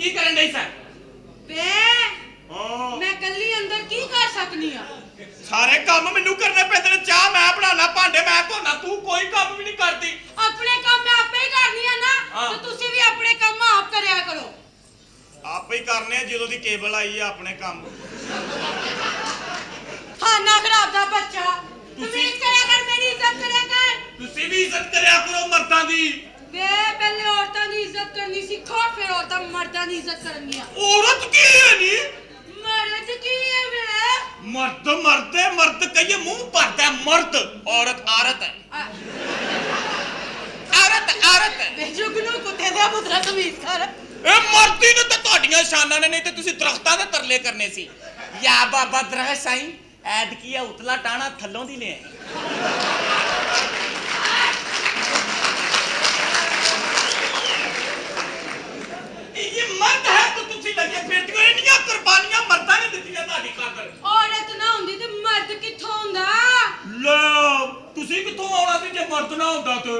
की करन दई सर बे मैं कल्ली अंदर की कर सकनी हां सारे काम मेनू करने पैंदे ने चाह मैं बनाना भांडे मैं धोना तू कोई काम भी नहीं करती अपने काम मैं आपे ही करनी है ना तो तुसी भी अपने काम आप करया करो आप ही करने ਜਦੋਂ ਦੀ ਕੇਬਲ ਆਈ ਆ ਆਪਣੇ ਕੰਮ खाना खराब दा बच्चा तमीज करया कर मेरी इज्जत करया कर ਤੁਸੀਂ ਵੀ ਇੱਜ਼ਤ ਕਰਿਆ ਕਰੋ ਮਰਦਾਂ ਦੀ वे पहले औरतां दी इज्जत करनी सीखो फिर औरतां मर्दां दी इज्जत करनी है औरत की है नी मर्द की है वे मर्द मरते मर्द कहिए मुंह भरता है मर्द औरत औरत है औरत औरत है बेजुगनू कुत्ते दा पुत्रा तमीज कर ए मर्दी ने तो ਤੁਹਾਡੀਆਂ ਸ਼ਾਨਾਂ ਨੇ ਨਹੀਂ ਤੇ ਤੁਸੀਂ ਦਰਖਤਾਂ ਦੇ ਤਰਲੇ ਕਰਨੇ ਸੀ ਯਾ ਬਾਬਾ ਦਰਖਤ ਸਾਈਂ ਐਦ ਕੀ ਆ ਉਤਲਾ ਟਾਣਾ ਥੱਲੋਂ ਦੀ ਲੈ ਆਈ ये मर्द है तो तुसी लगे फिरती हो इन्नियां कुर्बानियां मर्दां ने दित्तियां ਤੁਹਾਡੀ ਖਾਤਰ औरत ना हुंदी ते मर्द कित्थों हुंदा ਲੈ ਤੁਸੀਂ ਕਿੱਥੋਂ ਆਉਣਾ ਸੀ ਜੇ ਮਰਦ ਨਾ ਹੁੰਦਾ ਤੇ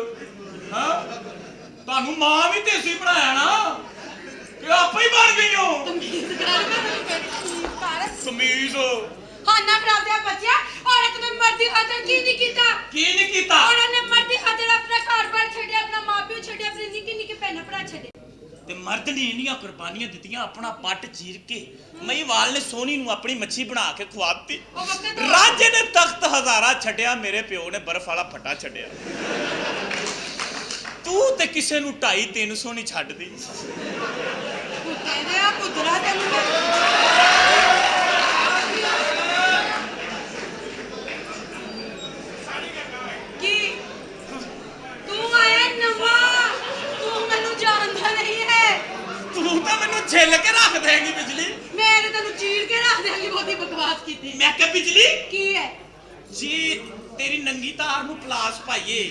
ਹਾਂ ਤੁਹਾਨੂੰ ਮਾਂ ਵੀ ਤੇ ਅਸੀਂ ਬਣਾਇਆ ਨਾ ਕਿ ਆਪੇ ਹੀ ਬਣ ਗਈ ਹੋ तमीज कर मैं तमीज कर ਤਮੀਜ਼ खाना खराब दा बच्चा औरत ने मर्दी खातर की नहीं कीता ਕੀ ਨਹੀਂ ਕੀਤਾ औरत ने मर्दी खातर अपना घर-बार छड्या अपना मां-प्यो छड्या अपने निक्के-निक्के भैन-भरा छड्डे ਤੇ ਮਰਦ ਨੇ ਇੰਨੀਆਂ ਕੁਰਬਾਨੀਆਂ ਦਿੱਤੀਆਂ ਆਪਣਾ ਪੱਟ ਚੀਰ ਕੇ ਮਹੀਵਾਲ ਨੇ ਸੋਹਣੀ ਨੂੰ ਆਪਣੀ ਮੱਛੀ ਬਣਾ ਕੇ ਖਵਾਤੀ ਉਹ ਵਕਤ ਰਾਜੇ ਨੇ ਤਖਤ ਹਜ਼ਾਰਾ ਛੱਡਿਆ ਮੇਰੇ ਪਿਓ ਨੇ ਬਰਫ ਵਾਲਾ ਫੱਟਾ ਛੱਡਿਆ ਤੂੰ ਤੇ ਕਿਸੇ ਨੂੰ 250-300 ਨਹੀਂ ਛੱਡਦੀ ਕੁੱਤੇ ਦੇ ਆ ਪੁੱਤਰਾ ਤੈਨੂੰ ਕੀ ਤੂੰ ਆਇਆ ਨਵਾਂ ਤੂੰ ਮੈਨੂੰ ਜਾਣਦਾ ਨਹੀਂ ਹੈ ਤੂੰ ਤਾਂ ਮੈਨੂੰ ਛਿੱਲ ਕੇ ਰੱਖ ਦੇਂਗੀ ਬਿਜਲੀ ਮੈਂ ਤੇ ਤੈਨੂੰ ਚੀਰ ਕੇ ਰੱਖ ਦਿਆਂਗੀ ਬਹੁਤੀ ਬਕਵਾਸ ਕੀਤੀ ਮੈਂ ਕਿਹਾ ਬਿਜਲੀ ਕੀ ਹੈ ਜੀ ਤੇਰੀ ਨੰਗੀ ਤਾਰ ਨੂੰ ਪਲਾਸ ਪਾਈਏ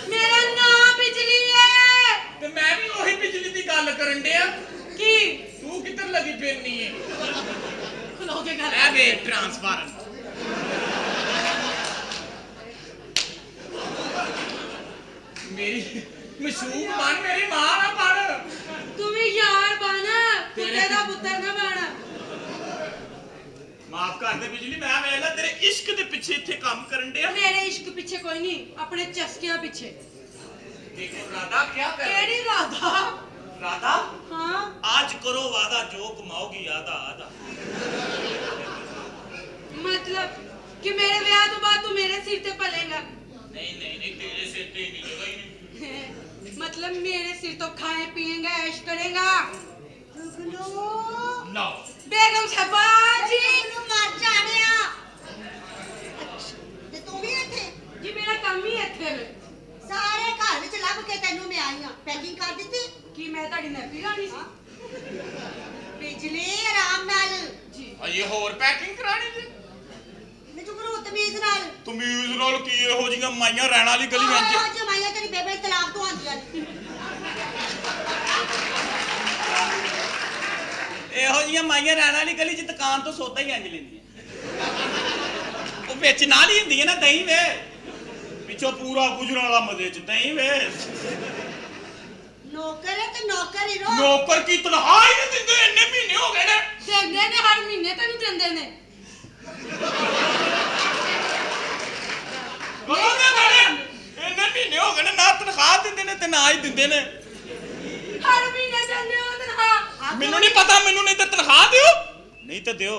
ਮੇਰਾ ਨਾਮ ਬਿਜਲੀ ਹੈ ਤੇ ਮੈਂ ਵੀ ਉਹੀ ਬਿਜਲੀ ਦੀ ਗੱਲ ਕਰਨ ਡਿਆ ਕੀ ਤੂੰ ਕਿੱਧਰ ਲੱਗੀ ਫਿਰਨੀ ਏ ਖਲੋ ਕੇ ਗੱਲ ਇਹ ਵੇ ਟ੍ਰਾਂਸਫਾਰਮ ਮੇਰੀ ਮਸ਼ੂਕ ਬਣ ਮੇਰੀ ਮਾਂ ਨਾ ਬਣ ਤੂੰ ਵੀ ਯਾਰ ਬਣ ਕੁੱਤੇ ਦਾ ਪੁੱਤਰ ਨਾ ਬਣ ਮਾਫ ਕਰ ਦੇ ਬਿਜਲੀ ਮੈਂ ਵੇਖ ਲੈ ਤੇਰੇ ਇਸ਼ਕ ਦੇ ਪਿੱਛੇ ਇੱਥੇ ਕੰਮ ਕਰਨ ਡਿਆ ਮੇਰੇ ਇਸ਼ਕ ਪਿੱਛੇ ਕੋਈ ਨਹੀਂ ਆਪਣੇ ਚਸਕਿਆਂ ਪਿੱਛੇ ਦੇਖੋ ਰਾਧਾ ਕੀ ਕਰ ਕਿਹੜੀ ਰਾਧਾ ਰਾਧਾ ਹਾਂ आज करो वादा जो कमाओगी आधा आधा मतलब कि मेरे ब्याह तो बाद तू मेरे सिर पे पलेगा नहीं नहीं नहीं तेरे सिर पे नहीं जगह ही नहीं मतलब मेरे सिर तो खाए पिएगा ऐश करेगा नो बेगम साहबा जी ਨੂੰ ਮਾਰ ਜਾਣਿਆ ਤੇ ਤੂੰ ਵੀ ਇੱਥੇ जी मेरा काम ही ਇੱਥੇ ਵੇ ਸਾਰੇ ਘਰ ਵਿੱਚ ਲੱਭ ਕੇ ਤੈਨੂੰ ਮੈਂ ਆਈ ਹਾਂ ਪੈਕਿੰਗ ਕਰ ਦਿੱਤੀ कि मैं ਤੁਹਾਡੀ ਨੈਪੀ ਰਾਣੀ ਸੀ ਬਿਜਲੀ ਆਰਾਮ ਨਾਲ जी ये होर पैकिंग करानी जी ਮੈਂ ਤੂੰ ਕਰੋ ਤਮੀਜ਼ ਨਾਲ ਤਮੀਜ਼ ਨਾਲ ਕੀ ਇਹੋ ਜੀਆਂ ਮਾਈਆਂ ਰਹਿਣ ਵਾਲੀ ਗਲੀ ਵਿੱਚ ਆਹ ਜਮਾਈਆਂ ਤੇਰੀ ਬੇਬੇ ਤਲਾਕ ਤੋਂ ਆਂਦੀਆਂ ਨੇ ਇਹੋ ਜੀਆਂ ਮਾਈਆਂ ਰਹਿਣ ਵਾਲੀ ਗਲੀ 'ਚ ਦੁਕਾਨ ਤੋਂ ਸੌਦਾ ਹੀ ਅੰਜ ਲੈਂਦੀਆਂ ਉਹ ਵਿੱਚ ਨਾਲ ਹੀ ਹੁੰਦੀ ਹੈ ਨਾ ਦਹੀਂ ਵੇ ਪਿੱਛੋਂ ਪੂਰਾ ਗੁਜਰਾਂ ਵਾਲਾ ਮਜ਼ੇ 'ਚ ਦਹੀਂ ਵੇ ਨੌਕਰ ਹੈ ਤੇ ਨੌਕਰ ਹੀ ਰੋ ਨੌਕਰ ਕੀ ਤਨਖਾਹ ਹੀ ਨਹੀਂ ਦਿੰਦੇ ਇੰਨੇ ਮਹੀਨੇ ਹੋ ਗਏ ਨੇ ਦਿੰਦੇ ਨੇ ਹਰ ਮਹੀਨੇ ਤੈਨੂੰ ਦਿੰਦੇ ਨੇ ਇੰਨੇ ਮਹੀਨੇ ਹੋ ਗਏ ਨੇ ਨਾ ਤਨਖਾਹ ਦਿੰਦੇ ਨੇ ਤੇ ਨਾ ਹੀ ਦਿੰਦੇ ਨੇ ਹਰ ਮਹੀਨੇ ਦਿੰਦੇ ਹੋ ਤਨਖਾਹ ਮੈਨੂੰ ਨਹੀਂ ਪਤਾ ਮੈਨੂੰ ਨਹੀਂ ਤੇ ਤਨਖਾਹ ਦਿਓ ਨਹੀਂ ਤੇ ਦਿਓ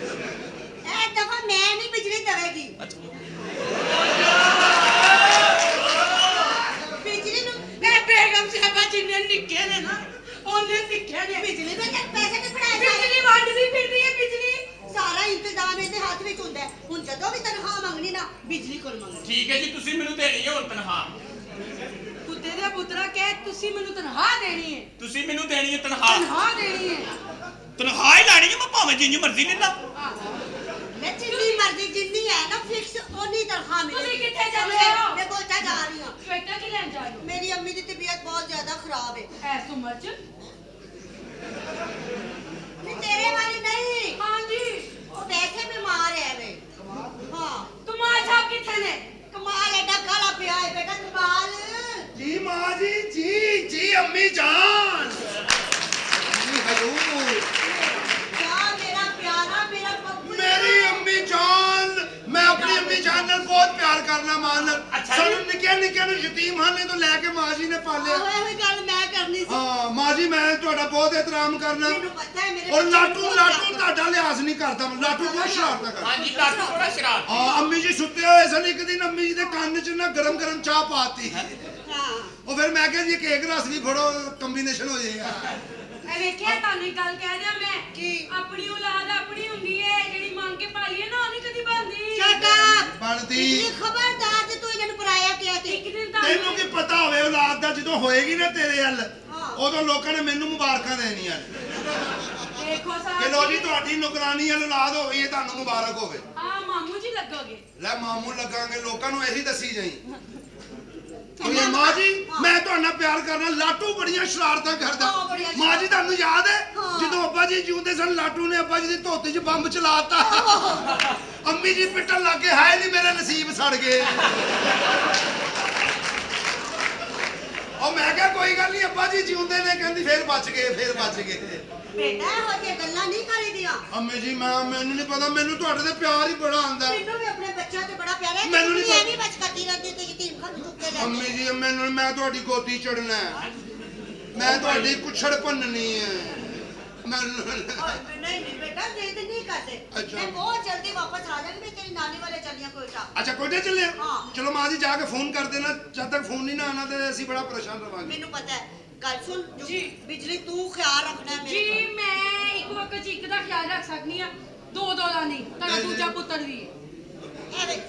ਇਹ ਦਫਾ ਮੈਂ ਨਹੀਂ ਬਿਜਲੀ ਦੇਵੇਗੀ ਬਿਜਲੀ ਨੂੰ ਮੈਂ ਬੇਗਮ ਸਾਹਿਬਾ ਜਿੰਨੇ ਨਿੱਕੇ ਨੇ ਨਾ ਉਹਨੇ ਸਿੱਖਿਆ ਨੇ ਬਿਜਲੀ ਦੇ ਪੈਸੇ ਤੇ ਫੜਾਏ ਬਿਜਲੀ ਵੰਡਦੀ ਫਿਰਦੀ ਹੈ ਬਿਜਲੀ ਸਾਰਾ ਇੰਤਜ਼ਾਮ ਇਹਦੇ ਹੱਥ ਵਿੱਚ ਹੁੰਦਾ ਹੈ। ਹੁਣ ਜਦੋਂ ਵੀ ਤਨਖਾਹ ਮੰਗਣੀ ਨਾ ਬਿਜਲੀ ਕੋਲ ਮੰਗਣੀ ਠੀਕ ਹੈ ਜੀ ਤੁਸੀਂ ਮੈਨੂੰ ਦੇਣੀ ਹੈ ਹੁਣ ਤਨਖਾਹ ਕੁੱਤੇ ਦਾ ਪੁੱਤਰਾ ਕਹਿ ਤੁਸੀਂ ਮੈਨੂੰ ਤਨਖਾਹ ਦੇਣੀ ਹੈ ਤੁਸੀਂ ਮੈਨੂੰ ਦੇਣੀ ਹੈ ਤਨਖਾਹ ਤਨਖਾਹ ਦੇਣੀ ਹੈ ਤਨਖਾਹ ਹੀ ਲੈਣੀ ਹੈ ਮੈਂ ਭਾਵੇਂ ਜਿੰਨੀ ਮਰਜ਼ੀ ਲੈ ਲਾ ਮੈਂ ਜਿੰਨੀ ਮਰਜ਼ੀ ਜਿੰਨੀ ਹੈ ਨਾ ਫਿਕਸ ਓਨੀ ਤਨਖਾਹ ਮਿਲੇਗੀ ਤੁਸੀਂ ਕਿੱਥੇ ਜਾਂਦੇ ਹੋ? ਮੈਂ ਬੋਲਤਾ ਜਾ ਰਹੀ ਹਾਂ ਸਵੇਟਾ ਕੀ ਲੈਣ ਜਾ ਰਹੇ ਹੋ ਮੇਰੀ ਅੰਮੀ ਦੀ ਤਬੀਅਤ ਬਹੁਤ ਜ਼ਿਆਦਾ ਖਰਾਬ ਹੈ ਐਸ ਉਮਰ ਚ ਨਹੀਂ ਤੇਰੇ ਵਾਲੀ ਨਹੀਂ ਹਾਂਜੀ ਉਹ ਵੈਸੇ ਬਿਮਾਰ ਹੈ ਵੇ ਹਾਂ ਕਮਾਲ ਸਾਹਿਬ ਕਿੱਥੇ ਨੇ ਕਮਾਲ ਐਡਾ ਕਾਲਾ ਪਿਆ ਹੈ ਬੇਟਾ अम्मी जान हजूर क्या मेरा प्यारा मेरा बब्बू मेरी अम्मी जान मैं अपनी अम्मी जान नाल बहुत प्यार करना मां नाल अच्छा सानू निक्के निक्के नु यतीमखाने तो लेके मां जी ने पाले ओए होए गल मैं करनी सी हां मां जी मैं ਤੁਹਾਡਾ ਬਹੁਤ ਇਤਰਾਮ ਕਰਨਾ ਮੈਨੂੰ ਪਤਾ ਹੈ ਮੇਰੇ और लाटू लाटू ਤੁਹਾਡਾ ਲਿਹਾਜ਼ ਨਹੀਂ ਕਰਦਾ ਲਾਟੂ ਬਹੁਤ ਸ਼ਰਾਰਤਾਂ ਕਰਦਾ ਹਾਂਜੀ ਲਾਟੂ ਥੋੜਾ ਸ਼ਰਾਰਤ ਹਾਂ ਅੰਮੀ ਜੀ ਸੁੱਤੇ ਹੋਏ ਸਨ ਇੱਕ ਦਿਨ ਅੰਮੀ ਜੀ ਦੇ ਕੰਨ 'ਚ ਨਾ ਗਰਮ ਗਰਮ ਚਾਹ ਪਾਤੀ ਹਾਂ ਉਹ ਫਿਰ ਮੈਂ ਕਿਹਾ ਜੀ ਇੱਕ ਇੱਕ ਰਸ ਵੀ ਫੜੋ ਕੰਬੀਨੇਸ਼ਨ ਹੋ ਜਾਏਗਾ ਇਹ ਵੇਖਿਆ ਤੁਹਾਨੂੰ ਇੱਕ ਗੱਲ ਕਹਿ ਦਿਆਂ ਮੈਂ ਕੀ ਆਪਣੀ ਔਲਾਦ ਆਪਣੀ ਹੁੰਦੀ ਏ ਜਿਹੜੀ ਮੰਗ ਕੇ ਪਾਲੀਏ ਨਾ ਉਹ ਨਹੀਂ ਕਦੀ ਬਣਦੀ ਸ਼ਟ ਬਣਦੀ ਇਹ ਖਬਰਦਾਰ ਜੇ ਤੂੰ ਇਹਨਾਂ ਨੂੰ ਪਰਾਇਆ ਕਿਹਾ ਤੇ ਇੱਕ ਦਿਨ ਤੈਨੂੰ ਕੀ ਪਤਾ ਹੋਵੇ ਔਲਾਦ ਦਾ ਜਦੋਂ ਹੋਏਗੀ ਨਾ ਤੇਰੇ ਹੱਲ ਹਾਂ। ਉਦੋਂ ਲੋਕਾਂ ਨੇ ਮੈਨੂੰ ਮੁਬਾਰਕਾਂ ਦੇਣੀਆਂ ਦੇਖੋ ਕਿ ਲੋ ਜੀ ਤੁਹਾਡੀ ਨੁਕਰਾਨੀ ਵਾਲੀ ਔਲਾਦ ਹੋ ਗਈ ਹੈ ਤੁਹਾਨੂੰ ਮੁਬਾਰਕ ਹੋਵੇ ਆ ਮਾਮੂ ਜੀ ਲੱਗੋਗੇ ਲੈ ਮਾਮੂ ਲੱਗਾਂਗੇ ਲੋਕਾਂ ਨੂੰ ਇਹੀ ਦੱਸੀ ਜਾਈ ਕੋਈ ਮਾਂ ਜੀ ਮੈਂ ਤੁਹਾਡੇ ਨਾਲ ਪਿਆਰ ਕਰਨਾ ਲਾਟੂ ਬੜੀਆਂ ਸ਼ਰਾਰਤਾਂ ਕਰਦਾ ਹਾਂ, ਬੜੀਆਂ ਮਾਂ ਜੀ ਤੁਹਾਨੂੰ ਯਾਦ ਹੈ ਹਾਂ। ਜਦੋਂ ਅੱਬਾ ਜੀ ਜਿਉਂਦੇ ਸਨ ਲਾਟੂ ਨੇ ਅੱਬਾ ਜੀ ਦੀ ਧੋਤੀ 'ਚ ਬੰਬ ਚਲਾਤਾ ਅੰਮੀ ਜੀ ਪਿੱਟਣ ਲੱਗੇ ਹਾਏ ਨਹੀਂ ਮੇਰੇ ਨਸੀਬ ਸੜ ਗਏ ਉਹ ਮੈਂ ਕਿਹਾ ਕੋਈ ਗੱਲ ਨਹੀਂ ਅੱਬਾ ਜੀ ਜਿਉਂਦੇ ਨੇ ਕਹਿੰਦੀ ਫੇਰ ਬਚ ਗਏ ਬੇਟਾ ਇਹੋ ਜਿਹੀਆਂ ਗੱਲਾਂ ਨਹੀਂ ਕਰੀਦੀਆਂ ਅੰਮੀ ਜੀ ਮੈਨੂੰ ਨਹੀਂ ਪਤਾ ਮੈਨੂੰ ਤੁਹਾਡੇ ਤੇ ਪਿਆਰ ਹੀ ਬੜਾ ਆਂਦਾ ਮੈਨੂੰ ਵੀ ਆਪਣੇ ਬੱਚਿਆਂ ਤੇ ਬੜਾ ਪਿਆਰ ਹੈ ਮੈਨੂੰ ਨਹੀਂ ਐਵੇਂ ਬਚ ਕਰਦੀ ਰਹਿੰਦੀ ਤੇ ਯਤੀਮ ਖਾਨ ਚੁੱਕੇ ਲੈ ਅੰਮੀ ਜੀ ਮੈਂ ਤੁਹਾਡੀ ਗੋਦੀ ਚੜਨਾ ਹੈ ਮੈਂ ਤੁਹਾਡੀ ਕੁੱਛੜ ਭੰਨਣੀ ਹੈ ਨਹੀਂ ਬੇਟਾ ਜਿੱਦ ਨਹੀਂ ਕਰਦੇ ਅੱਛਾ। ਮੈਂ ਬਹੁਤ ਜਲਦੀ ਵਾਪਸ ਆ ਜਾਵਾਂਗੀ ਮੈਂ ਤੇਰੀ ਨਾਨੀ ਵਾਲੇ ਚੱਲੀਆਂ ਕੋਇਟਾ ਅੱਛਾ ਕੋਟੇ ਚੱਲੇ ਹਾਂ। ਚਲੋ ਮਾਂ ਜੀ ਜਾ ਕੇ ਫੋਨ ਕਰ ਦੇਣਾ ਜਦ ਤੱਕ ਫੋਨ ਨਹੀਂ ਨਾ ਆਣਾ ਤੇ ਅਸੀਂ ਬੜਾ ਪਰੇਸ਼ਾਨ ਰਵਾਂਗੇ ਮੈਨੂੰ ਪਤਾ ਹੈ ਗੱਲ ਸੁਣ ਜੀ। ਬਿਜਲੀ ਤੂੰ ਖਿਆਲ ਰੱਖਣਾ ਹੈ ਮੇਰੇ ਜੀ ਮੈਂ ਇੱਕ ਵਕਤ 'ਚ ਇੱਕ ਦਾ ਖਿਆਲ ਰੱਖ ਸਕਦੀ ਆ ਦੋ ਦਾ ਨਹੀਂ ਤੁਹਾਡਾ ਨਹੀਂ, ਦੂਜਾ ਨਹੀਂ। ਪੁੱਤਰ ਵੀ ਹੈ ਇਹ ਵੇਖ,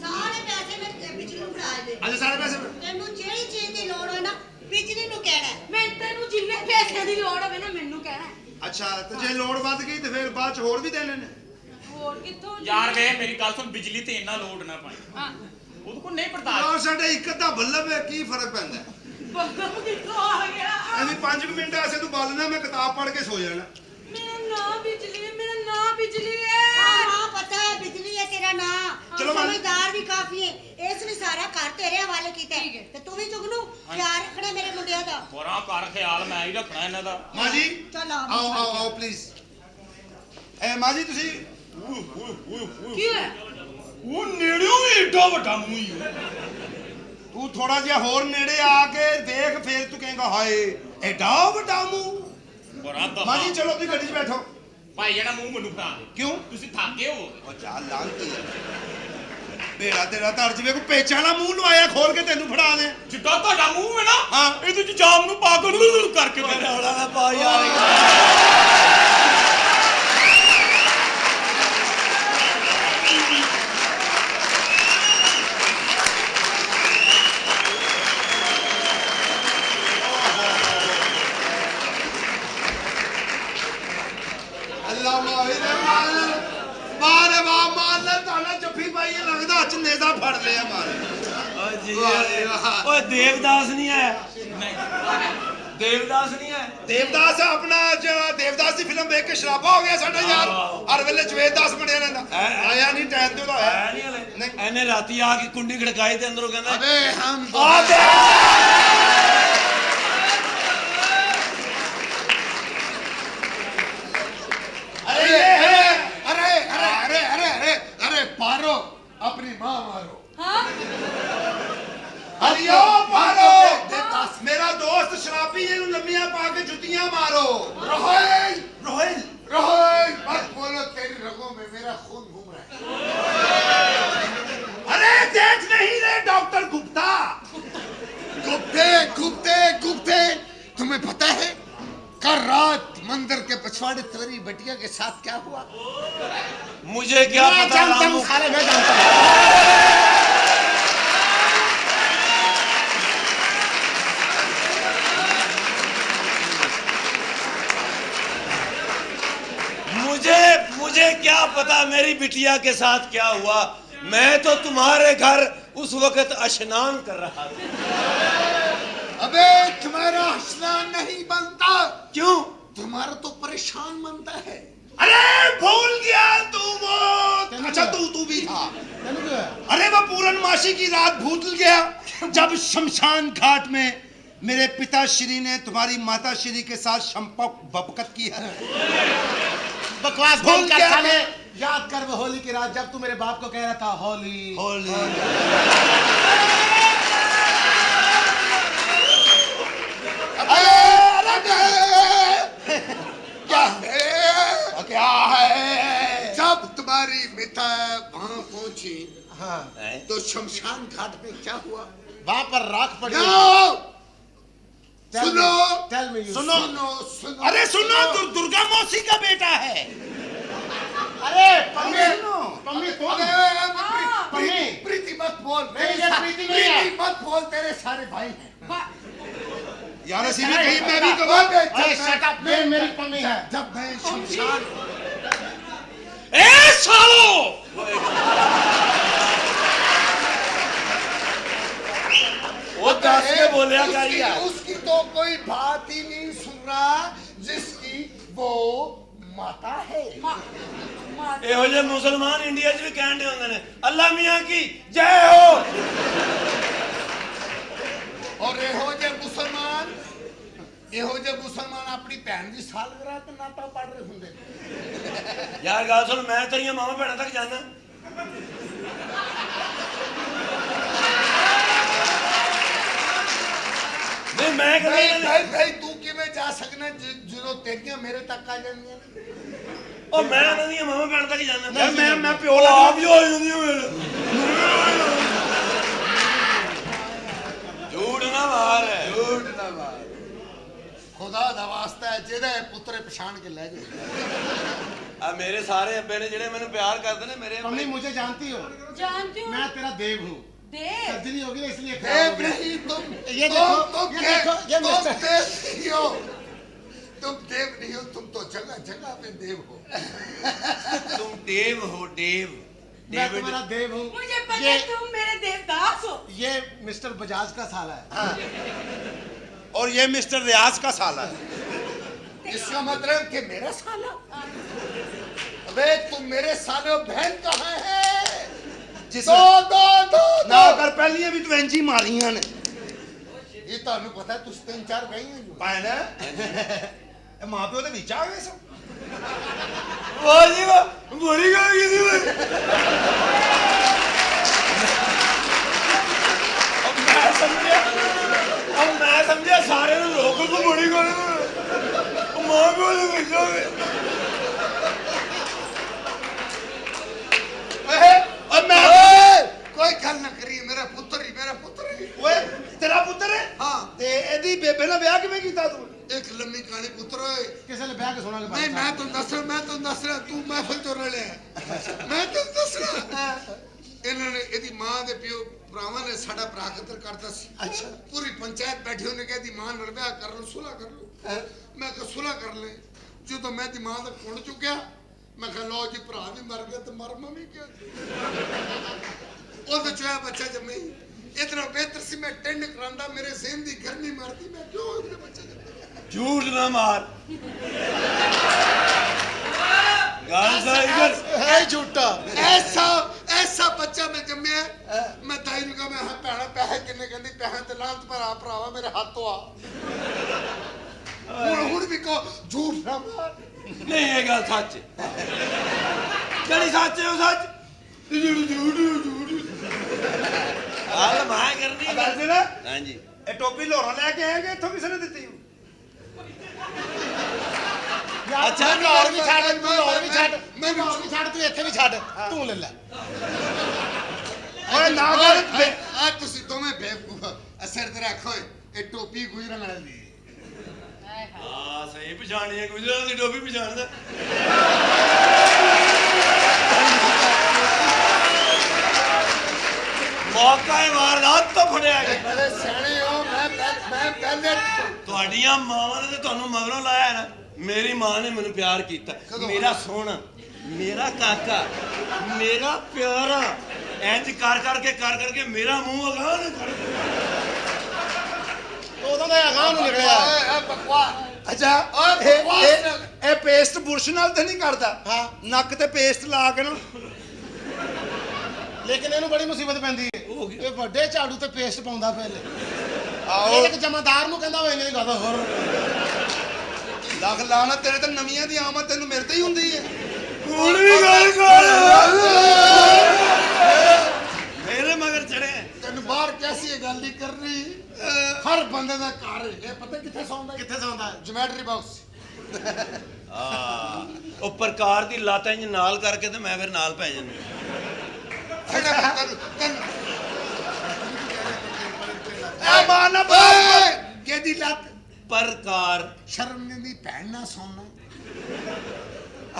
ਸਾਰੇ ਪੈਸੇ ਮੈਂ ਬਿਜਲੀ ਨੂੰ ਫੜਾ ਦੇ ਅੱਛਾ ਸਾਰੇ ਪੈਸੇ ਤੈਨੂੰ ਜਿਹੜੀ ਚੀਜ਼ ਦੀ ਲੋੜ ਹੋਏ ਨਾ ਬਿਜਲੀ ਨੂੰ ਕਹਿਣਾ ਹੈ। ਮੈਂ ਤੈਨੂੰ ਜਿੰਨੇ ਪੈਸਿਆਂ ਦੀ ਲੋੜ ਹੋਵੇ ਨਾ ਮੈਨੂੰ ਕਹਿਣਾ ਹੈ। ਅੱਛਾ ਤੇ ਜੇ ਲੋੜ ਵੱਧ ਗਈ ਤੇ ਫਿਰ ਬਾਅਦ ਚ ਹੋਰ ਵੀ ਦੇਣੇ ਨੇ ਹੋਰ ਕਿੱਥੋਂ ਯਾਰ ਵੇ ਮੇਰੀ ਗੱਲ ਸੁਣ ਬਿਜਲੀ ਤੇ ਇੰਨਾ ਲੋਡ ਨਾ ਪਾਈ ਹਾਂ ਉਹਦੇ ਕੋਲ ਨਹੀਂ ਬਰਦਾਸ਼ਤ ਯਾਰ ਸਾਡੇ ਇੱਕ ਅੱਧਾ ਬੱਲਬ ਹੈ ਕੀ ਫਰਕ ਪੈਂਦਾ ਹੈ? ਬੱਬੂ ਕਿੱਥੋਂ ਆ ਗਿਆ ਐਵੇਂ 5 ਮਿੰਟ ਐਸੇ ਤੂੰ ਬਾਲਣਾ ਮੈਂ ਕਿਤਾਬ ਪੜ੍ਹ ਕੇ ਸੋ ਜਾਣਾ ਮੇਰਾ ਨਾਂ ਬਿਜਲੀ ਹੈ ਮੇਰਾ ਨਾਂ ਬਿਜਲੀ ਹਾਂ ਹੈ ਹਾਂ ਪਤਾ ਹੈ ਬਿਜਲੀ ਹੈ ਤੇਰਾ ਨਾਂ ਚਲੋ ਮੈਂ- ਸਮਝਦਾਰ ਵੀ ਕਾਫੀ ਹੈ ਇਸ ਲਈ ਸਾਰਾ ਘਰ ਤੇਰੇ ਹਵਾਲੇ ਕੀਤਾ ਠੀਕ ਹੈ। ਤੇ ਤੂੰ ਵੀ ਚੁਗਨੂ ਖਿਆਲ ਰੱਖਣਾ ਮੇਰੇ ਮੁੰਡਿਆਂ ਦਾ ਬੜਾ ਕਰ ਖਿਆਲ ਮੈਂ ਹੀ ਰੱਖਣਾ ਇਹਨਾਂ ਦਾ ਮਾਂ ਜੀ ਚੱਲ ਆ ਆਓ ਪਲੀਜ਼ ਮਾਂ ਜੀ ਤੁਸੀਂ ਕੀ ਹੈ ਉਹ ਨੇੜਿਓਂ ਵੀ ਏਡਾ ਵੱਡਾ ਮੂੰਹ ਹੀ ਤੂੰ ਥੋੜਾ ਜਿਹਾ ਹੋਰ ਨੇੜੇ ਆ ਕੇ ਦੇਖ ਫੇਰ ਤੂੰ ਕਹੇਗਾ ਹਾਏ ਐਡਾ ਵੱਡਾ ਮੂੰਹ ਬੜਾ ਦਫਾ ਮਾਂ ਜੀ ਚਲੋ ਆਪਣੀ ਗੱਡੀ 'ਚ ਬੈਠੋ ਭਾਈ ਜਿਹੜਾ ਮੂੰਹ ਮੈਨੂੰ ਫੜਾ ਦੇ ਕਿਉਂ ਤੁਸੀਂ ਥੱਕੇ ਹੋ ਉਹ ਚਾਹ ਲਾਂਤੀ ਬੇੜਾ ਤੇਰਾ ਧਰ ਜਿਵੇਂ ਕੋਈ ਪੇਚਾਂ ਵਾਲਾ ਮੂੰਹ ਲਵਾਇਆ ਖੋਲ ਕੇ ਤੈਨੂੰ ਫੜਾ ਦੇ ਜਿੱਦਾਂ ਤੁਹਾਡਾ ਮੂੰਹ ਹੈ ਨਾ ਹਾਂ। ਇਹਦੇ ਚ ਜਾਮ ਨੂੰ ਪਾ ਕੇ ਕਰਕੇ ਮੇਰੇ ਰੌਲਾ ਨਾ ਪਾ ਯਾਰ ਅੱਲਾ ਮਾਹਿਰ ਮਾਰ ਮਾਰ ਤਾਲਾ ਜੱਫੀ ਪਾਈ ਲੱਗਦਾ ਹੱਥ ਨੇਜ਼ਾ ਫੜ ਲਿਆ ਮਾਰ ਜੀ ਵਾਹ, ਵਾਹ। ਓਏ ਦੇਵਦਾਸ ਨਹੀਂ ਆਇਆ ਦੇਵਦਾਸ ਨਹੀਂ ਆਇਆ ਦੇਵਦਾਸ ਆਪਣਾ ਜਿਹੜਾ ਦੇਵਦਾਸ ਦੀ ਫਿਲਮ ਵੇਖ ਕੇ ਸ਼ਰਾਬਾ ਹੋ ਗਿਆ ਸਾਡਾ ਯਾਰ ਹਰ ਵੇਲੇ ਜਵੇਦਾਸ ਬਣਿਆ ਰਹਿੰਦਾ ਆਇਆ ਨਹੀਂ ਟਾਈਮ ਤੇ ਉਹਦਾ ਆਇਆ ਹੈ ਨਹੀਂ ਹਲੇ ਨਹੀਂ। ਇਹਨੇ ਰਾਤੀ ਆ ਕੇ ਕੁੰਡੀ ਖੜਕਾਈ ਤੇ ਅੰਦਰੋਂ ਕਹਿੰਦਾ ਅਬੇ ਹਮ ਆ ਦੇ अरे ये है अरे अरे अरे अरे अरे अरे पारो अपनी माँ मारो ਹਾਂ हरियो पारो मेरा दोस्त शराबी है लम्बियां पा के जुतियां मारो रोहिल रोहिल रोहिल मत बोलो तेरी रगों में मेरा खून घूम रहा है अरे देख नहीं रहे डॉक्टर गुप्ता गुप्ते गुप्ते गुप्ते तुम्हें पता है कल रात मंदिर के पिछवाड़े तेरी बेटिया के साथ क्या हुआ मुझे क्या मैं पता जानता रामू हूँ साले मैं जानता हूँ मुझे क्या पता मेरी बिटिया के साथ क्या हुआ मैं तो तुम्हारे घर उस वक्त स्नान कर रहा था अबे तुम्हारा स्नान नहीं बनता क्यों तुम्हारा तो परेशान बनता है अरे भूल गया तू वो अच्छा तू भी था अरे वो पूरनमासी की रात भूल गया जब शमशान घाट में मेरे पिताश्री ने तुम्हारी माताश्री के साथ संपर्क बबकत की है। बकवास भूल बोल कर गया साले। मैं। याद कर वो होली की रात जब तू मेरे बाप को कह रहा था होली होली। क्या है? जब तुम्हारी मिता वहां पहुंची हाँ तो शमशान घाट में क्या हुआ? वहां पर राख पड़ी। सुनो टेल मी सुनो सुनो। अरे सुनो, दुर्गा मौसी का बेटा है। अरे पम्मी पम्मी कौन प्रीति प्रीति मत बोल। नहीं, ये प्रीति नहीं है। प्रीति मत बोल, तेरे सारे भाई हैं। यार ऐसी भी कहीं मैं भी कमा। अरे शट अप, ये मेरी पम्मी है। जब मैं शमशान ए सालो वो दस के बोलिया उसकी- करिया उसकी तो कोई बात ही नहीं सुन रहा, जिसकी वो माता है। ਇਹੋ ਜਿਹੇ ਮੁਸਲਮਾਨ ਇੰਡੀਆ 'ਚ ਵੀ ਕਹਿੰਦੇ ਹੁੰਦੇ ਨੇ ਅੱਲਾ ਮੀਆਂ ਕੀ ਜੈ ਹੋ। और ਇਹੋ ਜਿਹੇ ਮੁਸਲਮਾਨ ਆਪਣੀ ਭੈਣ ਦੀ ਸਾਲਗਿਰਾ ਤੇ ਨਾਤਾ ਪੜ ਰਹੇ ਹੁੰਦੇ ਨੇ। ਯਾਰ ਗੱਲ ਸੁਣ, ਮੈਂ ਤੇਰੀਆਂ ਮਾਵਾਂ ਭੈਣਾਂ ਤੱਕ ਜਾਣਾ। ਨਹੀਂ ਮੈਂ ਕਦੇ ਭਾਈ ਤੂੰ ਕਿਵੇਂ ਜਾ ਸਕਣਾ ਜਦੋਂ ਤੇਰੀਆਂ ਮੇਰੇ ਤੱਕ ਆ ਜਾਂਦੀਆਂ ਨੇ? ਉਹ ਮੈਂ ਉਹਨਾਂ ਦੀਆਂ ਮਾਵਾਂ ਭੈਣਾਂ ਤੱਕ ਜਾਣਾ। ਯਾਰ ਮੈਂ ਪਿਓ ਆਪ ਹੀ ਹੋ ਜਾਂਦੀ ਮੇਰੇ। ਝੂਠ ਨਾ ਮਾਰ। ਝੂਠ ਨਾ ਮਾਰ। ਖੁਦਾ ਦਾ ਵਾਸਤਾ ਹੈ, ਜਿਹੜਾ ਇਹ ਪੁੱਤਰੇ ਪਛਾਣ ਕੇ ਲੈ ਜਾ। ਆ ਮੇਰੇ ਸਾਰੇ ਅੱਬੇ ਨੇ ਜਿਹੜੇ ਮੈਨੂੰ ਪਿਆਰ ਕਰਦੇ ਨੇ ਮੇਰੇ पम्मी मुझे जानती हो, जानती हूँ मैं तेरा देव हूँ। देव सर्जरी होगी ना इसलिए खराब देव हो गया। नहीं तुम, ये देखो, ये देखो, ये तुम मिस्टर- देव नहीं हो। तुम देव नहीं हो, तुम तो जगह जगह पे देव हो। तुम देव हो देव। मैं तुम्हारा देव हूँ। मुझे पता ये है तुम मेरे देवदास हो। ये मिस्टर बजाज का साला है। और ये मिस्टर रियाज का साला है। इसका मतलब कि मेरा साला। अबे तुम मेरे साले हो, बहन कहाँ है? जिस दो दो दो ना दो। कर पहली भी तो इंजी मारियां ने ये ਤੁਹਾਨੂੰ ਪਤਾ ਤੁਸੀਂ 3-4 ਗਈਆਂ ਜੋ। पायन मां प्यो ਦੇ ਵਿੱਚ ਆ ਗਏ ਸਭ। ਵਾਹ ਜੀ ਵਾਹ, ਬੜੀ ਗੱਲ ਕੀਤੀ ਓਏ। ਮੈਂ ਸਮਝਿਆ ਸਾਰੇ ਨੂੰ ਲੋਕਲ ਨੂੰ ਬੜੀ ਗੱਲ ਮਾਂ ਪਿਓ ਦੇ ਵਿੱਚ ਆ ਗਏ। और मैं कोई गल ना करिए, मेरा पुत्र ही ओए तेरा पुत्र है हाँ। ते एदी बेबे ਨਾਲ ਵਿਆਹ ਕਿਵੇਂ ਕੀਤਾ ਤੂੰ? एक लंबी कहानी पुत्र है। किसी ने ब्याह के सुना के नहीं मैं तो दस रहा तू महफिल तो रलिया। मैं तो दस रहा ਇਹਨਾਂ ਨੇ ਇਹਦੀ ਮਾਂ ਦੇ ਪਿਓ ਭਰਾਵਾਂ ਨੇ ਸਾਡਾ ਭਰਾ ਕਤਲ ਕਰਤਾ ਸੀ। ਅੱਛਾ ਪੂਰੀ ਪੰਚਾਇਤ ਬੈਠੀ ਉਹਨੇ ਕਿਹਾ ਦੀ ਮਾਂ ਨਾਲ ਵਿਆਹ ਕਰ ਲਓ, ਸੁਲਾ ਕਰ ਲਓ। ਮੈਂ ਕਿਹਾ ਸੁਲਾ ਕਰ ਲੈ। ਜਦੋਂ ਮੈਂ ਦੀ ਮਾਂ ਦਾ ਕੁੰਡ ਚੁੱਕਿਆ ਮੈਂ ਕਿਹਾ ਲਓ ਜੀ ਭਰਾ ਵੀ ਮਰ ਗਿਆ ਤੇ ਮਰ ਮੈਂ ਵੀ ਗਿਆ। ਉਹਦੇ ਚੋਂ ਬੱਚਾ ਜੰਮੇ ਇਤਨਾ ਬਿਹਤਰ ਸੀ ਮੈਂ ਟੈਂਡ ਕਰਾਂਦਾ, ਮੇਰੇ ਜ਼ਿਹਨ ਦੀ ਗਰਮੀ ਮਾਰਦੀ, ਮੈਂ ਕਿਉਂ ਇਹਦੇ ਬੱਚਾ ਜੰਮੇ। ਝੂਠ ਨਾ ਮਾਰ। ਗੱਲ ਸਹੀ ਕਰ। है झूठा। ਐਸਾ ਬੱਚਾ ਮੈਂ ਜੰਮਿਆ। ਮੈਂ ਤਾਈ ਨੂੰ ਕਹਾਂ ਮੈਂ ਹਾਂ ਭੈਣਾ ਪੈਸੇ ਕਿੰਨੇ? ਕਹਿੰਦੀ ਪੈਸੇ ਤੇ ਲਾਂਤ ਭਰਾਵਾ ਮੇਰੇ ਹੱਥੋਂ ਆ। ਹੁਣ ਵੀ ਕੋ ਝੂਠ ਨਾ ਮਾਰ। ਨਹੀਂ ਇਹ ਗੱਲ ਸੱਚ ਹੈ। ਜਿਹੜੀ ਸੱਚ ਹੈ ਉਹ ਸੱਚ। ਜਿਹੜੀ ਝੂਠ ਗੱਲ ਮੈਂ ਕਰਨੀ ਗੱਲ ਸੁਣ, ਹਾਂਜੀ। ਇਹ ਟੋਪੀ ਲੋਰਾ ਲੈ ਕੇ ਆਏ ਕਿ ਇੱਥੋਂ ਕਿਸੇ ਨੇ ਦਿੱਤੀ? अच्छा लाहौर भी छाड़, तू लाहौर भी छाड़, मैं लाहौर भी छाड़, तू ਇੱਥੇ ਵੀ ਛੱਡ, ਤੂੰ ਲੈ ਲੈ। ਓਏ ਨਾ ਕਰ। ਆ ਤੁਸੀਂ ਦੋਵੇਂ ਬੇਵਕੂਫ ਅਸਰ ਤੇ ਰੱਖੋ। ਇਹ ਟੋਪੀ ਗੁਜਰਨ ਵਾਲੀ ਹਾਂ ਸਹੀ ਪਛਾਣੀ ਹੈ, ਗੁਜਰਾਂ ਦੀ ਟੋਪੀ ਪਛਾਣਦਾ। ਮੌਕਾ ਹੈ ਵਾਰਦਾਤ ਤੋਂ ਫੜਿਆ ਗਿਆ। ਬੜੇ ਸਿਆਣੇ ਹੋ। ਮੈਂ ਪਹਿਲੇ ਤੁਹਾਡੀਆਂ ਮਾਵਾਂ ਨੇ ਤੇ ਤੁਹਾਨੂੰ ਮਗਰੋਂ ਲਾਇਆ ਹੈ ਨਾ। ਮੇਰੀ ਮਾਂ ਨੇ ਮੈਨੂੰ ਪਿਆਰ ਕੀਤਾ, ਮੇਰਾ ਸੋਹਣਾ, ਮੇਰਾ ਕਾਕਾ, ਮੇਰਾ ਪਿਆਰਾ। ਇੰਜ ਕਰ ਕਰਕੇ ਮੇਰਾ ਮੂੰਹ ਅਗਾਂਹ ਨੂੰ ਕਰ। ਉਦੋਂ ਦਾ ਅਗਾਂਹ ਨੂੰ ਨਿਕਲਿਆ। ਇਹ ਬਕਵਾਸ। ਅੱਛਾ ਓਏ ਇਹ ਪੇਸਟ ਬੁਰਸ਼ ਨਾਲ ਤੇ ਨਹੀਂ ਕਰਦਾ? ਹਾਂ। ਨੱਕ ਤੇ ਪੇਸਟ ਲਾ ਕੇ ਨਾ। ਲੇਕਿਨ ਇਹਨੂੰ ਬੜੀ ਮੁਸੀਬਤ ਪੈਂਦੀ ਹੈ। ਇਹ ਵੱਡੇ ਝਾੜੂ ਤੇ ਪੇਸਟ ਪਾਉਂਦਾ ਪਹਿਲੇ। ਇਹ ਇੱਕ ਜਮਾਦਾਰ ਨੂੰ ਕਹਿੰਦਾ ਹੋਏ ਨਹੀਂ ਗੱਲ ਹੋਰ ਲੱਖ ਲਾਣਾ ਤੇਰੇ ਤੇ ਨਵੀਆਂ ਦੀ ਆਮਦ ਤੈਨੂੰ ਮੇਰੇ ਤੇ ਹੀ ਹੁੰਦੀ ਹੈ ਹੁਣ ਵੀ ਗੱਲ ਕਰ ਮੇਰੇ ਮਗਰ ਚੜੇ ਤੈਨੂੰ ਬਾਹਰ ਕੈਸੀ ਇਹ ਗੱਲ ਨਹੀਂ ਕਰਨੀ ਹਰ ਬੰਦੇ ਦਾ ਘਰ ਇਹ ਪਤਾ ਕਿੱਥੇ ਸੌਂਦਾ ਕਿੱਥੇ ਸੌਂਦਾ ਜਿਮੈਟਰੀ ਬਾਕਸ ਹਾਂ ਉਹ ਪ੍ਰਕਾਰ ਦੀ ਲੱਤ ਇੰਜ ਨਾਲ ਕਰਕੇ ਤੇ ਮੈਂ ਫਿਰ ਨਾਲ ਪੈ ਜਾਂਦਾ ਐ ਮਾਰਨਾ ਕਿਹਦੀ ਲੱਤ ਪ੍ਰਕਾਰ ਸ਼ਰਮ ਨਹੀਂ ਦੀ ਭੈਣ ਨਾ ਸੌਂਦਾ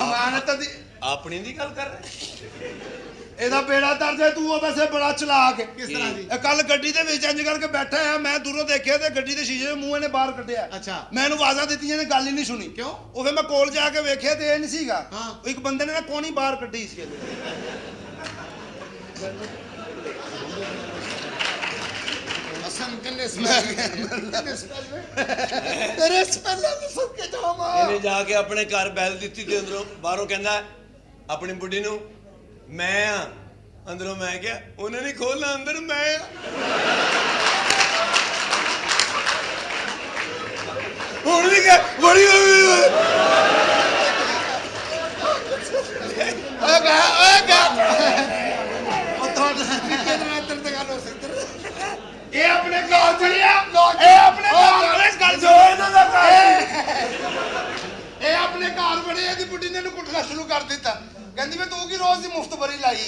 ਅਮਾਨਤ ਦੀ ਆਪਣੀ ਦੀ ਗੱਲ ਕਰ ਰਹੇ ਇਹਦਾ ਬੇੜਾ ਦਰਜੇ ਤੂੰ ਉਹ ਵੈਸੇ ਬੜਾ ਚਲਾਕ ਕਿਸ ਤਰ੍ਹਾਂ ਦੀ? ਇਹ ਕੱਲ ਗੱਡੀ ਦੇ ਵਿੱਚ ਇੰਜ ਕਰਕੇ ਬੈਠਾ ਆ ਮੈਂ ਦੂਰੋਂ ਦੇਖਿਆ ਤੇ ਗੱਡੀ ਦੇ ਸ਼ੀਸ਼ੇ ਦੇ ਮੂੰਹ ਇਹਨੇ ਬਾਹਰ ਕੱਢਿਆ ਅੱਛਾ। ਮੈਨੂੰ ਆਵਾਜ਼ਾਂ ਦਿੱਤੀਆਂ ਨੇ ਗੱਲ ਹੀ ਨਹੀਂ ਸੁਣੀ ਕਿਉਂ? ਉਹ ਫਿਰ ਮੈਂ ਕੋਲ ਜਾ ਕੇ ਵੇਖਿਆ ਤੇ ਇਹ ਨਹੀਂ ਸੀਗਾ ਹਾਂ। ਉਹ ਇੱਕ ਬੰਦੇ ਨੇ ਨਾ ਕੋਣੀ ਬਾਹਰ ਕੱਢੀ ਸੀ ਇਹਦੇ। ਅਸਨ ਕਿੰਨੇ ਸਮੈਲ ਤੇਰੇ ਸਮੈਲ ਨੂੰ ਸੁਣ ਕੇ ਜਾਵਾਂ ਇਹਨੇ ਜਾ ਕੇ ਆਪਣੇ ਘਰ ਬੈਲ ਦਿੱਤੀ ਤੇ ਅੰਦਰੋਂ ਬਾਹਰੋਂ ਕਹਿੰਦਾ ਆਪਣੀ ਬੁੱਢੀ ਨੂੰ ਮੈਂ ਆ ਅੰਦਰੋਂ ਮੈਂ ਕਿਹਾ ਉਹਨੇ ਨਹੀਂ ਖੋਲਣਾ ਅੰਦਰ ਮੈਂ ਆ ਹੁਣ ਵੀ ਕਿਹਾ ਬੜੀ ਇਹ ਆਪਣੇ ਘਰ ਚੜਿਆ ਇਹ ਆਪਣੇ ਘਰ ਇਸ ਗੱਲ ਜੋ ਇਹਨਾਂ ਦਾ ਘਰ ਇਹ ਆਪਣੇ ਘਰ ਬੜੇ ਇਹਦੀ ਬੁੱਢੀ ਨੇ ਇਹਨੂੰ ਕੁੱਟਣਾ ਸ਼ੁਰੂ ਕਰ ਦਿੱਤਾ ਕਹਿੰਦੀ ਮੈਂ ਤੂੰ ਕੀ ਰੋਜ਼ ਦੀ ਮੁਫਤ ਬਰੀ ਲਾਈ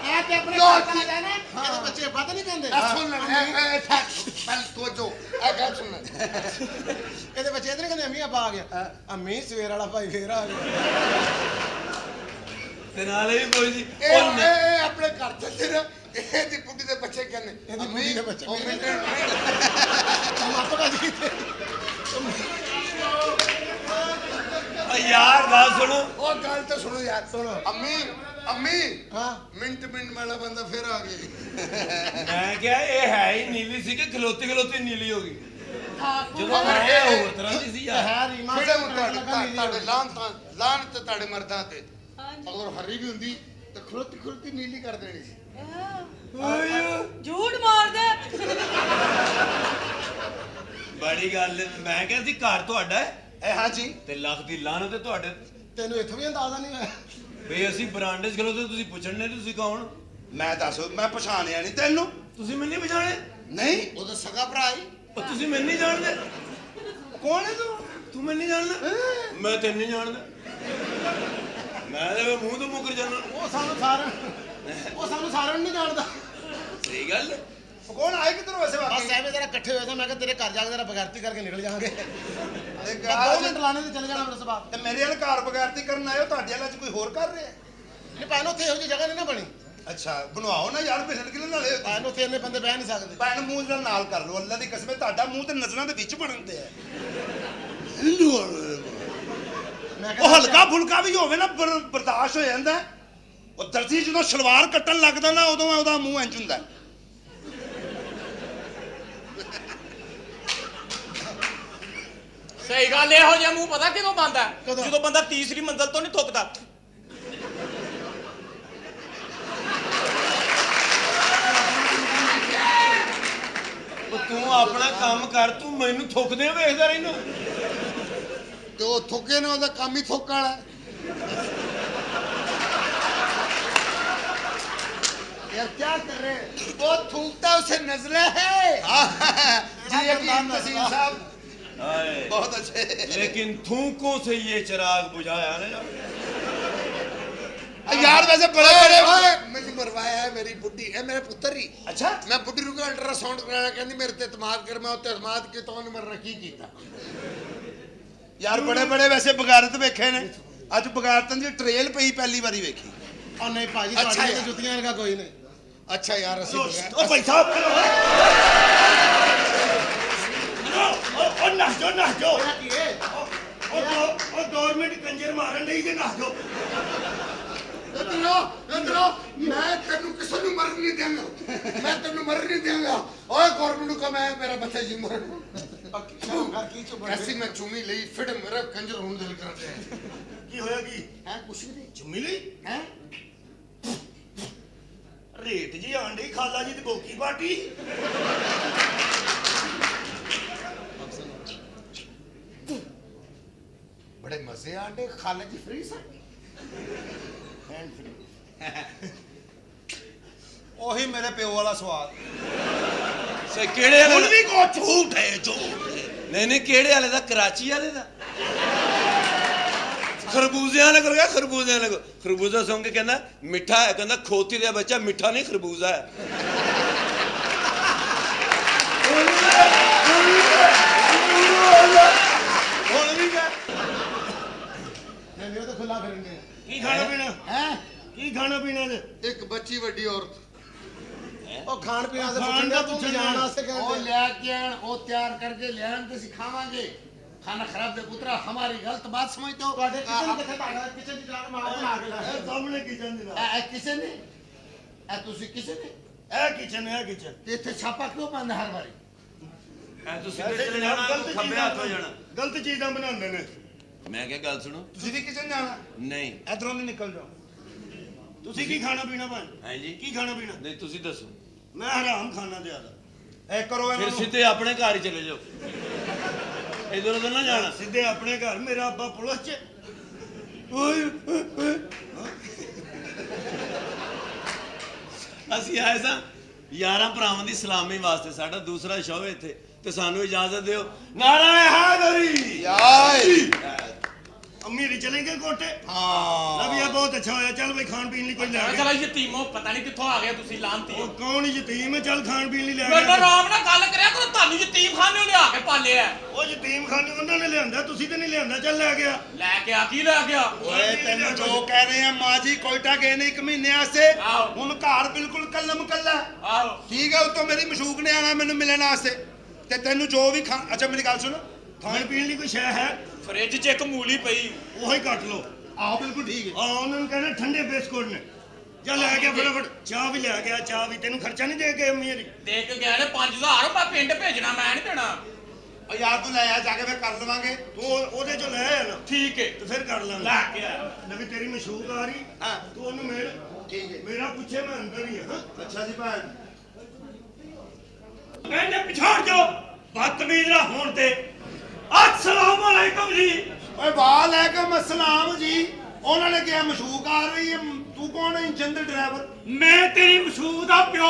ਇਹ ਤੇ ਆਪਣੇ ਘਰ ਚਲਾ ਜਾਣਾ ਇਹਦੇ ਬੱਚੇ ਪਤਾ ਨਹੀਂ ਕਹਿੰਦੇ ਸੁਣ ਲੈ ਪਹਿਲ ਤੋ ਜੋ ਇਹ ਗੱਲ ਸੁਣ ਇਹਦੇ ਬੱਚੇ ਇਧਰ ਕਹਿੰਦੇ ਅੰਮੀ ਆਪਾ ਆ ਗਿਆ ਅੰਮੀ ਸਵੇਰ ਵਾਲਾ ਭਾਈ ਫੇਰ ਆ ਗਿਆ ਤੇ ਨਾਲੇ ਵੀ ਕੋਈ ਜੀ ਇਹ ਆਪਣੇ ਘਰ ਚੱਲਦੇ ਨਾ ਇਹਦੀ ਬੁੱਢੀ ਦੇ ਬੱਚੇ ਕਹਿੰਦੇ ਇਹਦੀ ਬੁੱਢੀ ਦੇ ਬੱਚੇ ਉਹ ਮਿੰਟ ਤੁਮ ਆਪਕਾ ਜੀ ਯਾਰ ਗੱਲ ਸੁਣੋ ਉਹ ਗੱਲ ਤਾਂ ਸੁਣੋ ਯਾਰ ਸੁਣੋ ਅੰਮੀ ਹਾਂ ਮਿੰਟ ਵਾਲਾ ਬੰਦਾ ਫਿਰ ਆ ਗਿਆ ਮੈਂ ਕਿਹਾ ਇਹ ਹੈ ਹੀ ਨੀਲੀ ਸੀ ਕਿ ਖਲੋਤੀ ਨੀਲੀ ਹੋ ਗਈ ਠਾਕੁਰ ਜਦੋਂ ਮੈਂ ਹੋਰ ਤਰ੍ਹਾਂ ਦੀ ਸੀ ਯਾਰ ਹੈ ਰੀਮਾ ਫਿਰ ਤੁਹਾਡੇ ਲਾਨ ਤੇ ਤੁਹਾਡੇ ਮਰਦਾਂ ਤੇ ਹਾਂਜੀ। ਅਗਰ ਹਰੀ ਵੀ ਹੁੰਦੀ ਤਾਂ ਖੁਰਤੀ ਨੀਲੀ ਕਰ ਦੇਣੀ ਸੀ ਝੂਠ ਮਾਰਦੇ ਬੜੀ ਗੱਲ ਮੈਂ ਕਿਹਾ ਸੀ ਘਰ ਤੁਹਾਡਾ ਹੈ ਇਹ ਹਾਂ ਜੀ ਤੇ ਲੱਖ ਦੀ ਲਾਹਨਤ ਤੇ ਤੁਹਾਡੇ ਤੈਨੂੰ ਇੱਥੋਂ ਵੀ ਅੰਦਾਜ਼ਾ ਨਹੀਂ ਹੋਇਆ ਬਈ ਅਸੀਂ ਬਰਾਂਡੇ 'ਚ ਖਲੋਤੇ ਤੁਸੀਂ ਪੁੱਛਣ ਨੇ ਤੁਸੀਂ ਕੌਣ ਮੈਂ ਦੱਸ ਮੈਂ ਪਛਾਣਿਆ ਨਹੀਂ ਤੈਨੂੰ ਤੁਸੀਂ ਮੈਨੂੰ ਨਹੀਂ ਪਛਾਣੇ ਨਹੀਂ ਉਹਦਾ ਸਗਾ ਭਰਾ ਹੀ ਉਹ ਤੁਸੀਂ ਮੈਨੂੰ ਨਹੀਂ ਜਾਣਦੇ ਕੌਣ ਹੈ ਤੂੰ ਤੂੰ ਮੈਨੂੰ ਨਹੀਂ ਜਾਣਦਾ ਮੈਂ ਤੈਨੂੰ ਨਹੀਂ ਜਾਣਦਾ ਮੈਂ ਤੇ ਮੂੰਹ ਤੋਂ ਮੁੱਕਰ ਜਾਣਾ ਉਹ ਸਾਨੂੰ ਸਾਰਿਆਂ ਨੂੰ ਨਹੀਂ ਜਾਣਦਾ ਸਹੀ ਗੱਲ ਉਹ ਕੌਣ ਆਏ ਕਿਧਰੋਂ ਵੈਸੇ ਬਸ ਵਾਕਈ ਐਵੇਂ ਜਰਾ ਇਕੱਠੇ ਹੋਏ ਤਾਂ ਮੈਂ ਕਿਹਾ ਤੇਰੇ ਘਰ ਜਾ ਕੇ ਜਰਾ ਬਗੈਰਤੀ ਕਰਕੇ ਨਿਕਲ ਜਾਵਾਂਗੇ ਇੱਕ 2 ਮਿੰਟ ਲਾਣੇ ਤੇ ਚਲੇ ਜਾਣਾ ਮੇਰੇ ਸਬਾਬ ਤੇ ਮੇਰੇ ਵਾਲ ਘਰ ਬਗੈਰਤੀ ਕਰਨ ਆਇਓ ਤੁਹਾਡੇ ਵਾਲਾ ਚ ਕੋਈ ਹੋਰ ਕਰ ਰਿਹਾ ਨਹੀਂ ਪਾਇਨ ਉੱਥੇ ਇਹੋ ਜਿਹੀ ਜਗ੍ਹਾ ਨਹੀਂ ਨਾ ਬਣੀ ਅੱਛਾ ਬਣਵਾਓ ਨਾ ਯਾਰ ਪਿਛੜ ਕਿਲੇ ਨਾਲੇ ਪਾਇਨ ਉੱਥੇ ਇੰਨੇ ਬੰਦੇ ਬਹਿ ਨਹੀਂ ਸਕਦੇ ਪੈਣ ਮੂੰਹ ਨਾਲ ਕਰ ਲਓ ਅੱਲਾ ਦੀ ਕਸਮ ਹੈ ਤੁਹਾਡਾ ਮੂੰਹ ਤੇ ਨਜ਼ਰਾਂ ਦੇ ਵਿੱਚ ਬਣਨ ਤੇ ਹੈ ਮੈਂ ਉਹ ਹਲਕਾ ਫੁਲਕਾ ਵੀ ਹੋਵੇ ਨਾ ਬਰਦਾਸ਼ਤ ਹੋ ਜਾਂਦਾ ਹੈ। ਉਹ ਦਰਜੀ ਜਦੋਂ ਸਲਵਾਰ ਕੱਟਣ ਲੱਗਦਾ ਨਾ ਉਦੋਂ ਉਹਦਾ ਮੂੰਹ ਇੰਜ ਹੁੰਦਾ ਹੈ। ਸਹੀ ਗੱਲ ਇਹੋ ਜਿਹਾ ਮੂੰਹ ਪਤਾ ਕਿਦੋਂ ਬੰਦਾ ਕਦੋਂ? ਜਦੋਂ ਬੰਦਾ ਤੀਸਰੀ ਮੰਜ਼ਲ ਤੋਂ ਨਹੀਂ ਥੁੱਕਦਾ ਉਹ ਤੂੰ ਆਪਣਾ ਕੰਮ ਕਰ ਤੂੰ ਮੈਨੂੰ ਥੁੱਕਦੇ ਵੇਖਦਾ ਰਹਿਣਾ ਤੇ ਉਹ ਥੁੱਕੇ ਨਾ ਉਹਦਾ ਕੰਮ ਹੀ ਥੁੱਕ ਵਾਲਾ यार क्या कर रहे हैं वो थूकता उसे नजला है जी यकीन तहसील साहब हाय बहुत अच्छे लेकिन थूकों से ये चिराग बुझाया ना यार वैसे बड़े बड़े मैंने मरवाया है मेरी बुड्ढी है मेरे पुत्र ही अच्छा मैं बुड्ढी रुका अल्ट्रासाउंड कराया कहती मेरे ते इतमाद कर मैं उत्ते इतमाद के तो मर रखी कीता यार बड़े बड़े वैसे बगारत वेखे ने ਅੱਜ ਬਗਾਰਤਾਂ ਦੀ ਟ੍ਰੇਲ ਪਈ ਪਹਿਲੀ ਵਾਰੀ ਵੇਖੀ और नहीं भाजी अच्छा ਤੁਹਾਡੀ यार। ਤੇ ਜੁੱਤੀਆਂ ਇਨਕਾ ਕੋਈ नहीं अच्छा यार ओ भाई साहब ओ नस जो ओ 2 मिनट कंजर मारन नहीं दे नस जो इधरो मैं तेनू किसी ਨੂੰ ਮਰਨ ਨਹੀਂ ਦਿਆਂਗਾ मैं तेनू मरन नहीं दियांगा ओए गवर्नमेंट को मैं मेरा बच्चा जी मरन घर की चुप ऐसी मैं चुमी ਲਈ फिर मेरा कंजर होने दिल कर रहा है ਕੀ ਹੋਇਆ ਕੀ हैं कुछ भी नहीं ਚੁੰਮੀ ਲਈ हैं ਘਰੇਟ ਜੀ ਆਂਡੀ ਖਾਲਾ ਜੀ ਤੇ ਗੋਕੀ ਪਾਟੀ बड़े मजे आंडे खाने की फ्री सा हैंड फ्री ਉਹੀ ਮੇਰੇ ਪਿਓ ਵਾਲਾ ਸਵਾਦ ਸੇ ਕਿਹੜੇ ਹੁਣ ਵਾਲੇ भी को झूठ है झूठ ਨਹੀਂ ਨਹੀਂ ਕਿਹੜੇ ਵਾਲੇ ਦਾ ਕਰਾਚੀ ਵਾਲੇ ਦਾ ਖਰਬੂਜ਼ਿਆਂ ਵਾਲੇ ਕੋਲ ਗਿਆ ਖਰਬੂਜ਼ਿਆਂ ਵਾਲੇ ਕੋਲ ਖਰਬੂਜ਼ਾ ਸੁਣ ਕੇ ਕਹਿੰਦਾ ਮਿੱਠਾ ਹੈ ਕਹਿੰਦਾ ਖੋਤੀ ਦਾ ਬੱਚਾ ਮਿੱਠਾ ਨਹੀਂ ਖਰਬੂਜ਼ਾ ਹੈ ਹੁਣ ਵੀ ਗਿਆ ਨਹੀਂ ਉਹ ਤਾਂ ਖੁੱਲਾ ਫਿਰਨਗੇ ਕੀ ਖਾਣਾ ਪੀਣਾ ਹੈ ਕੀ ਖਾਣਾ ਪੀਣਾ ਜੇ एक बच्ची बड़ी औरत ਉਹ ਖਾਣ ਪੀਣ ਵਾਸਤੇ ਖਾਣ ਪੁੱਛਣ ਦਾ ਡਿਆ, ਤੂੰ ਪੁੱਛਣ ਜਾਣ ਡਿਆ। ਵਾਸਤੇ वो ਕਹਿੰਦੇ लेके आन वो तैयार करके ले आन तो सिखावांगे खाना खराब दे पुत्रा हमारी गलत बात समझते हो ਤੁਹਾਡੇ ਕਿਚਨ ਕਿੱਥੇ ਤੁਹਾਡਾ ਕਿਚਨ ਦੀ ਜਾਨ ਮਾਰ ਬਣਾ ਕੇ ਲਾਇਆ ਸਾਹਮਣੇ ਕਿਚਨ ਦੀ ए किसे ने ए तुसी किसे ने ਇਹ ਕਿਚਨ ਹੈ ਕਿਚਨ ते इथे छापा क्यों बंद हर बारी ਐ ਤੁਸੀਂ ਸਿੱਧੇ ਜਾਣਾ ਖੱਬੇ ਹੱਥ ਹੋ ਜਾਣਾ ਗਲਤ ਚੀਜ਼ਾਂ ਬਣਾਉਂਦੇ ਨੇ ਮੈਂ ਕਿਹਾ ਗੱਲ ਸੁਣੋ तुसी भी किचन जाना ਨਹੀਂ इधरों नहीं निकल जाओ ਤੁਸੀਂ ਕੀ ਖਾਣਾ ਪੀਣਾ ਭਾਈ ਹੈ ਜੀ ਕੀ ਖਾਣਾ ਪੀਣਾ ਨਹੀਂ ਤੁਸੀਂ ਦੱਸੋ ਮੈਂ ਹਰਾਮ ਖਾਣਾ ਜ਼ਿਆਦਾ ए करो ਫਿਰ ਸਿੱਧੇ ਆਪਣੇ ਘਰ ਹੀ ਚਲੇ ਜਾਓ ਇਧਰ ਉਧਰ ਨਾ ਜਾਣਾ ਸਿੱਧੇ ਆਪਣੇ ਘਰ ਮੇਰਾ ਅੱਬਾ ਪੁਲਿਸ ਚ ਅਸੀਂ ਆਏ ਸਾਂ 11 ਭਰਾਵਾਂ ਦੀ ਸਲਾਮੀ ਵਾਸਤੇ ਸਾਡਾ ਦੂਸਰਾ ਸ਼ੋਅ ਇੱਥੇ ਤੇ ਸਾਨੂੰ ਇਜਾਜ਼ਤ ਦਿਓ ਨਾਰਾ ਹੈਦਰੀ यार अम्मी री चलेंगे कोटे हां अब ये बहुत अच्छा होया चल भाई खान पीन ਲਈ ਕੋਈ ਲੈ ਚਲ ਗਿਆ ਯਤੀਮੋ ਪਤਾ ਨਹੀਂ ਕਿੱਥੋਂ ਆ ਗਿਆ ਤੁਸੀਂ ਲਾਂਤੀ ਉਹ ਕੌਣ ਯਤੀਮ ਹੈ ਚੱਲ ਖਾਣ ਪੀਣ ਲਈ ਲੈ ਮੇਰੇ ਗਿਆ ਆਰਾਮ ਨਾਲ ਗੱਲ ਕਰਿਆ ਕਰੋ ਤੁਹਾਨੂੰ ਯਤੀਮ ਖਾਨੇ ਲਿਆ ਕੇ ਪਾਲਿਆ ਉਹ ਯਤੀਮ ਖਾਨੇ ਉਹਨਾਂ ਨੇ ਲਿਆਂਦਾ ਤੁਸੀਂ ਤੇ ਨਹੀਂ ਲਿਆਂਦਾ ਚੱਲ ਲੈ ਗਿਆ ਲੈ ਕੇ ਆ ਕੀ ਲੈ ਗਿਆ ओए तेन जो कह रहे हैं मां जी कोयटा गए ने 1 महीने वास्ते आओ। हुन घर बिल्कुल कल्लम कल्ला ਆਹੋ ठीक है उतो मेरी मशूक ने आना मैनू मिलने वास्ते ते तेनू जो भी खा अच्छा मेरी गल सुन ਖਾਣ ਪੀਣ ਲਈ ਕੋਈ ਸ਼ੈ ਹੈ ਫ੍ਰਿਜ 'ਚ ਇੱਕ ਮੂਲੀ ਪਈ ਉਹੀ ਕੱਟ ਲਓ आओ बिल्कुल ठीक है ਆ ਉਹਨਾਂ ਨੂੰ ਕਹਿੰਦੇ ਠੰਡੇ ਬਿਸਕੁਟ ਨੇ ਜਾ ਲੈ ਗਿਆ ਫਟਾਫਟ ਚਾਹ ਵੀ ਲੈ ਗਿਆ ਚਾਹ ਵੀ ਤੈਨੂੰ ਖਰਚਾ ਨਹੀਂ ਦੇ ਕੇ ਅੰਮੀ ਮੇਰੀ ਦੇ ਕੇ ਗਏ ਨੇ 5000 ਮੈਂ ਪਿੰਡ ਭੇਜਣਾ ਮੈਂ ਨਹੀਂ ਦੇਣਾ और यार तू ले आ जाके फिर कर देवांगे ਤੂੰ ਉਹਦੇ ਚੋਂ ਲੈ ਆ ਨਾ ਠੀਕ ਹੈ ਤੇ ਫਿਰ ਕਰ ਲਾਂਗੇ ਲੈ ਕੇ ਆ ਨਵੀਂ ਤੇਰੀ ਮਸ਼ੂਕ ਆ ਰਹੀ हाँ ਤੂੰ ਉਹਨੂੰ ਮਿਲ ठीक है ਮੇਰਾ ਪੁੱਛੇ ਮੈਂ ਅੰਦਰ ਹੀ ਹਾਂ अच्छा जी भैन ਕਹਿੰਦੇ ਪਿਛਾੜ ਜਾਓ ਬਦਤਮੀਜ਼ ਨਾ ਹੋਣ ਤੇ अस्सलाम वालेकुम जी ओए वालेकुम अस्सलाम जी उन्होंने क्या मशूक आ रही है तू कौन है इंजन दे ड्राइवर ਮੈਂ ਤੇਰੀ ਮਸ਼ੂਕ ਦਾ ਪਿਓ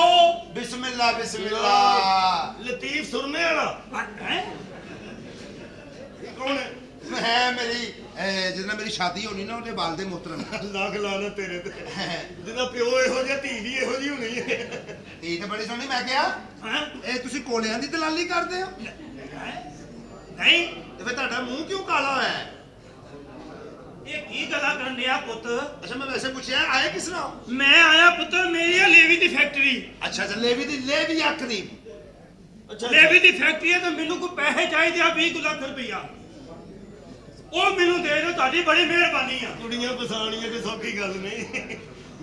बिस्मिल्लाह बिस्मिल्लाह ਲਤੀਫ ਸੁਰਮੇ ਵਾਲਾ ਹੈ ਇਹ ਕੌਣ ਹੈ है मेरी जिसने मेरी शादी होनी ना ਉਹਦੇ ਵਾਲਦੇ ਮੁਹਤਰਮ ਲੱਖ ਲਾਣਾ ਤੇਰੇ ਤੇ ਜਿਹਦਾ ਪਿਓ ਇਹੋ ਜਿਹਾ ਧੀ ਵੀ ਇਹੋ ਜਿਹੀ ਹੋਣੀ ਹੈ ਇਹ ਤਾਂ ਬੜੀ ਸੋਹਣੀ ਮੈਂ ਕਿਹਾ ਹੈਂ? ਇਹ ਤੁਸੀਂ ਕੋਲਿਆਂ ਦੀ ਦਲਾਲੀ ਕਰਦੇ ਹੋ ਨਹੀਂ ਤੇ ਫਿਰ ਤੁਹਾਡਾ ਮੂੰਹ ਕਿਉਂ ਕਾਲਾ ਹੋਇਆ ਹੈ ਇਹ ਕੀ ਗੱਲਾਂ ਕਰਨ ਡਿਆ ਪੁੱਤ ਅੱਛਾ ਮੈਂ ਵੈਸੇ ਪੁੱਛਿਆ ਆਏ ਕਿਸ ਨਾਲ ਮੈਂ ਆਇਆ ਪੁੱਤਰ ਮੇਰੀ ਆ ਲੇਵੀ ਦੀ ਫੈਕਟਰੀ ਅੱਛਾ ਅੱਛਾ ਲੇਵੀ ਦੀ ਲੇਵੀ ਆਖਰੀ ਲੇਵੀ ਦੀ ਫੈਕਟਰੀ ਹੈ ਤਾਂ ਮੈਨੂੰ ਕੋਈ ਪੈਸੇ ਚਾਹੀਦੇ ਆ 20 ਲੱਖ ਰੁਪਈਆ ਉਹ ਮੈਨੂੰ ਦੇ ਦਿਓ ਤੁਹਾਡੀ ਬੜੀ ਮਿਹਰਬਾਨੀ ਆ ਕੁੜੀਆਂ ਫਸਾਣੀਆਂ ਤੇ ਸੌਖੀ ਗੱਲ ਨਹੀਂ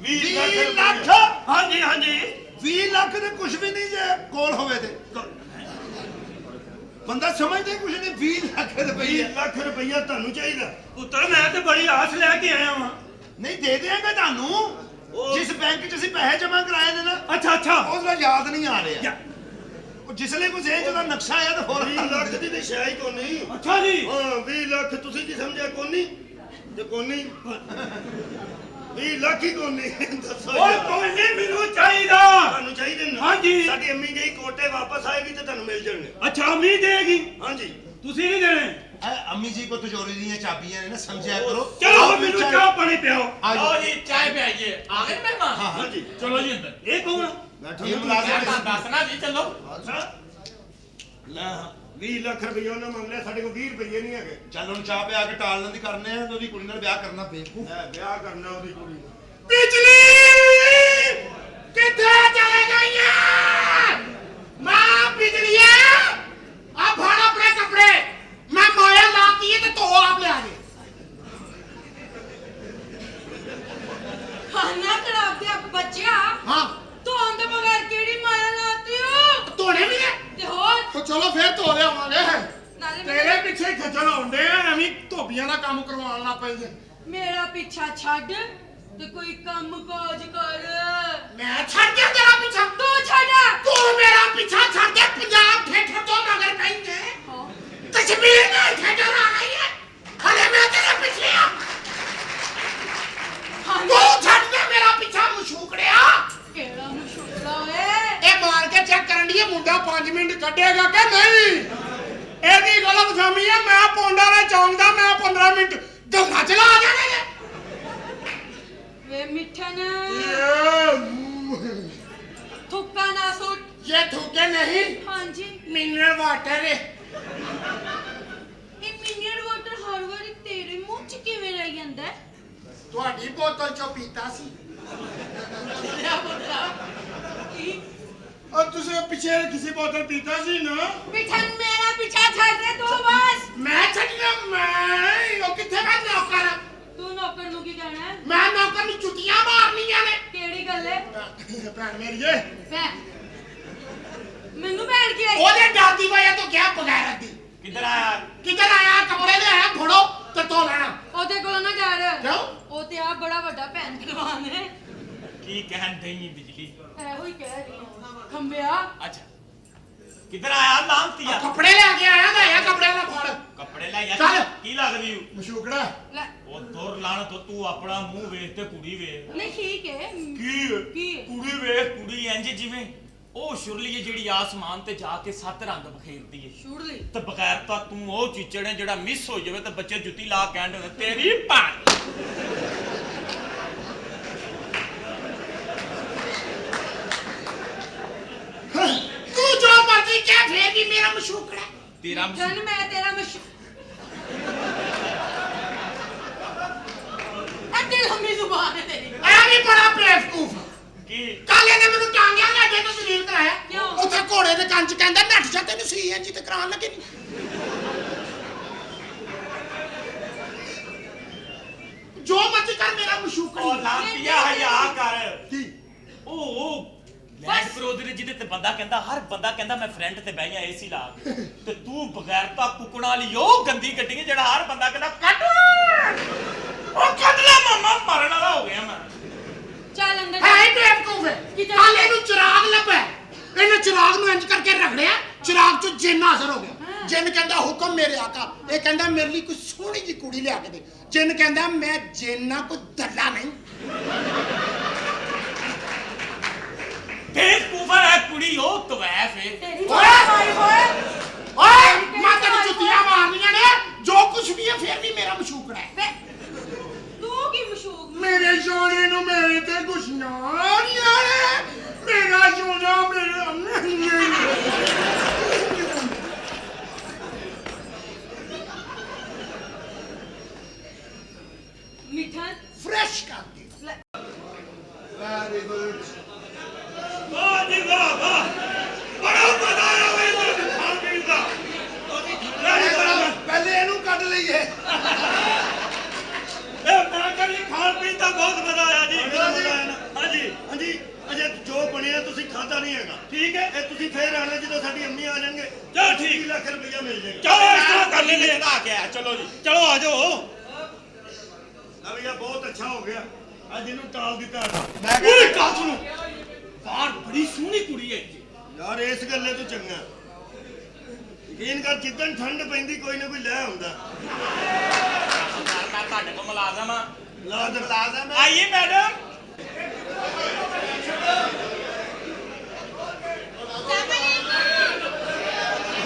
20 20 ਲੱਖ ਲੱਖ? ਹਾਂਜੀ ਹਾਂਜੀ 20 ਲੱਖ ਦੇ ਕੁਝ ਵੀ ਨਹੀਂ ਜੇ ਕੋਲ ਹੋਵੇ ਤੇ ਬੰਦਾ ਸਮਝਦੇ ਕੁਝ ਨਹੀਂ 20 ਲੱਖ 20 ਰੁਪਏ ਲੱਖ ਰੁਪਈਆ ਤੁਹਾਨੂੰ ਚਾਹੀਦਾ ਪੁੱਤਰ ਮੈਂ ਤੇ ਬੜੀ ਆਸ ਲੈ ਕੇ ਆਇਆ ਵਾਂ ਨਹੀਂ ਦੇ ਦੇਾਂਗੇ ਤੁਹਾਨੂੰ ਜਿਸ ਬੈਂਕ 'ਚ ਅਸੀਂ ਪੈਸੇ ਜਮ੍ਹਾਂ ਕਰਾਏ ਨੇ ਨਾ ਅੱਛਾ ਅੱਛਾ ਉਹਦਾ ਯਾਦ ਨਹੀਂ ਆ ਰਿਹਾ ਯਾ- ਉਹ ਜਿਸਲੇ ਕੋਈ ਸੇਜ ਦਾ ਨਕਸ਼ਾ ਆਇਆ ਤਾਂ ਹੋਰ 20 ਲੱਖ ਦੀ ਤੇ ਸ਼ਾਇਦ ਕੋ ਨਹੀਂ ਅੱਛਾ ਜੀ ਹਾਂ 20 ਲੱਖ ਤੁਸੀਂ ਕੀ ਸਮਝਿਆ ਕੋਨੀ ਤੇ ਕੋਨੀ 20 ਲੱਖ ਹੀ ਕੋਨੀ ਦੱਸੋ ਓਏ ਯਾਰ। ਕੋਈ ਨਹੀਂ ਮੈਨੂੰ ਚਾਹੀਦਾ ਤੁਹਾਨੂੰ ਚਾਹੀਦੇ ਨਾ ਹਾਂਜੀ। ਸਾਡੀ ਅੰਮੀ ਗਈ ਕੋਟੇ ਵਾਪਸ ਆਏਗੀ ਤੇ ਤੁਹਾਨੂੰ ਮਿਲ ਜਾਣਗੇ ਅੱਛਾ ਅਮੀ ਦੇਗੀ ਹਾਂਜੀ ਤੁਸੀਂ ਨਹੀਂ ਦੇਣੇ अम्मी जी को तिजोरी ਦੀਆਂ ਚਾਬੀਆਂ ਨੇ ਨਾ ਸਮਝਿਆ ਕਰੋ ਚਲੋ ਮੈਨੂੰ ਚਾਹ ਪਾਣੀ ਪਿਆਓ ਲਓ ਜੀ ਚਾਹ ਪਿਆਈਏ ਆ ਗਏ ਮਹਿਮਾਨ ਹਾਂਜੀ ਚਲੋ ਜੀ ਅੰਦਰ ਇਹ ਕੌਣ ਇਹ ਮੈਂ ਮੁਲਾਜ਼ਮ ਤਾਂ ਦੱਸਣਾ ਜੀ ਚਲੋ ਲੈ 20 ਲੱਖ ਰੁਪਏ ਉਹਨਾਂ ਮੰਗ ਲਿਆ ਸਾਡੇ ਕੋਲ 20 ਰੁਪਏ ਨਹੀਂ ਹੈਗੇ ਚੱਲ ਹੁਣ ਚਾਹ ਪਿਆ ਕੇ ਟਾਲਣ ਦੀ ਕਰਨੇ ਆ ਤੇ ਉਹਦੀ ਕੁੜੀ ਨਾਲ ਵਿਆਹ ਕਰਨਾ ਬੇਵਕੂਫ ਲੈ ਵਿਆਹ ਕਰਨਾ ਉਹਦੀ ਕੁੜੀ ਨੂੰ ਬਿਜਲੀ ਕਿੱਥੇ ਚਲੇ ਗਈਆਂ ਮਾਂ ਬਿਜਲੀਆ ਆ ਫੜ ਆਪਣੇ ਕੱਪੜੇ ਮੈਂ ਮਾਇਆ ਲਾਤੀ ਹੈ ਤੇ ਧੋ ਆਪ ਲਿਆ ਦੇ ਖਾਣਾ ਖਰਾਬ ਦੇ ਬੱਚਿਆ ਹਾਂ ਧੋਣ ਦੇ ਬਗੈਰ ਕਿਹੜੀ ਮਾਇਆ ਲਾਤੀ ਹੋ ਧੋਣੇ ਵੀ ਨੇ ਤੇ ਹੋਰ ਤਾਂ ਚਲੋ ਫੇਰ ਧੋ ਲਿਆਵਾਂਗੇ ਨਾਲੇ ਤੇਰੇ ਪਿੱਛੇ ਖੱਜਲ ਹੁੰਦੇ ਆ ਐਵੇਂ ਧੋਬੀਆਂ ਦਾ ਕੰਮ ਕਰਵਾਉਣ ਲੱਗ ਪੈਂਦੇ ਮੇਰਾ ਪਿੱਛਾ ਛੱਡ ਤੇ ਕੋਈ ਕੰਮ ਕਾਜ ਕਰ। ਮੈਂ ਛੱਡ ਦਿਆਂ ਤੇਰਾ ਪਿੱਛਾ। ਤੂੰ ਛੱਡ। ਤੂੰ ਮੇਰਾ ਪਿੱਛਾ ਛੱਡ ਦੇ। ਪੰਜਾਬ ਥੀਏਟਰ ਤੋਂ ਮਗਰ ਪੈਂਦੇ ਕਸ਼ਮੀਰ ਨਾਲ ਥੀਏਟਰ ਆ ਗਈ ਹੈ। ਹਲੇ ਮੈਂ ਤੇਰੇ ਪਿੱਛੇ ਆ। ਤੂੰ ਛੱਡ ਦੇ ਮੇਰਾ ਪਿੱਛਾ ਮਸ਼ੂਕੜਿਆ। ਕਿਹੜਾ ਮਸ਼ੂਕੜਾ ਓਏ? ਇਹ ਮਾਰ ਕੇ ਚੈੱਕ ਕਰਨ ਦੀ ਮੁੰਡਾ 5 ਮਿੰਟ ਕੱਢੇਗਾ ਕਿ ਨਹੀਂ। ਇਹਦੀ ਗਲਤਫਹਿਮੀ ਹੈ। ਮੈਂ ਪੌਂਡਾ ਦੇ ਚੌਂਕ ਦਾ ਮੈਂ 15 ਮਿੰਟ ਦੌੜਾ ਚਲਾ ਆ ਜਾਣੇ ਨੇ। ਵੇ ਮਿੱਠਨ ਥੁੱਕਾ ਨਾ ਸੁੱਟ। ये थूके नहीं ਹਾਂਜੀ मिनरल वाटर है। ਇਹ ਮਿਨਰਲ ਵਾਟਰ ਹਰ ਵਾਰੀ ਤੇਰੇ ਮੂੰਹ 'ਚ ਕਿਵੇਂ ਰਹਿ ਜਾਂਦਾ ਹੈ? ਤੁਹਾਡੀ ਬੋਤਲ ਚੋਂ ਪੀਤਾ ਸੀ। ਤੇਰਾ ਬੋਤਲਾ ਕੀ? और तुझे पीछे किसी बोतल पीता सी ना। ਮਿੱਠਨ ਮੇਰਾ ਪਿੱਛਾ ਛੱਡ ਦੇ ਤੂੰ ਬਸ। मैं छड़ना मैं वो किथे मैं नौकर हाँ। ਤੂੰ ਨੌਕਰ ਨੂੰ ਕੀ ਕਹਿਣਾ ਹੈ? मैं नौकर ਨੂੰ ਚੁੱਟੀਆਂ ਮਾਰਨੀਆਂ ਨੇ। ਕਿਹੜੀ ਗੱਲ ਹੈ? ਭੈਣ ਮੇਰੀ ਏ ਭੈਣ ਮੈਨੂੰ ਭੈਣ ਕੀ ਆਈ? ਉਹਦੇ ਡਰ ਦੀ ਵਜ੍ਹਾ ਤੋਂ ਕਿਹਾ ਬਗੈਰ ਦੀ। ਕਿੱਧਰ ਆਇਆ? ਕਿੱਧਰ ਆਇਆ? ਕੱਪੜੇ ਲੈ ਆਇਆ ਫੜੋ ਤੇ ਧੋ ਲੈਣਾ। ਉਹਦੇ ਕੋਲ ਨਾ ਕਰ। ਕਿਉਂ? ਉਹ ਤੇ ਆ ਬੜਾ ਵੱਡਾ ਭੈਣ ਪਹਿਲਵਾਨ ਹੈ। ਕੀ ਕਹਿਣ ਦਈ ਬਿਜਲੀ? ਇਹੋ ਹੀ ਕਹਿ ਰਹੀ ਹਾਂ ਖੰਬਿਆ। ਅੱਛਾ ਕਿੱਧਰ ਆਇਆ ਲਾਂਤੀਆ? ਕੱਪੜੇ ਲੈ ਕੇ ਆਇਆ ਤਾਂ ਆਇਆ ਕੱਪੜਿਆਂ ਦਾ ਫੜ। ਕੱਪੜੇ ਲੈ ਚੱਲ। ਯਾਰ ਕੀ ਲੱਗਦੀ ਊ? ਮਸ਼ੂਕੜਾ ਲੈ ਉਹ ਦੁਰ ਲਾਣ ਤੋਂ ਤੂੰ ਆਪਣਾ ਮੂੰਹ ਵੇਖ ਤੇ ਕੁੜੀ ਵੇਖ। ਨਹੀਂ ਠੀਕ ਹੈ। ਕੀ ਕੀ? ਕੁੜੀ ਵੇਖ ਕੁੜੀ ਇੰਜ ਜਿਵੇਂ ਉਹ ਸ਼ੁਰਲੀ ਹੈ ਜਿਹੜੀ ਆਸਮਾਨ ਤੇ ਜਾ ਕੇ 7 ਰੰਗ ਬਖੇਰਦੀ ਹੈ। ਛੁੱਟ ਲਈ। ਤੇ ਬਗੈਰ ਤਾਂ ਤੂੰ ਉਹ ਚੀਚੜ ਹੈ ਜਿਹੜਾ ਮਿਸ ਹੋ ਜਾਵੇ ਤੇ ਬੱਚੇ ਜੁੱਤੀ ਲਾ ਕਹਿੰਦੇ ਨੇ ਤੇਰੀ ਭੈਣ। ਤੂੰ ਜੋ ਮਰਜ਼ੀ ਕਹਿ ਫੇਰ ਵੀ ਮੇਰਾ ਮਸ਼ੂਕੜਾ। ਤੇਰਾ ਮਿੱਠਨ ਮੈਂ ਤੇਰਾ ਅੱਡੀ ਲੰਮੀ ਜ਼ੁਬਾਨ ਹੈ ਤੇਰੀ। ਇਹ ਵੀ ਬੜਾ ਬੇਵਕੂਫ। ਕੀ ਕਾਲੇ ਨੇ ਮੈਨੂੰ ਟਾਂਗਿਆ ਲੱਗੇ ਤੇ ਸਰੀਰ ਕਰਾਇਆ। ਕਿਉਂ? ਉੱਥੇ ਘੋੜੇ ਦੇ ਕੰਨ ਚ ਕਹਿੰਦਾ ਨੱਠ ਜਾ ਤੈਨੂੰ ਸਹੀ ਹੈ ਜੀ ਤੇ ਕਰਾਉਣ ਲੱਗੇ ਨਹੀਂ। ਜੋ ਮਰਜ਼ੀ ਕਰ ਮੇਰਾ ਮਸ਼ੂਕੜਾ। ਉਹ ਲਾਂਤੀਆ ਹਯਾ ਕਰ। ਕੀ? ਉਹ ਲੈਂਡ ਕਰੋਜ਼ਰ ਜਿਹਦੇ ਤੇ ਬੰਦਾ ਕਹਿੰਦਾ ਹਰ ਬੰਦਾ ਕਹਿੰਦਾ ਮੈਂ ਫਰੰਟ ਤੇ ਬਹਿ ਗਿਆ ਏਸੀ ਲਾ ਕੇ। ਤੇ ਤੂੰ ਬਗੈਰ ਤਾਂ ਕੁਕਣਾ ਵਾਲੀ ਉਹ ਗੰਦੀ ਗੱਡੀ ਹੈ ਜਿਹੜਾ ਹਰ ਬੰਦਾ ਕਹਿੰਦਾ ਕੱਢ। ਉਹ ਕੱਢ ਲੈ ਮਾਮਾ ਮਰਨ ਵਾਲਾ ਹੋ ਗਿਆ ਮੈਂ। ਚੱਲ ਅੰਦਰ ਹੈ ਹੀ ਬੇਵਕੂਫ ਹੈ। ਕਿੱਧਰ ਕਾਲੇ ਨੂੰ ਚਿਰਾਗ ਲੱਭਿਆ। ਇਹਨੇ ਚਿਰਾਗ ਨੂੰ ਇੰਜ ਕਰਕੇ ਰਗੜਿਆ ਚਿਰਾਗ ਚੋਂ ਜਿੰਨ ਹਾਜ਼ਰ ਹੋ ਗਿਆ। ਜਿੰਨ ਕਹਿੰਦਾ ਹੁਕਮ ਮੇਰੇ ਆਕਾ। ਇਹ ਕਹਿੰਦਾ ਮੇਰੇ ਲਈ ਕੋਈ ਸੋਹਣੀ ਜੀ ਕੁੜੀ ਲਿਆ ਕੇ ਦੇ। ਜਿੰਨ ਕਹਿੰਦਾ ਮੈਂ ਜਿੰਨਾ ਕੋਈ ਦੱਲਾ ਨਹੀਂ। ਬੇਵਕੂਫ ਹੈ ਕੁੜੀ ਉਹ ਤਵੈਫ ਹੈ। ਤੇਰੀ ਓਏ! ਮਾਰੀ ਹੋਏ। ਓਏ ਮੈਂ ਤੈਨੂੰ ਜੁੱਤੀਆਂ ਮਾਰਨੀਆਂ ਨੇ। ਜੋ ਕੁਛ ਵੀ ਹੈ ਫੇਰ ਵੀ ਮੇਰਾ ਮਸ਼ੂਕੜਾ ਹੈ। ਵੇ, ਤੂੰ ਕੀ ਮਸ਼ੂਕ? ਮੇਰੇ ਸੋਨੇ ਨੂੰ ਮੇਰੇ ਤੇ ਕੁਛ ਨਾ ਨੇ। ਮੇਰਾ ਸੋਨਾ ਮੇਰਾ ਮਿੱਠਨ ਫਰੈਸ਼ ਕਰ ਦੇ। Very good. वाह जी वाह वाह। बड़ा मजा आया मेरे खान पीन का। ਪਹਿਲੇ ਇਹਨੂੰ ਕੱਢ ਲਈਏ। मैं कल खान पीन का बहुत मजा आया जी। हाँ जी हाँ जी। अजे जो बनिया तुसी खाता नहीं है। ठीक है ये तुसी फिर आना जो साडी अम्मी आ जाएंगे। चलो ठीक। 30 लाख रुपया मिल जाएगा। ਚਲੋ ਇਸ ਤਰ੍ਹਾਂ ਕਰ ਲੈਂਦੇ ਆ ਕੇ ਆ ਚਲੋ ਜੀ। चलो आ जाओ। ना भैया बहुत अच्छा हो गया। आज इन्हों टाल दिता। ਪੂਰੀ ਗੱਲ ਸੁਣੋ ਬਾਹਰ ਬੜੀ ਸੋਹਣੀ ਕੁੜੀ ਹੈ ਜੀ। यार इस गल्ले तो चंगा यकीन कर जिद्दन ठंड पैंदी कोई ना कोई लै आउंदा। ਮੈਂ ਤੁਹਾਡੇ ਕੋਲ ਮੁਲਾਜ਼ਮ ਆ। मुलाजम ਆਈਏ ਮੈਡਮ।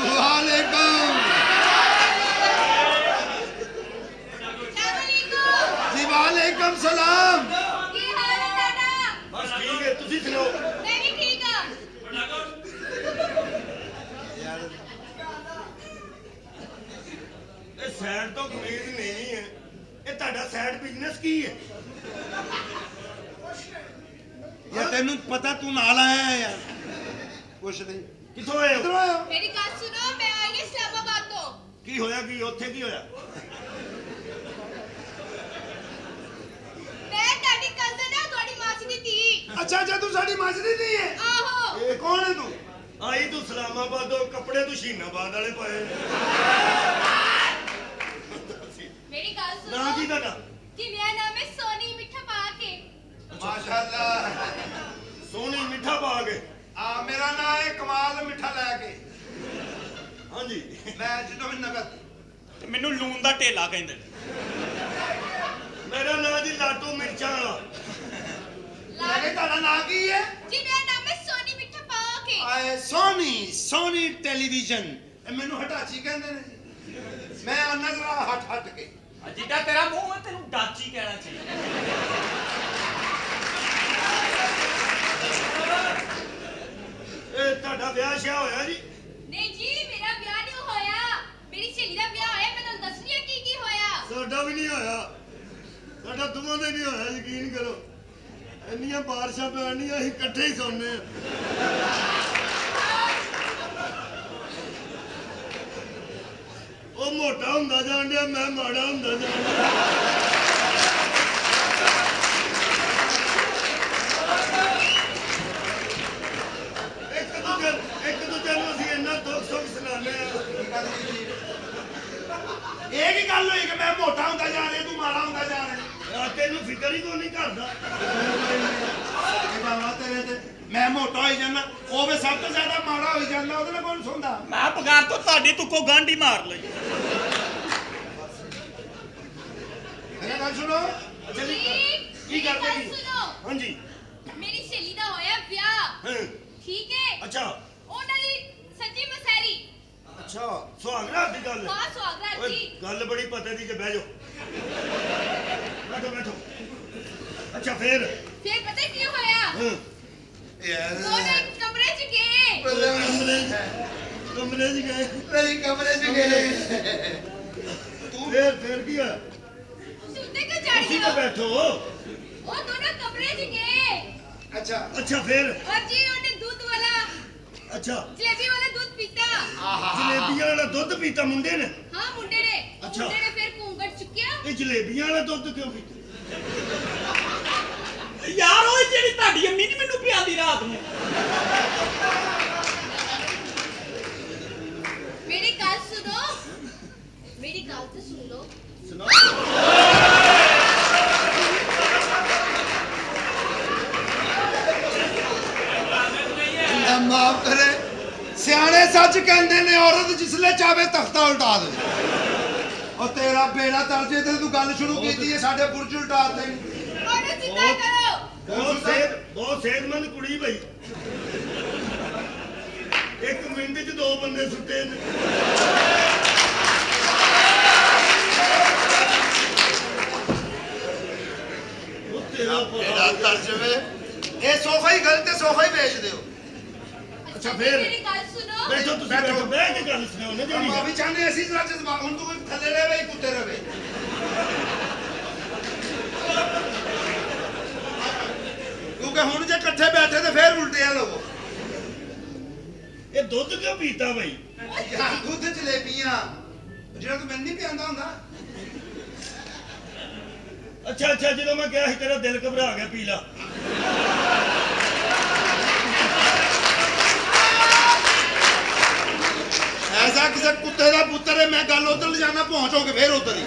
ਵਾਲੇਕਮ ਜੀ। ਵਾਲੇਕਮ ਸਲਾਮ। ਕੀ ਹਾਲ ਹੈ ਤੁਹਾਡਾ? बस ठीक है तुसी सुनाओ। ਮੈਂ ਵੀ ਠੀਕ ਆ। ਇਹ ਸਾਈਡ ਤੋਂ ਕਮੀਜ਼ ਨਹੀਂ ਹੈ। ਇਹ ਤੁਹਾਡਾ ਸਾਈਡ ਬਿਜ਼ਨਸ ਕੀ ਹੈ? ਯਾ ਤੈਨੂੰ ਪਤਾ ਤੂੰ ਨਾਲ ਆਇਆ ਹੈ ਯਾਰ। ਕੁਛ ਨਹੀਂ। ਕਿੱਥੋਂ ਆਏ ਕਿੱਧਰੋਂ ਹੋ? ਆਇਆ? ਮੇਰੀ ਗੱਲ ਸੁਣੋ ਮੈਂ ਆਈ ਹਾਂ ਇਸਲਾਮਾਬਾਦ ਤੋਂ। ਕੀ ਹੋਇਆ ਕੀ ਉੱਥੇ ਕੀ ਹੋਇਆ? ਮੈਂ ਤੁਹਾਡੀ ਕਜ਼ਨ ਆ ਤੁਹਾਡੀ ਮਾਸੀ ਦੀ ਧੀ। ਅੱਛਾ ਅੱਛਾ ਤੂੰ ਸਾਡੀ ਮਾਜਰੀ ਨਹੀਂ ਹੈ। ਆਹੋ। ਇਹ ਕੌਣ ਹੈ ਤੂੰ? ਆਈ ਤੂੰ ਇਸਲਾਮਾਬਾਦੋਂ ਕੱਪੜੇ ਤੂੰ ਸ਼ੀਨਾਬਾਦ ਵਾਲੇ ਪਾਏ। ਮੇਰੀ ਗੱਲ ਨਾਂ ਕੀ ਸੁਣੋ ਤੁਹਾਡਾ? ਕਿ ਮੇਰਾ ਨਾਮ ਹੈ ਸੋਨੀ ਮਿੱਠਾ ਪਾ ਕੇ। ਮਾਸ਼ਾਅੱਲਾ ਸੋਹਣੀ ਮਿੱਠਾ ਪਾ ਕੇ। ਆ ਮੇਰਾ ਨਾਂ ਹੈ ਕਮਾਲ ਮਿੱਠਾ ਲੈ ਕੇ। ਹਾਂਜੀ ਮੈਂ ਜਦੋਂ ਵੀ ਨਗਦ ਤੇ ਮੈਨੂੰ ਲੂਣ ਦਾ ਢੇਲਾ ਕਹਿੰਦੇ ਨੇ। ਮੇਰਾ ਨਾਂ ਜੀ ਲਾਟੂ ਮਿਰਚਾਂ ਵਾਲਾ। ਮੇਰੇ ਤੁਹਾਡਾ ਨਾਂ ਕੀ ਹੈ? ਜੀ ਮੇਰਾ ਨਾਮ ਹੈ ਸੋਨੀ ਮਿੱਠਾ ਪਾ ਕੇ। ਆਏ ਸੋਨੀ ਟੈਲੀਵਿਜ਼ਨ। ਇਹ ਮੈਨੂੰ ਹਟਾਚੀ ਕਹਿੰਦੇ ਨੇ ਜੀ। ਮੈਂ ਆਨਾ ਜ਼ਰਾ ਹਟ ਕੇ। ਜਿੱਦਾਂ ਤੇਰਾ ਮੂੰਹ ਹੈ ਤੈਨੂੰ ਡਾਚੀ ਕਹਿਣਾ ਚਾਹੀਦਾ। ਇਹ ਤੁਹਾਡਾ ਵਿਆਹ ਸ਼ਿਆ ਹੋਇਆ ਜੀ? ਨਹੀਂ ਜੀ ਮੇਰਾ ਵਿਆਹ ਨਹੀਂ ਹੋਇਆ, ਮੇਰੀ ਸਹੇਲੀ ਦਾ ਵਿਆਹ ਹੋਇਆ। ਮੈਂ ਤੁਹਾਨੂੰ ਦੱਸਣੀ ਆ ਕੀ ਕੀ ਹੋਇਆ। ਸਾਡਾ ਵੀ ਨਹੀਂ ਹੋਇਆ, ਸਾਡਾ ਦੋਵਾਂ ਦਾ ਨਹੀਂ ਹੋਇਆ, ਯਕੀਨ ਕਰੋ। ਇੰਨੀਆਂ ਬਾਰਿਸ਼ਾਂ ਪੈਣੀਆਂ ਅਸੀਂ ਇਕੱਠੇ ਹੀ ਸੌਂਦੇ ਆ। ਉਹ ਮੋਟਾ ਹੁੰਦਾ ਜਾਣ ਡਿਆ, ਮੈਂ ਮਾੜਾ ਹੁੰਦਾ ਜਾਣ ਡਿਆ। ਇੱਕ ਦੂਜੇ ਨੂੰ ਅਸੀਂ ਇੰਨਾ ਦੁੱਖ ਸੁੱਖ ਸੁਣਾਉਂਦੇ ਆ। ਇਹ ਕੀ ਗੱਲ ਹੋਈ ਕਿ ਮੈਂ ਮੋਟਾ ਹੁੰਦਾ ਜਾ ਰਿਹਾ ਤੂੰ ਮਾੜਾ ਹੁੰਦਾ ਜਾ ਰਿਹਾ? ਤੈਨੂੰ ਫਿਕਰ ਹੀ ਕੋਈ ਨਹੀਂ ਕਰਦਾ। ਬਾਬਾ ਤੇਰੇ ਤੇ ਮੈਂ ਮੋਟਾ ਹੋਈ ਜਾਂਦਾ, ਉਹ ਵੀ ਸਭ ਤੋਂ ਜ਼ਿਆਦਾ ਮਾੜਾ ਹੋਈ ਜਾਂਦਾ, ਉਹਦੇ ਨਾਲ ਕੌਣ ਸੁਣਦਾ? ਮੈਂ ਬਗੈਰ ਤੋਂ ਤੁਹਾਡੀ ਤੁੱਕੋ ਗਾਂਢੀ ਮਾਰ ਲਈ। ਮੇਰੀ ਗੱਲ ਸੁਣੋ। ਚੱਲੀ ਕੀ ਮੇਰੀ ਕਰਦੇ ਗੱਲ ਜੀ? ਸੁਣੋ, ਹਾਂਜੀ ਮੇਰੀ ਸਹੇਲੀ ਦਾ ਹੋਇਆ ਵਿਆਹ, ਹਾਂ ਠੀਕ ਹੈ? ਅੱਛਾ ਉਹਨਾਂ ਦੀ ਸੱਜੀ ਮਸੈਰੀ। ਅੱਛਾ ਸੁਹਾਗਰਾਤ ਦੀ ਗੱਲ। ਹਾਂ ਸੁਹਾਗਰਾਤ ਓਏ ਜੀ। ਗੱਲ ਬੜੀ ਪਤੇ ਦੀ, ਜੇ ਬਹਿ ਜਾਓ। ਬੈਠੋ। ਅੱਛਾ ਫੇਰ ਪਤਾ ਕੀ ਹੋਇਆ? ਹਾਂ ਯਾਰ ਦੋਨੇ ਇੱਕ ਕਮਰੇ 'ਚ ਗਏ। ਕਮਰੇ 'ਚ ਗਏ। ਮੇਰੀ ਕਮਰੇ 'ਚ ਗਏ। ਫੇਰ ਕੀ ਹੋਇਆ? ਤੁਸੀਂ ਉੱਤੇ ਕਿਉਂ ਤੁਸੀਂ ਚੜ੍ਹ ਤਾਂ ਗਏ? ਬੈਠੋ। ਉਹ ਦੋਨੋਂ ਕਮਰੇ 'ਚ ਗਏ। ਅੱਛਾ ਫੇਰ और जी ਉਹਨੇ ਦੁੱਧ ਵਾਲਾ ਅੱਛਾ ਜਲੇਬੀ ਵਾਲਾ ਦੁੱਧ ਪੀਤਾ। ਜਲੇਬੀਆਂ ਵਾਲਾ ਦੁੱਧ ਪੀਤਾ ਮੁੰਡੇ ਨੇ? ਹਾਂ ਮੁੰਡੇ ਨੇ। ਉਹ ਅੱਛਾ। ਮੁੰਡੇ ਨੇ ਫਿਰ ਘੂੰਗਟ ਚੁੱਕਿਆ। ਇਹ ਜਲੇਬੀਆਂ ਵਾਲਾ ਦੁੱਧ ਕਿਉਂ ਪੀਤਾ? ਯਾਰ ਉਹ ਜਿਹੜੀ ਤੁਹਾਡੀ ਅੰਮੀ ਨਹੀਂ ਮੈਨੂੰ ਪਿਆਉਂਦੀ ਰਾਤ ਨੂੰ। ਮੇਰੀ ਗੱਲ ਸੁਣੋ, ਮੇਰੀ ਗੱਲ ਤਾਂ ਸੁਣ ਲਓ। ਮਾਫ ਕਰੇ, ਸਿਆਣੇ ਸੱਚ ਕਹਿੰਦੇ ਨੇ, ਔਰਤ ਜਿਸਲੇ ਚਾਵੇ ਤਖਤਾ ਉਲਟਾ ਦੇ। ਉਹ ਤੇਰਾ ਬੇੜਾ ਤਰਜੇ ਤੇ ਤੂੰ ਗੱਲ ਸ਼ੁਰੂ ਕੀਤੀ ਹੈ, ਸਾਡੇ ਬੁਰਜ ਉਲਟਾ ਦੇ। ਉਹਨੂੰ ਸਿੱਧਾ ਕਰੋ। ਬਹੁਤ ਸਿਹਤਮੰਦ ਕੁੜੀ ਬਈ। ਇੱਕ ਮਿੰਟ 'ਚ ਦੋ ਬੰਦੇ ਸੁੱਟੇ ਨੇ। ਉਹ ਤੇਰਾ ਬੇੜਾ ਤਰਜਵੇ, ਇਹ ਸੋਫਾ ਹੀ ਗਲਤ ਹੈ, ਸੋਫਾ ਹੀ ਵੇਚ ਦਿਓ। ਅੱਛਾ ਫੇਰ ਮੇਰੀ ਗੱਲ ਸੁਣੋ। ਬੈਠੋ, ਤੁਸੀਂ ਬੈਠੋ, ਬਹਿ ਕੇ ਗੱਲ ਸੁਣਾਓ ਨਾ ਜਿਹੜੀ ਆਪਾਂ ਵੀ ਚਾਹੁੰਦੇ ਅਸੀਂ ਜਰਾ ਜਜ਼ਬਾਤ, ਹੁਣ ਤੂੰ ਥੱਲੇ ਰਹੇ ਹੀ ਕੁੱਤੇ ਰਵੇ। ਕਿਉਂਕਿ ਹੁਣ ਜੇ ਇਕੱਠੇ ਬੈਠੇ ਤੇ ਫੇਰ ਉਲਟਿਆ ਲਵੋ। ਇਹ ਦੁੱਧ ਕਿਉਂ ਪੀਤਾ ਬਈ? ਯਾਰ ਦੁੱਧ ਜਲੇਬੀਆਂ ਜਿਹੜਾ ਤੂੰ ਮੈਨੂੰ ਨਹੀਂ ਪਿਆਂਦਾ ਹੁੰਦਾ। ਅੱਛਾ ਜਦੋਂ ਮੈਂ ਕਿਹਾ ਸੀ ਤੇਰਾ ਦਿਲ ਘਬਰਾ ਗਿਆ, ਪੀ ਲਾ। ਐਸਾ ਕਿਸੇ ਕੁੱਤੇ ਦਾ ਪੁੱਤਰ ਹੈ, ਮੈਂ ਗੱਲ ਉਧਰ ਲਿਜਾਣਾ ਪਹੁੰਚ ਹੋ ਕੇ ਫੇਰ ਉਧਰ ਹੀ।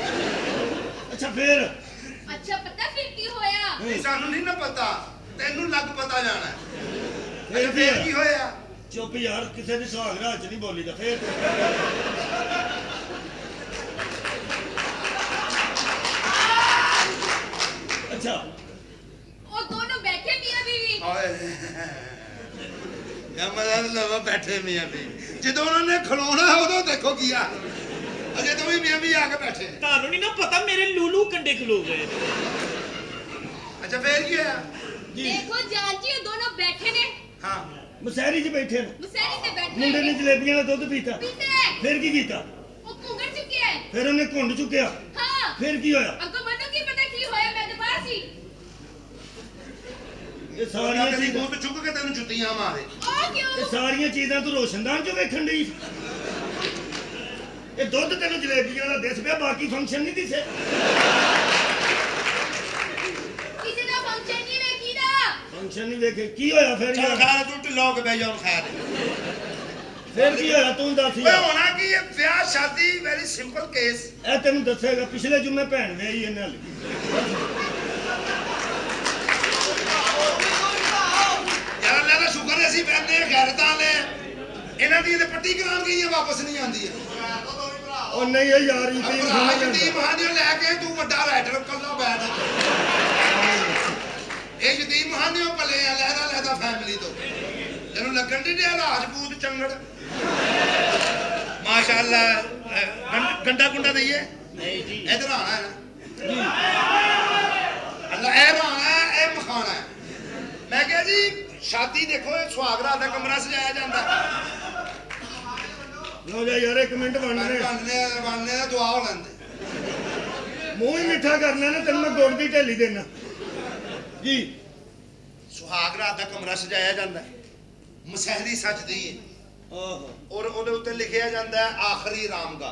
ਅੱਛਾ ਫੇਰ ਅੱਛਾ ਪਤਾ ਫਿਰ ਕੀ ਹੋਇਆ? ਨਹੀਂ ਸਾਨੂੰ ਨਹੀਂ ਨਾ ਪਤਾ, ਤੈਨੂੰ ਲੱਗ ਪਤਾ ਜਾਣਾ। ਫੇਰ ਫੇਰ ਕੀ ਹੋਇਆ? ਚੁੱਪ ਯਾਰ, ਕਿਸੇ ਦੀ ਸੁਹਾਗਰਾਤ 'ਚ ਨਹੀਂ ਬੋਲੀਦਾ। ਫੇਰ ਅੱਛਾ ਉਹ ਦੋਨੋਂ ਬੈਠੇ ਮੀਆਂ ਬੀਵੀ। ਹਾਏ ਯਾਰ ਲਵਾ ਬੈਠੇ ਮੀਆਂ ਵੀ, ਜਦੋਂ ਉਹਨਾਂ ਨੇ ਖਲੋਣਾ ਉਦੋਂ ਦੇਖੋ ਕੀ ਆ। ਅਜੇ ਤਾਂ ਵੀ ਮੀਆਂ ਵੀ ਆ ਕੇ ਬੈਠੇ। ਤੁਹਾਨੂੰ ਨਹੀਂ ਨਾ ਪਤਾ ਮੇਰੇ ਲੂਲੂ ਕੰਡੇ ਖਲੋ ਗਏ। ਅੱਛਾ ਫੇਰ ਕੀ ਹੋਇਆ? ਦੇਖੋ ਜਾਨ ਜੀ ਉਹ ਦੋਨੋਂ ਬੈਠੇ ਨੇ, ਹਾਂ ਮਸਹਿਰੀ 'ਚ ਬੈਠੇ ਨੇ। ਮਸੈਰੀ ਤੇ ਬੈਠੇ ਮੁੰਡੇ ਨੇ ਜਲੇਬੀਆਂ ਦਾ ਦੁੱਧ ਪੀਤਾ। ਪੀਤੇ। ਫਿਰ ਕੀ ਕੀਤਾ? ਉਹ ਘੂੰਗਟ ਚੁੱਕਿਆ ਹੈ। ਫਿਰ ਉਹਨੇ ਘੁੰਡ ਚੁੱਕਿਆ। ਹਾਂ। ਫਿਰ ਕੀ ਹੋਇਆ? ਅੱਗੋਂ ਮੈਨੂੰ ਕੀ ਪਤਾ ਕੀ ਹੋਇਆ, ਮੈਂ ਤਾਂ ਬਾਹਰ ਸੀ। ਇਹ ਸਾਰੀਆਂ ਤੇਰੀ ਚੀਜ਼ਾਂ ਗੁੱਤ ਚੁੱਕ ਕੇ ਤੈਨੂੰ ਜੁੱਤੀਆਂ ਮਾਰੇ। ਉਹ ਇਹ ਕਿਉਂ? ਸਾਰੀਆਂ ਚੀਜ਼ਾਂ ਤੂੰ ਰੋਸ਼ਨਦਾਨ 'ਚ ਵੇਖਣ ਡਈ। ਇਹ ਦੁੱਧ ਤੈਨੂੰ ਜਲੇਬੀਆਂ ਦਾ ਦਿਸ ਪਿਆ, ਬਾਕੀ ਫੰਕਸ਼ਨ ਨਹੀਂ ਦਿਸੇ। ਕਿਸੇ ਦਾ ਫੰਕਸ਼ਨ ਨਹੀਂ ਵੇਖੀਦਾ। ਫੰਕਸ਼ਨ ਨਹੀਂ ਵੇਖੇ। ਕੀ ਹੋਇਆ ਫਿਰ ਚੱਲ ਯਾਰ? ਖੈਰ ਤੂੰ ਢਿੱਲੋਂ ਕੇ ਬਹਿ ਜਾ ਹੁਣ ਖੈਰ। ਫਿਰ ਕੀ ਹੋਇਆ ਤੂੰ ਦੱਸ ਓਏ ਯਾਰ। ਹੋਣਾ ਕੀ ਹੈ? ਵਿਆਹ ਸ਼ਾਦੀ ਵੈਰੀ ਸਿੰਪਲ ਕੇਸ। ਇਹ ਤੈਨੂੰ ਦੱਸੇਗਾ, ਪਿਛਲੇ ਜੁਮੇ ਭੈਣ ਵਿਆਹੀ ਇਹਨਾਂ ਲਈ। ਇਹਨਾਂ ਦੀ ਤੇ ਪੱਟੀ ਕਰਾਉਣ ਗਈਆਂ ਵਾਪਸ ਨਹੀਂ ਆਉਂਦੀਆਂ ਉਹ ਨਹੀਂ ਇਹ ਯਾਰ ਯਕੀਨ ਭਰਾ ਸਮਝ ਯਤੀਮ ਮਹਾਨਿਓ ਲੈ ਕੇ ਤੂੰ ਵੱਡਾ ਰਾਈਡਰ ਕੱਲਾ ਬੈਠ ਇਹ ਯਤੀਮ ਮਹਾਨਿਓ ਭਲੇ ਆ ਲਹਿਦਾ ਫੈਮਿਲੀ ਤੋਂ ਤੈਨੂੰ ਲੱਗਣ ਦੀ ਡਿਆ ਰਾਜਪੂਤ ਚੰਗੜ ਮਾਸ਼ਾਅੱਲਾ ਗੰਡਾ ਗੁੰਡਾ ਦਈਏ ਨਹੀਂ ਜੀ ਇਧਰ ਆਣਾ ਹੈ ਨਾ ਅੱਲਾ ਇਹ ਰਾਣਾ ਇਹ ਮਖਾਣਾ ਹੈ। ਮੈਂ ਕਿਹਾ ਜੀ ਸ਼ਾਦੀ ਦੇਖੋ ਇਹ ਸੁਹਾਗਰਾਤ ਦਾ ਕਮਰਾ ਸਜਾਇਆ ਜਾਂਦਾ ਲੋ ਜਾ ਯਾਰ 1 ਮਿੰਟ ਬਣਨੇ ਬਣਨੇ ਦਾ ਦੁਆ ਹੋ ਲੈਂਦੇ ਮੂੰਹ ਹੀ ਮਿੱਠਾ ਕਰਨਾ ਨਾ ਤੈਨੂੰ ਮੈਂ ਗੁੜ ਦੀ ਢੇਲੀ ਦੇਣਾ ਜੀ ਸੁਹਾਗਰਾਤ ਦਾ ਕਮਰਾ ਸਜਾਇਆ ਜਾਂਦਾ ਮਸਹਿਰੀ ਸਜਦੀ ਹੈ ਆਹੋ ਔਰ ਉਹਦੇ ਉੱਤੇ ਲਿਖਿਆ ਜਾਂਦਾ ਹੈ ਆਖਰੀ ਰਾਮਗਾ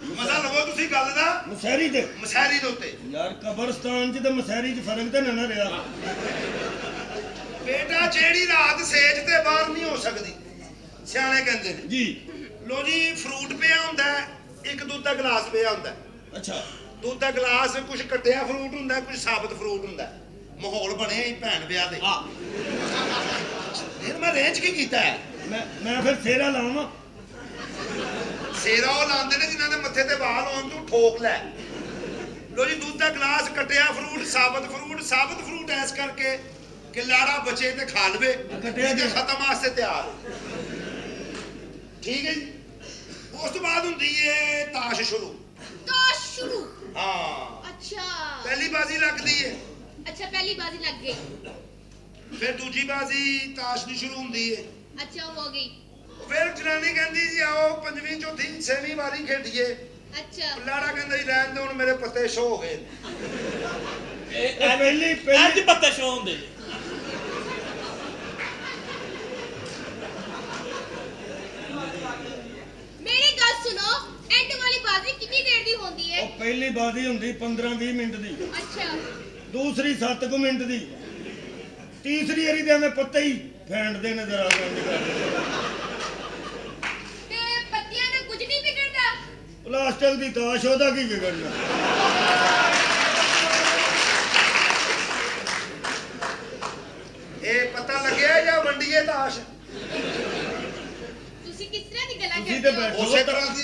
ਮਜ਼ਾ ਲਵੋ ਤੁਸੀਂ ਗੱਲ ਦਾ ਮਸਹਿਰੀ ਤੇ ਮਸਹਿਰੀ ਦੇ ਉੱਤੇ ਯਾਰ ਕਬਰਸਤਾਨ 'ਚ ਤੇ ਮਸਹਿਰੀ 'ਚ ਫਰਕ ਤੇ ਨਾ ਰਿਹਾ ਬੇਟਾ ਜਿਹੜੀ ਰਾਤ ਸੇਜ ਤੇ ਬਾਹਰ ਨਹੀਂ ਹੋ ਸਕਦੀ ਸਿਆਣੇ ਕਹਿੰਦੇ ਨੇ ਜੀ ਲੋ ਜੀ ਫਰੂਟ ਪਿਆ ਹੁੰਦਾ ਹੈ, ਇੱਕ ਦੁੱਧ ਦਾ ਗਲਾਸ ਪਿਆ ਹੁੰਦਾ ਹੈ। ਅੱਛਾ ਦੁੱਧ ਦਾ ਗਲਾਸ ਕੁਝ ਕੱਟਿਆ ਫਰੂਟ ਹੁੰਦਾ ਕੁਝ ਸਾਬਤ ਫਰੂਟ ਹੁੰਦਾ ਮਾਹੌਲ ਬਣਿਆ ਹੀ ਭੈਣ ਵਿਆਹ ਦੇ ਹਾਂ ਫਿਰ ਮੈਂ ਰੇਂਜ ਕੀ ਕੀਤਾ ਹੈ ਮੈਂ ਫਿਰ ਫੇਰਾ ਲਾਵਾਂ ਸੇਰਾ ਉਹ ਲਾਉਂਦੇ ਨੇ ਜਿਨ੍ਹਾਂ ਦੇ ਮੱਥੇ ਤੇ ਵਾਲ ਹੋਣ ਤੂੰ ਠੋਕ ਲੈ ਲੋ ਜੀ ਦੁੱਧ ਦਾ ਗਲਾਸ ਕੱਟਿਆ ਫਰੂਟ ਸਾਬਤ ਫਰੂਟ ਐਸ ਕਰਕੇ ਕਿ ਲਾੜਾ ਬਚੇ ਤੇ ਖਾ ਲਵੇ ਕੱਟਿਆ ਤੇ ਖਤਮ ਵਾਸਤੇ ਤਿਆਰ ਠੀਕ ਹੈ ਜੀ ਉਸ ਤੋਂ ਬਾਅਦ ਹੁੰਦੀ ਏ ਤਾਸ਼ ਸ਼ੁਰੂ ਹਾਂ अच्छा ਪਹਿਲੀ ਬਾਜ਼ੀ ਲੱਗਦੀ ਏ अच्छा पहली बाजी लग गई ਫਿਰ ਦੂਜੀ ਬਾਜ਼ੀ ਤਾਸ਼ ਦੀ ਸ਼ੁਰੂ ਹੁੰਦੀ ਏ अच्छा हो गई ਫਿਰ ਜਨਾਨੀ ਕਹਿੰਦੀ ਜੀ ਆਓ ਪੰਜਵੀਂ ਚੌਥੀ 6ਵੀਂ ਵਾਰੀ ਖੇਡੀਏ अच्छा ਲਾੜਾ ਕਹਿੰਦਾ ਜੀ ਰਹਿਣ ਦੇ ਹੁਣ ਮੇਰੇ ਪੱਤੇ ਸ਼ੋ ਹੋ ਗਏ ਇਹ ਪਹਿਲੀ ਅੱਜ ਪੱਤੇ ਸ਼ੋ ਹੁੰਦੇ ਜੀ मेरी गल सुनो एंड वाली बाजी कितनी देर दी होंदी है ਉਹ ਪਹਿਲੀ ਬਾਜ਼ੀ ਹੁੰਦੀ 15-20 ਮਿੰਟ ਦੀ अच्छा ਦੂਸਰੀ 7 ਮਿੰਟ ਦੀ ਤੀਸਰੀ ਵਾਰੀ ਤੇ ਐਵੇਂ ਪੱਤੇ ਹੀ ਫੈਂਡਦੇ ਨਜ਼ਰ ਆ ਜਾਂਦੇ ते पत्तियां ने कुछ नहीं बिगड़ता ਪਲਾਸਟਿਕ ਦੀ ਤਾਸ਼ ਉਹਦਾ ਕੀ ਵਿਗੜਨਾ ਇਹ ਪਤਾ ਲੱਗਿਆ ਜਾਂ ਵੰਡੀਏ ਤਾਸ਼ तुसी किस तरह दी गल्ला ਤੁਸੀਂ करदे ਤੇ हो ਬੈਠੋ ਉਸੇ ਤਰ੍ਹਾਂ ਦੀ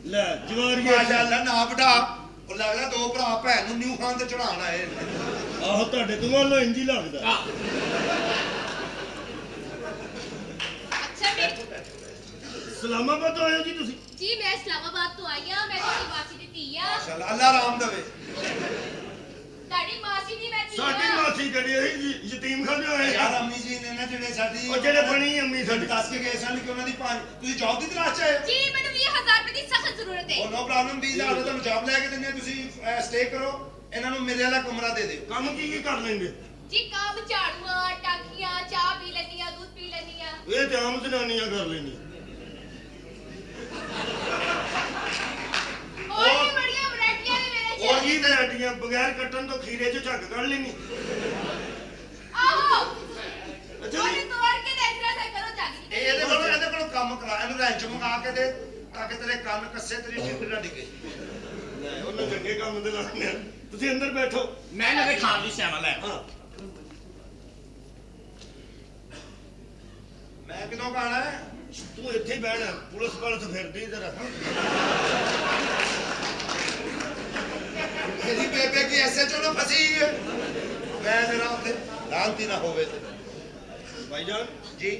ਲੈ ਜਵਾਰੀਏ ਮਾਸ਼ਾਅੱਲਾ ਨਾ ਬਟਾ ਉਹ ਲੱਗਦਾ ਦੋ ਭਰਾ ਭੈਣ ਨੂੰ ਨਿਊ ਖਾਨ ਤੇ ਚੜਾਉਣ ਆਏ ਨੇ। ਆਹੋ ਤੁਹਾਡੇ ਤੋਂ ਵੱਲੋਂ ਇੰਜ ਹੀ ਲੱਗਦਾ अच्छा मेरी ਸਲਾਮਾਬਾਦ ਤੋਂ ਆਏ ਹੋ ਜੀ ਤੁਸੀਂ जी मैं इस्लामाबाद तो आई हां मैं तेरी मासी दी धी आ ਮਾਸ਼ਾਅੱਲਾ ਅੱਲਾ ਰਾਮ ਦੇਵੇ ताड़ी मासी दी मैं धी ਸਾਡੀ आ ਮਾਸੀ ਕੜੀ ਹੋਈ ਯਤੀਮ ਖਾਨੇ ਹੋਏ ਯਾਰ ਅੰਮੀ ਜੀ ਨੇ ਨਾ ਜਿਹੜੇ ਸਾਡੀ ਉਹ ਜਿਹੜੇ ਬਣੀ ਅੰਮੀ ਸਾਡੀ ਦੱਸ ਕੇ ਗਏ ਸਨ ਕਿ ਉਹਨਾਂ ਦੀ ਤੁਸੀਂ ਜੌਬ ਦੀ ਤਲਾਸ਼ ਚ ਆਏ ਹੋ जी मैंने 20000 रुपए दी सख्त जरूरत है ਉਹ ਨੋ ਪ੍ਰੋਬਲਮ 20000 ਤੁਹਾਨੂੰ ਜੌਬ ਲੈ ਕੇ ਦਿੰਦੇ ਹਾਂ, ਤੁਸੀਂ ਸਟੇ ਕਰੋ ਇਹਨਾਂ ਨੂੰ ਮੇਰੇ ਵਾਲਾ ਕਮਰਾ ਦੇ ਦਿਓ ਕੰਮ ਕੀ ਕਰ ਲੈਂਦੇ जी काम झाड़ूआ टाकियां चाह पी लेनिया दूध पी लेनिया ਇਹ ਤੇ ਆਮ ਜਨਾਨੀਆਂ ਕਰ ਲੈਂਦੀਆਂ और भी बढ़िया वैरायटियां ने मेरे ਉਹ च ਕੀ ਤੇ ਹੱਡੀਆਂ ਬਗੈਰ ਕੱਟਣ ਤੋਂ ਖੀਰੇ ਚ ਝੱਗ ਕੱਢ ਲੈਣੀ आहो ਅੱਛਾ और ਜੀ तोड़ के दे इतना से करो जागी ਇਹਦੇ ਕੋਲੋਂ ਕੰਮ ਕਰਾ ਇਹਨੂੰ ਰੈਂਚ ਮੰਗਾ ਕੇ ਦੇ ਤਾਂ ਕਿ ਤੇਰੇ ਕੰਨ ਕੱਸੇ ਤੇਰੀ ਟਿੱਡ ਨਾ ਡਿੱਗੇ ਲੈ, ਉਹਨੂੰ ਚੰਗੇ ਕੰਮ ਦੇ ਲਾਣੇ ਤੁਸੀਂ ਅੰਦਰ ਬੈਠੋ ਮੈਂ ਇਹਨਾਂ ਦੇ ਖਾਣ ਦੀ ਸਿਆਣਾ ਲੈ ਹਾਂ ਮੈਂ ਕਿਦੋਂ ਖਾਣਾ ਹੈ ਤੂੰ ਇੱਥੇ ਹੀ ਬਹਿਣਾ ਪੁਲਿਸ ਫਿਰਦੀ ਜਰਾ ਇਹਦੀ ਬੇਬੇ ਕੀ ਐਸੇ ਚੋਂ ਫਸੀ ਹੈ ਮੈਂ ਜਰਾ ਉੱਥੇ ਲਾਂਤੀ ਨਾ ਹੋਵੇ ਤੇ ਭਾਈਜਾਨ ਜੀ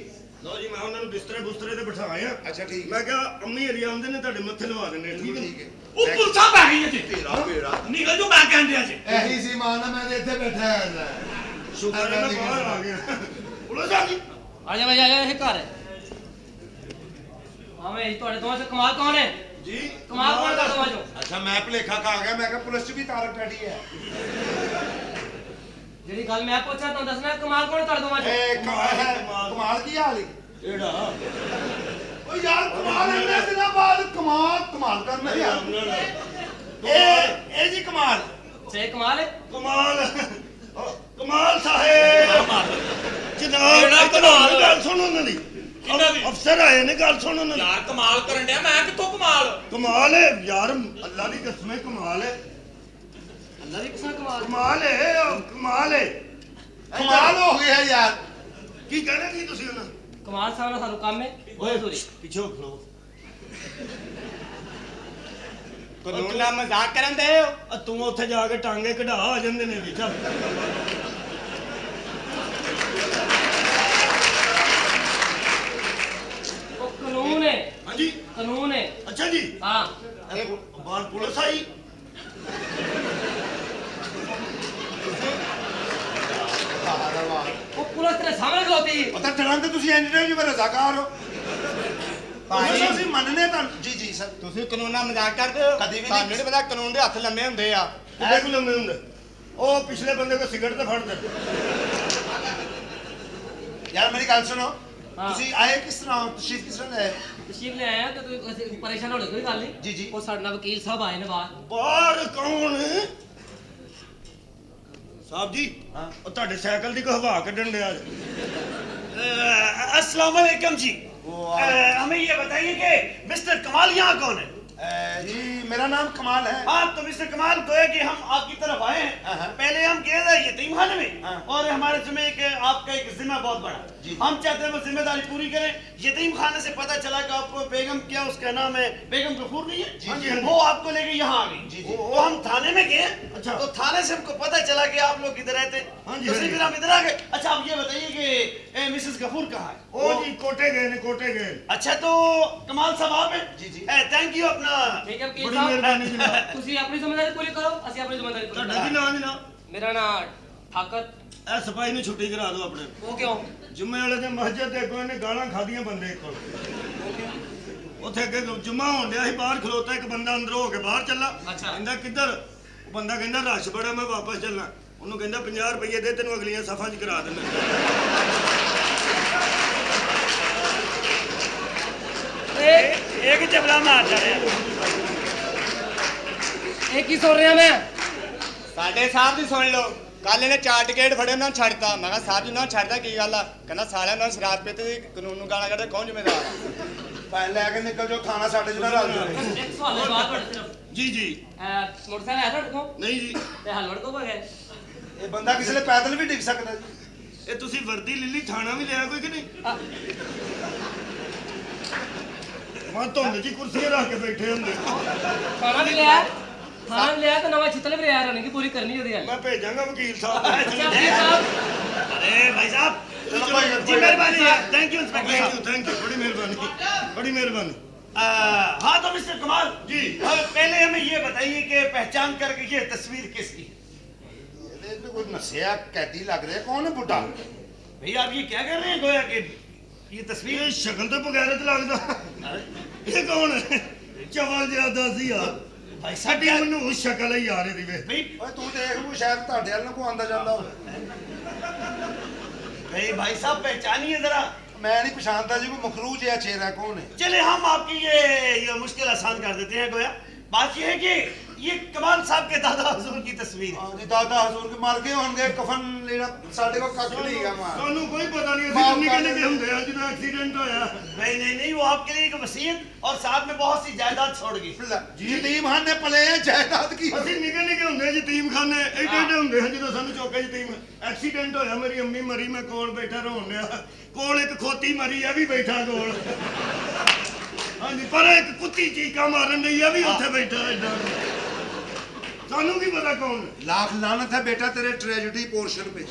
ਲਓ ਜੀ ਮੈਂ ਉਹਨਾਂ ਨੂੰ ਬਿਸਤਰੇ ਤੇ ਬਿਠਾਇਆ ਅੱਛਾ ਠੀਕ ਮੈਂ ਕਿਹਾ ਅੰਮੀ ਹਰੀ ਆਉਂਦੇ ਨੇ ਤੁਹਾਡੇ ਮੱਥੇ ਲਵਾ ਦਿੰਦੇ ਠੀਕ ਹੈ ਠੀਕ ਹੈ ਉਹ ਪੁਲਸਾਂ ਪੈ ਗਈਆਂ ਜੀ ਤੇਰਾ ਬੇੜਾ ਨਿਕਲ ਜੋ ਮੈਂ ਕਹਿੰਦੇ ਆ ਜੀ ਇਹੀ ਸੀ ਮਾਂ ਨਾ ਮੈਂ ਇੱਥੇ ਬੈਠਾ ਹਾਂ ਸ਼ੁਕਰ ਹੈ ਮੈਂ ਬਾਹਰ ਆ ਗਿਆ ਪੁਲਿਸ ਆ ਗਈ ਆ ਜਾ ਭਾਈ ਆ ਜਾ ਇਹ ਘਰ ਹੈ ਹਾਂ ਮੈਂ ਤੁਹਾਡੇ ਦੋਵਾਂ ਚ ਕਮਾਲ ਕੌਣ ਹੈ ਜੀ ਕਮਾਲ ਕੌਣ ਕਰ ਦੋਵਾਂ ਚੋਂ ਅੱਛਾ ਮੈਂ ਭੁਲੇਖਾ ਖਾ ਗਿਆ ਮੈਂ ਕਿਹਾ ਪੁਲਿਸ ਚ ਵੀ ਤਾਰਕ ਟੈਡੀ ਹੈ ਜਿਹੜੀ ਗੱਲ ਮੈਂ ਪੁੱਛਿਆ ਤੁਹਾਨੂੰ ਦੱਸਣਾ ਕਮਾਲ ਕੌਣ ਕਰ ਦੋਵਾਂ ਚੋਂ ਇਹ ਕਮਾਲ ਕੀ ਹਾਲ ਹੈ ਕਿਹੜਾ ਓ ਯਾਰ ਕਮਾਲ ਇੰਨੇ ਦਿਨਾਂ ਬਾਅਦ ਕਮਾਲ ਕਰਨਾ ਯਾਰ ਇਹ ਜੀ ਕਮਾਲ ਸੇ ਕਮਾਲ ਹੈ ਕਮਾਲ ਸਾਹਿਬ ਜਨਾਬ ਕਿਹੜਾ ਕਮਾਲ? ਗੱਲ ਸੁਣ ਉਹਨਾਂ ਦੀ ਕਿਹਨਾਂ ਦੀ? ਅਫਸਰ ਆਏ ਨੇ ਗੱਲ ਸੁਣ ਉਹਨਾਂ ਦੀ ਯਾਰ ਕਮਾਲ ਕਰਨ ਡਿਆ ਮੈਂ ਕਿੱਥੋਂ ਕਮਾਲ ਕਮਾਲ ਹੈ ਯਾਰ ਅੱਲਾ ਦੀ ਕਸਮ ਹੈ ਕਮਾਲ ਹੈ ਅੱਲਾ ਦੀ ਕਿਸਮ ਕਮਾਲ ਕਮਾਲ ਹੈ ਕਮਾਲ ਹੈ ਕਮਾਲ ਹੋ ਗਿਆ ਯਾਰ। ਕੀ ਕਹਿਣਾ ਕੀ ਤੁਸੀਂ ਉਹਨਾਂ ਕਮਾਲ ਸਾਹਿਬ ਨਾਲ ਸਾਨੂੰ ਕੰਮ ਹੈ ਓਏ ਸੋਰੀ ਪਿੱਛੋਂ ਖਲੋ ਕਾਨੂੰਨ ਨਾਲ ਮਜ਼ਾਕ ਕਰਨ ਦੇ ਹੋ। ਤੂੰ ਉੱਥੇ ਜਾ ਕੇ ਟਾਂਗੇ ਕਢਾ ਆ ਜਾਂਦੇ ਨੇ ਵੀ ਚੱਲ ਉਹ ਕਾਨੂੰਨ ਹੈ ਹਾਂਜੀ ਕਾਨੂੰਨ ਹੈ ਅੱਛਾ ਜੀ ਹਾਂ ਬਾਹਰ ਪੁਲਿਸ ਆਈ ਉਹ ਪੁਲਿਸ ਤੇਰੇ ਸਾਹਮਣੇ ਖਲੋਤੀ ਪਤਾ ਡਰਾਂਦੇ ਤੁਸੀਂ ਐਂਟੀਟੇਜ ਜਿਵੇਂ ਰਜ਼ਾਕਾਰ ਹੋ। ਭਾਈ ਅਸੀਂ ਮੰਨਨੇ ਤਾਂ ਜੀ ਜੀ ਸਰ। ਤੁਸੀਂ ਕਾਨੂੰਨ ਨਾਲ ਮਜ਼ਾਕ ਕਰਦੇ ਹੋ। ਕਦੀ ਵੀ ਨਹੀਂ। ਤੁਹਾਨੂੰ ਨਹੀਂ ਪਤਾ ਕਾਨੂੰਨ ਦੇ ਹੱਥ ਲੰਮੇ ਹੁੰਦੇ ਆ। ਕਿਹੜੇ ਕੋਲ ਲੰਮੇ ਹੁੰਦੇ ਉਹ ਪਿਛਲੇ ਬੰਦੇ ਕੋ ਸਿਗਰਟ ਤੇ ਫੜਦੇ ਯਾਰ ਮੇਰੀ ਗੱਲ ਸੁਣੋ, ਹਾਂ। ਤੁਸੀਂ ਆਏ ਕਿਸ ਤਰ੍ਹਾਂ, ਤਸ਼ਰੀਫ ਕਿਸ ਤਰ੍ਹਾਂ ਆਏ? ਤਸ਼ਰੀਫ ਲੈ ਆਇਆ ਤੇ ਤੂੰ ਅਸੀਂ ਪਰੇਸ਼ਾਨ ਹੋਣ ਦੀ ਕੋਈ ਗੱਲ ਨਹੀਂ ਜੀ, ਜੀ। ਉਹ ਸਾਡੇ ਨਾਲ ਵਕੀਲ ਸਾਹਿਬ ਆਏ ਨੇ ਬਾਹਰ ਬਾਹਰ ਕੌਣ ਸਾਹਿਬ ਜੀ हाँ। ਉਹ ਤੁਹਾਡੇ ਸਾਈਕਲ ਦੀ ਕੋਈ ਹਵਾ ਕੱਢਣ ਡਿਆ अस्सलाम वालेकुम जी। वो हमें ये बताइए कि मिस्टर कमाल यहाँ कौन है? जी मेरा नाम कमाल है। हाँ तो मिस्टर कमाल गोया कि हम आपकी तरफ आए हैं। हाँ। पहले हम गए थे यतीमखाने में हाँ। और हमारे जिम्मे एक आपका एक जिम्मा बहुत बड़ा। जी। हम चाहते हैं वो जिम्मेदारी पूरी करें। यतीमखाने से पता चला कि आपको बेगम, क्या उसका नाम है, बेगम गफूर नहीं है? जी, जी। वो आपको लेके यहाँ आ गई। जी, जी। तो हम थाने में गए। अच्छा। तो थाने से हमको पता चला कि आप लोग इधर रहते। हाँ जी, तो हाँ जी। फिर हम इधर आ गए। अच्छा आप ये बताइए कि मिसेस गफूर कहाँ है? ਉਹ ਜੀ ਕੋਟੇ ਗਏ ਨੇ ਕੋਟੇ ਗਏ अच्छा तो कमाल साहब आप हैं? जी, जी। थैंक यू अपना। ਠੀਕ ਹੈ ਵਕੀਲ ਬੜੀ ਸਾਹਿਬ ਮਿਹਰਬਾਨੀ ਜਨਾਬ ਤੁਸੀਂ ਆਪਣੀ ਜ਼ਿੰਮੇਵਾਰੀ ਪੂਰੀ ਕਰੋ ਅਸੀਂ ਆਪਣੀ ਜ਼ਿੰਮੇਵਾਰੀ ਪੂਰੀ ਤੁਹਾਡਾ ਕੀ ਕਰਾਂਗੇ ਨਾਮ ਜਨਾਬ ਮੇਰਾ ਨਾਮ ਠਾਕਰ ਇਹ ਸਿਪਾਹੀ ਨੂੰ ਛੁੱਟੀ ਕਰਾ ਦਿਓ ਆਪਣੇ ਉਹ ਕਿਉਂ ਜੁਮੇ ਵਾਲੇ ਦੇ ਮਸਜਿਦ ਦੇ ਅੱਗੋਂ ਇਹਨੇ ਗਾਲਾਂ ਖਾਧੀਆਂ ਬੰਦੇ ਕੋਲ ਉੱਥੇ ਅੱਗੇ ਜੁਮਾ ਹੋਣ ਡਿਆ ਸੀ ਬਾਹਰ ਖਲੋਤਾ ਇੱਕ ਬੰਦਾ ਅੰਦਰੋਂ ਹੋ ਕੇ ਬਾਹਰ ਚੱਲਾ ਅੱਛਾ। ਕਹਿੰਦਾ ਕਿੱਧਰ ਉਹ ਬੰਦਾ ਕਹਿੰਦਾ ਰਸ਼ ਬੜਾ ਮੈਂ ਵਾਪਸ ਚੱਲਣਾ ਉਹਨੂੰ ਕਹਿੰਦਾ 50 ਰੁਪਏ ਦੇ ਤੈਨੂੰ ਅਗਲੀਆਂ ਸਫਾਂ 'ਚ ਕਰਾ ਦਿੰਦਾ एक जबला मारता है। ਇਹ ਕੀ ਸੁਣ ਰਿਹਾ ਮੈਂ ਸਾਡੇ ਸਾਹਿਬ ਦੀ ਸੁਣ ਲਓ। ਕੱਲ ਇਹਨੇ 4 ਟਿਕਟ ਫੜੇ ਉਹਨਾਂ ਨੂੰ ਛੱਡਤਾ। ਮੈਂ ਕਿਹਾ ਸਾਹਿਬ ਜੀ ਉਹਨਾਂ ਨੂੰ ਛੱਡਦਾ ਕੀ ਗੱਲ ਆ? ਕਹਿੰਦਾ ਸਾਲਿਆਂ ਨਾਲ ਸ਼ਰਾਬ ਪੀਤੀ ਤੇ ਕਾਨੂੰਨ ਨੂੰ ਗਾਲਾਂ ਕੱਢਦੇ ਕੌਣ ਜ਼ਿੰਮੇਦਾਰ ਆ? ਫਾਈਲ ਲੈ ਕੇ ਨਿਕਲ ਜਾਓ, ਥਾਣਾ ਸਾਡੇ ਚ ਨਾ ਰਲ ਜਾਓ। ਇੱਕ ਸਵਾਲ ਹੈ ਬਾਤ ਤੁਹਾਡੇ ਸਿਰਫ ਜੀ ਜੀ ਮੋਟਰਸਾਈਕਲ ਹੈ ਤੁਹਾਡੇ ਕੋਲ ਨਹੀਂ ਜੀ ਤੇ ਹਲਵੜ ਕੋ ਗਏ ਇਹ ਬੰਦਾ ਕਿਸੇ ਲਈ ਪੈਦਲ ਵੀ ਡਿੱਗ ਸਕਦਾ ਜੀ। ਇਹ ਤੁਸੀਂ ਵਰਦੀ ਲਿੱਲੀ ਥਾਣਾ ਵੀ ਲਿਆ ਕੋਈ ਕਿ ਨਹੀਂ ਮੈਂ ਧੁੰਦ 'ਚ ਹੀ ਕੁਰਸੀਆਂ ਰੱਖ ਕੇ ਬੈਠੇ ਹੁੰਦੇ ਖਾਣਾ ਵੀ ਲਿਆ ਤੇ ਨਵਾਂ ਛਿੱਤਲ ਵੀ ਲਿਆ ਰਣ ਕੀ ਪੂਰੀ ਕਰਨੀ ਉਹਦੀ ਗੱਲ ਮੈਂ ਭੇਜਾਂਗਾ ਵਕੀਲ ਸਾਹਿਬ ਅੱਛਾ ਵਕੀਲ ਸਾਹਿਬ अरे भाई साहब चलो कोई बात जी नहीं। मेहरबानी है। थैंक यू इंस्पेक्टर साहब। थैंक यू बड़ी मेहरबानी बड़ी मेहरबानी हाँ तो मिस्टर कमाल जी। पहले हमें ये बताइए कि पहचान करके ये तस्वीर किसकी है? ਇਹਦੇ ਤੇ ਕੋਈ ਨਸਿਆ ਕੈਦੀ ਲੱਗ ਰਿਹਾ। ਕੌਣ ਹੈ ਬੁੱਢਾ? भैया आप ये क्या कर रहे हैं गोया कि ये तस्वीर ਇਹ ਸ਼ਕਲ ਤੋਂ ਬਗੈਰਤ ਲੱਗਦਾ ਇਹ ਕੌਣ ਹੈ ਚਵਲ ਜਿਹਾ ਦੱਸੀ ਯਾਰ भाई साहब ਸਾਡੀ क्या- ਮੈਨੂੰ ਸ਼ਕਲ ਹੀ ਯਾਰ ਇਹਦੀ ਵੇ भाई ਓਏ ਤੂੰ ਦੇਖ ਉਹ ਸ਼ਾਇਦ ਤੁਹਾਡੇ ਵੱਲ ਨੂੰ ਕੋ ਆਂਦਾ ਜਾਂਦਾ ਹੋਵੇ। भाई साहब पहचानिए जरा। ਮੈਂ ਨਹੀਂ ਪਛਾਣਦਾ ਜੀ। ਕੋਈ ਮਖਲੂਕ ਜਿਹਾ ਚਿਹਰਾ ਕੌਣ ਹੈ? चले हम आपकी ये मुश्किल आसान कर देते हैं गोया। बात ये है कि ये कमाल साहब के दादा हुजूर की तस्वीर है। ਹਾਂ ਜੀ ਦਾਦਾ ਹਜ਼ੂਰ ਕੇ ਮਰ ਗਏ ਹੋਣਗੇ। ਕਫਨ ਲੈਣਾ ਸਾਡੇ ਕੋਲ ਕੱਖ ਨਹੀਂ ਹੈਗਾ ਮਾਂ। ਸਾਨੂੰ ਕੋਈ ਪਤਾ ਨਹੀਂ ਮਾਫ਼ ਅਸੀਂ ਕਰ ਨਿੱਕੇ ਦੇਣਾ। ਹੁੰਦੇ ਆ ਜਦੋਂ ਐਕਸੀਡੈਂਟ ਹੋਇਆ नहीं नहीं नहीं वो आपके लिए एक वसीयत और साथ में बहुत सी जायदाद छोड़ गई। ਯਤੀਮ ਖਾਨੇ ਪਲੇ ਆ ਜਾਇਦਾਦ ਕੀ? ਅਸੀਂ ਨਿੱਕੇ ਹੁੰਦੇ ਯਤੀਮਖਾਨੇ ਐਡੇ ਹੁੰਦੇ ਹਾਂ ਜਦੋਂ ਸਾਨੂੰ ਚੌਕੇ ਯਤੀਮ ਐਕਸੀਡੈਂਟ ਹੋਇਆ ਮੇਰੀ ਅੰਮੀ ਮਰੀ ਮੈਂ ਕੋਲ ਬੈਠਾ ਰੋਣ ਲਿਆ ਕੋਲ ਇੱਕ ਖੋਤੀ ਮਰੀ ਆ ਵੀ ਬੈਠਾ ਕੋਲ ਹਾਂਜੀ ਪਰ ਇੱਕ ਕੁੱਤੀ ਚੀਕਾ ਮਾਰਨ ਲਈ ਆ ਵੀ ਉੱਥੇ ਬੈਠਾ ਐਡਾ ਸਾਨੂੰ ਕੀ ਪਤਾ ਕੌਣ ਹੈ? लाख लानत है बेटा तेरे ट्रेजेडी पोर्शन पे।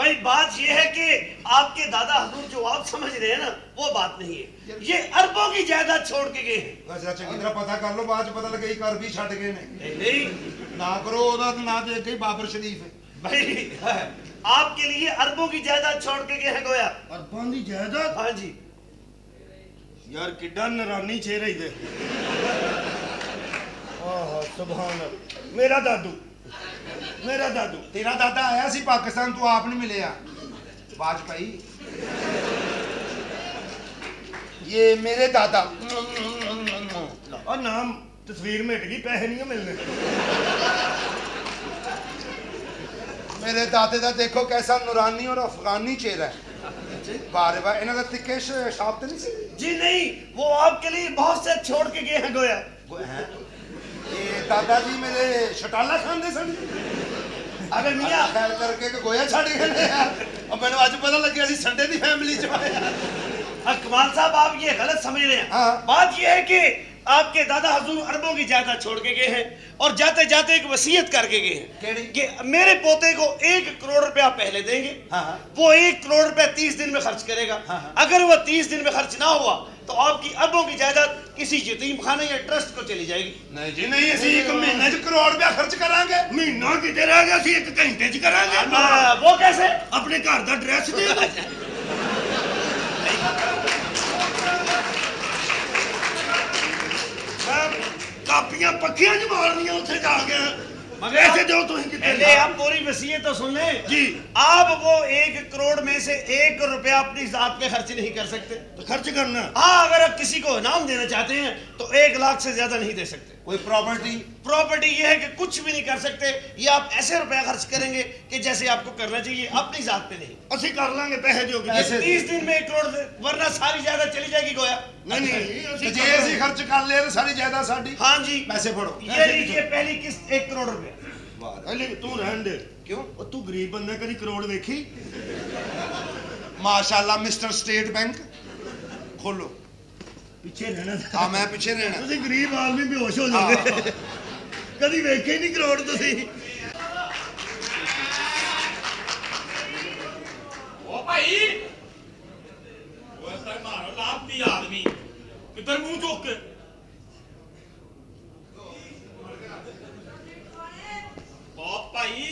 भाई बात ये है कि आपके दादा हुजूर जो आप समझ रहे हैं ना वो बात नहीं है। ये अरबों की जायदाद छोड़ के गए हैं। बस चंगी तरह पता कर लो, बाद च पता लगे कर भी छड़ गए ने। नहीं ना करो ओदा तो ना दे के बाबर शरीफ है। भाई आपके लिए अरबों की जायदाद छोड़ के गए हैं गोया। ਅਰਬਾਂ ਦੀ ਜਾਇਦਾਦ हाँ जी। ਯਾਰ ਕਿੱਡਾ ਨਰਾਨੀ ਚਿਹਰਾ ਹੀ ਦੇ ਆਹ ਸੁਭਾਨ ਅੱਲਾਹ ਮੇਰਾ ਦਾਦੂ तेरा दादा आया सी पाकिस्तान, तू आप नहीं मिले वाजपेयी। ये मेरे दादा। ਆ ਨਾਮ ਤਸਵੀਰ ਮਿਟ ਗਈ ਪੈਸੇ ਨਹੀਂ ਮਿਲਨੇ मेरे दादे दा देखो कैसा नूरानी और अफगानी चेहरा है। बारे बार इन्हों का तिक्के शाप तो नहीं सी? जी नहीं वो आपके लिए बहुत से छोड़ के गए हैं गोया। वो हैं? ये दादा जी मेरे शटाला खांदे सन। ਅਗਰ ਮੀਆਂ ਖੈਰ ਕਰਕੇ ਕਿ ਗੋਇਆ ਛੱਡ ਗਏ ਨੇ ਯਾਰ ਉਹ ਮੈਨੂੰ ਅੱਜ ਪਤਾ ਲੱਗਿਆ ਸੀ संडे ਦੀ फैमिली ਚ आए कमाल साहब आप ये गलत समझ रहे हैं। हाँ। बात ये है कि आपके दादा हजूर अरबों की जायदाद छोड़ के गए हैं और जाते जाते एक वसीयत करके गए हैं कि मेरे पोते को 1 करोड़ रुपया पहले देंगे। हाँ, हाँ। वो 1 करोड़ रुपया 30 दिन में खर्च करेगा। हाँ, हाँ। अगर वो 30 दिन में खर्च ना हुआ तो आपकी अरबों की जायदाद किसी यतीम खाने या ट्रस्ट को चली जाएगी। नहीं जी नहीं ਅਸੀਂ ਇੱਕ ਮਹੀਨੇ 'ਚ ਕਰੋੜ ਰੁਪਇਆ ਖਰਚ ਕਰਾਂਗੇ ਮਹੀਨਾ ਕਿਤੇ ਰਹਿ ਗਿਆ ਸੀ 1 ਘੰਟੇ ਚ ਕਰਾਂਗੇ वो कैसे? ਆਪਣੇ ਘਰ ਦਾ ਐਡਰੈਸ ਦੇ ਦਿਓ ਕਾਪੀਆਂ ਪੱਖੀਆਂ ਚ ਮਾਰਨੀਆਂ ਉੱਥੇ ਜਾ ਕੇ मगर ऐसे दो तो ही पहले आप पूरी वसीयत तो सुन लें जी। आप वो 1 करोड़ में से 1 रुपया अपनी जात पे खर्च नहीं कर सकते। तो खर्च करना हाँ, अगर आप किसी को इनाम देना चाहते हैं तो 1 लाख से ज्यादा नहीं दे सकते। कोई प्रॉपर्टी प्रॉपर्टी ये है कि कुछ भी नहीं कर सकते। ये आप ऐसे रुपया खर्च करेंगे कि जैसे आपको करना चाहिए, अपनी जात पे नहीं। ਅਸੀਂ ਕਰ ਲਾਂਗੇ ਪੈਸੇ ਦਿਓ ਕਿ ऐसे 30 दिन में 1 करोड़ वरना सारी जायदाद चली जाएगी गोया। ਨਹੀਂ ਨਹੀਂ ਤੇ ਅਸੀਂ ਜੇ ਅਸੀਂ ਖਰਚ ਕਰ ਲਿਆ ਤਾਂ ਸਾਰੀ ਜਾਇਦਾਦ ਸਾਡੀ हाँ जी, ਪੈਸੇ ਫੜੋ ये लीजिए पहली किस्त 1 करोड़ रुपए। ਪਹਿਲੇ ਤੂੰ ਰਹਿਣ ਦੇ ਕਿਉਂ ਉਹ ਤੂੰ ਗਰੀਬ ਬੰਦਾ ਕਦੀ ਕਰੋੜ ਵੇਖੀ ਮਾਸ਼ਾਅੱਲਾ ਮਿਸਟਰ ਸਟੇਟ ਬੈਂਕ ਖੋਲੋ ਪਿੱਛੇ ਰਹਿਣਾ ਆ ਮੈਂ ਪਿੱਛੇ ਰਹਿਣਾ ਤੁਸੀਂ ਗਰੀਬ ਆਦਮੀ ਬੇਹੋਸ਼ ਹੋ ਜਾਓਗੇ ਕਦੀ ਵੇਖੇ ਨਹੀਂ ਕਰੋੜ ਤੁਸੀਂ ओ भाई वो सर मारो लाभती आदमी किधर मुंह चुक के ओ भाई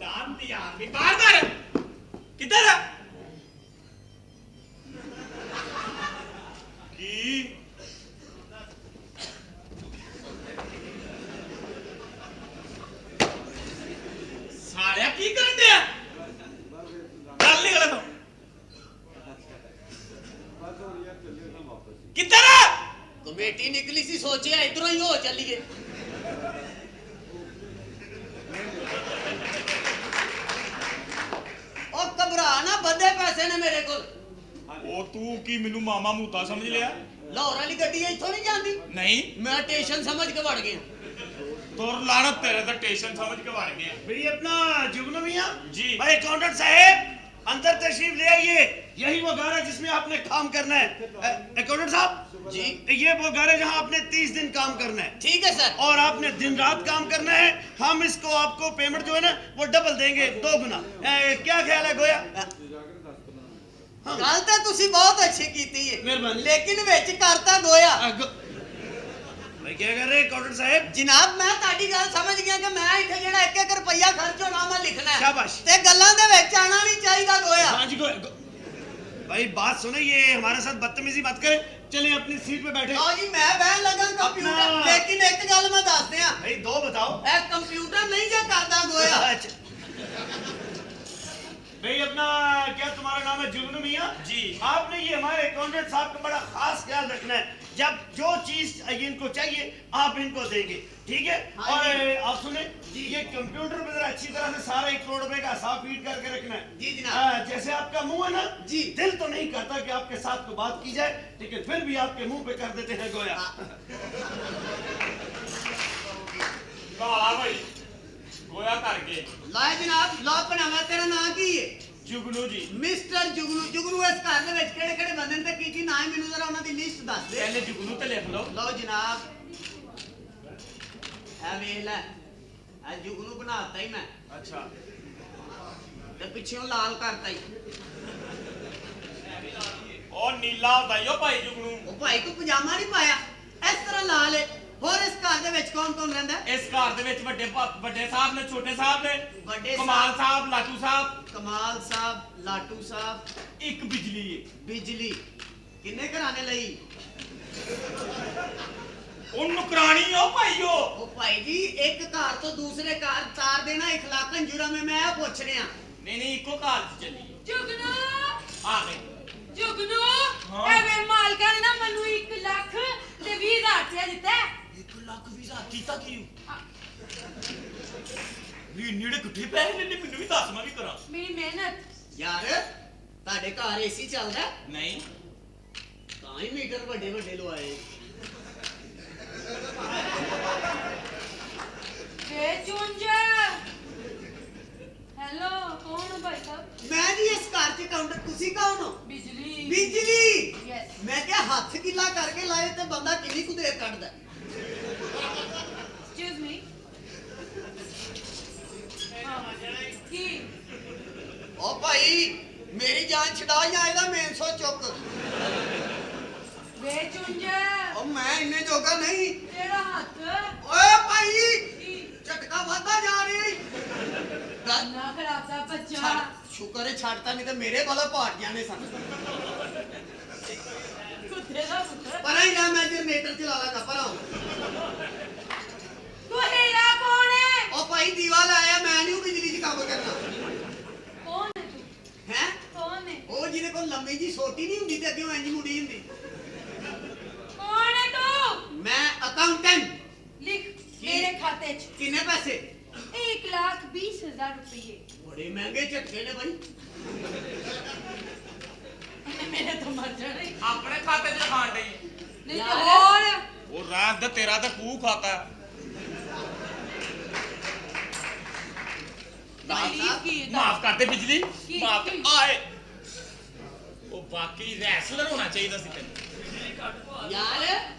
लाभती आदमी बाहर कर किधर है की सारे की करन दे गल नहीं गलत किधर है कमेटी निकली सी सोचे इधरों ही हो चलिए और घबरा ना बदे पैसे ने मेरे को ओ तू की मेनू मामा मूता समझ लिया लाहौर वाली गड्डी इथों नहीं जाती नहीं मैं स्टेशन समझ के बढ़ गया तोर लानत तेरे तो स्टेशन समझ के बढ़ गया भाई अपना जुगनू मियां जी। भाई अकाउंटेंट साहब अंदर तशरीफ ले आइए। यही वो घर है जिसमें आपने काम करना है। अकाउंटेंट साहब जी। ये वो घर है जहाँ आपने 30 दिन काम करना है ठीक है सर और आपने दिन रात काम करना है। हम इसको आपको पेमेंट जो है ना वो डबल देंगे, 2 गुना। क्या ख्याल है गोया? गल तो तुसी बहुत अच्छी कीती है मेहरबानी। लेकिन विच करता गोया भाई क्या कर रहे हैं अकाउंटेंट साहब? जनाब मैं ताड़ी गल समझ गया कि मैं इथे जेड़ा 1-1 रुपया खर्च होना मैं लिखना है शाबाश। ते गल्लां दे विच आना नहीं चाहिदा गोया हाँ जी भाई बात सुनो, ये हमारे साथ बदतमीजी मत करें। चलिए अपनी सीट पे बैठे। आओ जी मैं बहन लगा कंप्यूटर अपना- लेकिन एक गल मैं दस दियां भाई 2 बताओ। ए कंप्यूटर नहीं जे करदा गोया अच्छा। भाई अपना क्या तुम्हारा नाम है जुगनू मियां जी। आपने ये हमारे अकाउंटेंट साहब का बड़ा खास ख्याल रखना है। जब जो चीज इनको चाहिए आप इनको देंगे, ठीक है? हाँ और जी। आप सुने ये कंप्यूटर पे जरा अच्छी तरह से सारा 1 करोड़ रुपए का हिसाब फीड करके रखना है। जी जनाब। जैसे आपका मुंह है ना जी। दिल तो नहीं करता कि आपके साथ को बात की जाए, लेकिन फिर भी आपके मुंह पे कर देते हैं गोया। काला भाई गोया करके ला जनाब ला अपना मैं तेरा नाम की है जुगनू जी मिस्टर जुगनू जुगनू इस घर दे विच केड़े-केड़े बंदे ने ते की नाम है मेनू जरा उन्हां दी लिस्ट दस दे पहले जुगनू ते लिख लो लो जनाब ए वेख ले ए जुगनू बनाता ही मैं अच्छा ते पिछों लाल करता ही और नीला होता है यो भाई जुगनू ओ भाई को पजामा नहीं पाया इस तरह लाल है और इस घर दे विच कौन-कौन रहंदा है इस घर दे विच बड़े साहब ने छोटे साहब ने बड़े कमाल साहब- साहब लाटू साहब कमाल साहब लाटू साहब एक बिजली है बिजली किन्ने घराने लई ਉਹ ਨੁਕਰਾਨੀ ਹੋ ਭਾਈਓ ओ भाई जी एक घर तो दूसरे घर तार देना इखलाकन जुर्म है मैं पूछ रहा ਨਹੀਂ ਨਹੀਂ ਇੱਕੋ ਘਰ ਚ ਚੱਲੀ ਜੁਗਨੂ ਆ ਗਏ ਜੁਗਨੂ ਹਾਂ। ਐਵੇਂ ਮਾਲਕਾਂ ਨੇ ਨਾ ਮੈਨੂੰ 1 ਲੱਖ ਤੇ 20,000 ਰੁਪਇਆ ਦਿੱਤਾ ਹੈ। 1 ਲੱਖ 20,000 ਕੀਤਾ ਕੀ ਵੀ ਨੇੜੇ ਕਿੱਥੇ ਪੈਸੇ ਲੈਣੇ ਮੈਨੂੰ ਵੀ ਦੱਸ ਮੈਂ ਵੀ ਕਰਾਂ ਮੇਰੀ ਮਿਹਨਤ यार ਤੁਹਾਡੇ ਘਰ ਏਸੀ ਚੱਲਦਾ ਹੈ? ਨਹੀਂ ਤਾਂ ਹੀ ਮੀਟਰ ਵੱਡੇ ਵੱਡੇ ਲਵਾਏ ਵੇ ਚੁੰਝ ਛਡਾ ਜਾਂ ਇਹਦਾ ਮੇਨ ਸੋ ਚੁੱਕ ਵੇ ਚੁੰਝ ਉਹ ਮੈਂ ਇੰਨੇ ਜੋਗਾ ਨਹੀਂ ਤੇਰਾ ਹੱਥ ਓਏ ਭਾਈ ਝਟਕਾ ਵੱਧਦਾ ਜਾ ਰਿਹਾ ਈ ਨਾ ਖਰਾਬ ਦਾ ਬੱਚਾ ਛੱਡ ਸ਼ੁਕਰ ਹੈ ਛੱਡਤਾ ਨਹੀਂ ਤੇ ਮੇਰੇ ਵਾਲਾ ਪਾਟ ਜਾਣੇ ਸਨ ਕੁੱਤੇ ਦਾ ਪੁੱਤਰ ਪਰ ਹੀ ਜਾ ਮੈਂ ਜਨਰੇਟਰ ਚਲਾ ਲਾਂਗਾ ਪਰਾਂ ਤੂੰ ਹੀਰਾ ਕੌਣ ਹੈ ਉਹ ਭਾਈ ਦੀਵਾ ਲਾਇਆ ਮੈਂ ਨਹੀਂ ਬਿਜਲੀ 'ਚ ਕੰਮ ਕਰਨਾ ਕੌਣ ਹੈ ਤੂੰ ਹੈ ਕੌਣ ਹੈ ਉਹ ਜਿਹਦੇ ਕੋਲ ਲੰਮੀ ਜੀ ਸੋਟੀ ਨਹੀਂ ਹੁੰਦੀ ਤੇ ਅੱਗੇ ਇੰਜ ਮੁੜੀ ਹੁੰਦੀ ਕੌਣ ਹੈ ਤੂੰ ਮੈਂ ਅਕਾਊਂਟੈਂਟ ਲਿਖ ਮੇਰੇ ਖਾਤੇ 'ਚ ਕਿੰਨੇ ਪੈਸੇ 1,20,000 रुपये ਬੜੇ ਮਹਿੰਗੇ ਝਟਕੇ ਨੇ ਭਾਈ ਮੇਰੇ ਤੋਂ ਮਰ ਜਾਣੇ ਆਪਣੇ ਖਾਤੇ 'ਚ ਖਾਣ ਡਈ ਨਹੀਂ ਤੇ ਹੋਰ ਉਹ ਰਾਤ ਦਾ ਤੇਰਾ ਤਾਂ ਕੂ ਖਾਤਾ ਤਾਰੀਫ ਕੀ ਹੈ ਮਾਫ ਕਰ ਦੇ ਬਿਜਲੀ ਕੀ? ਮਾਫ ਕੀ? ਆਏ ਉਹ ਬਾਕੀ ਰੈਸਲਰ ਹੋਣਾ ਚਾਹੀਦਾ ਸੀ ਤੈਨੂੰ ਯਾਰ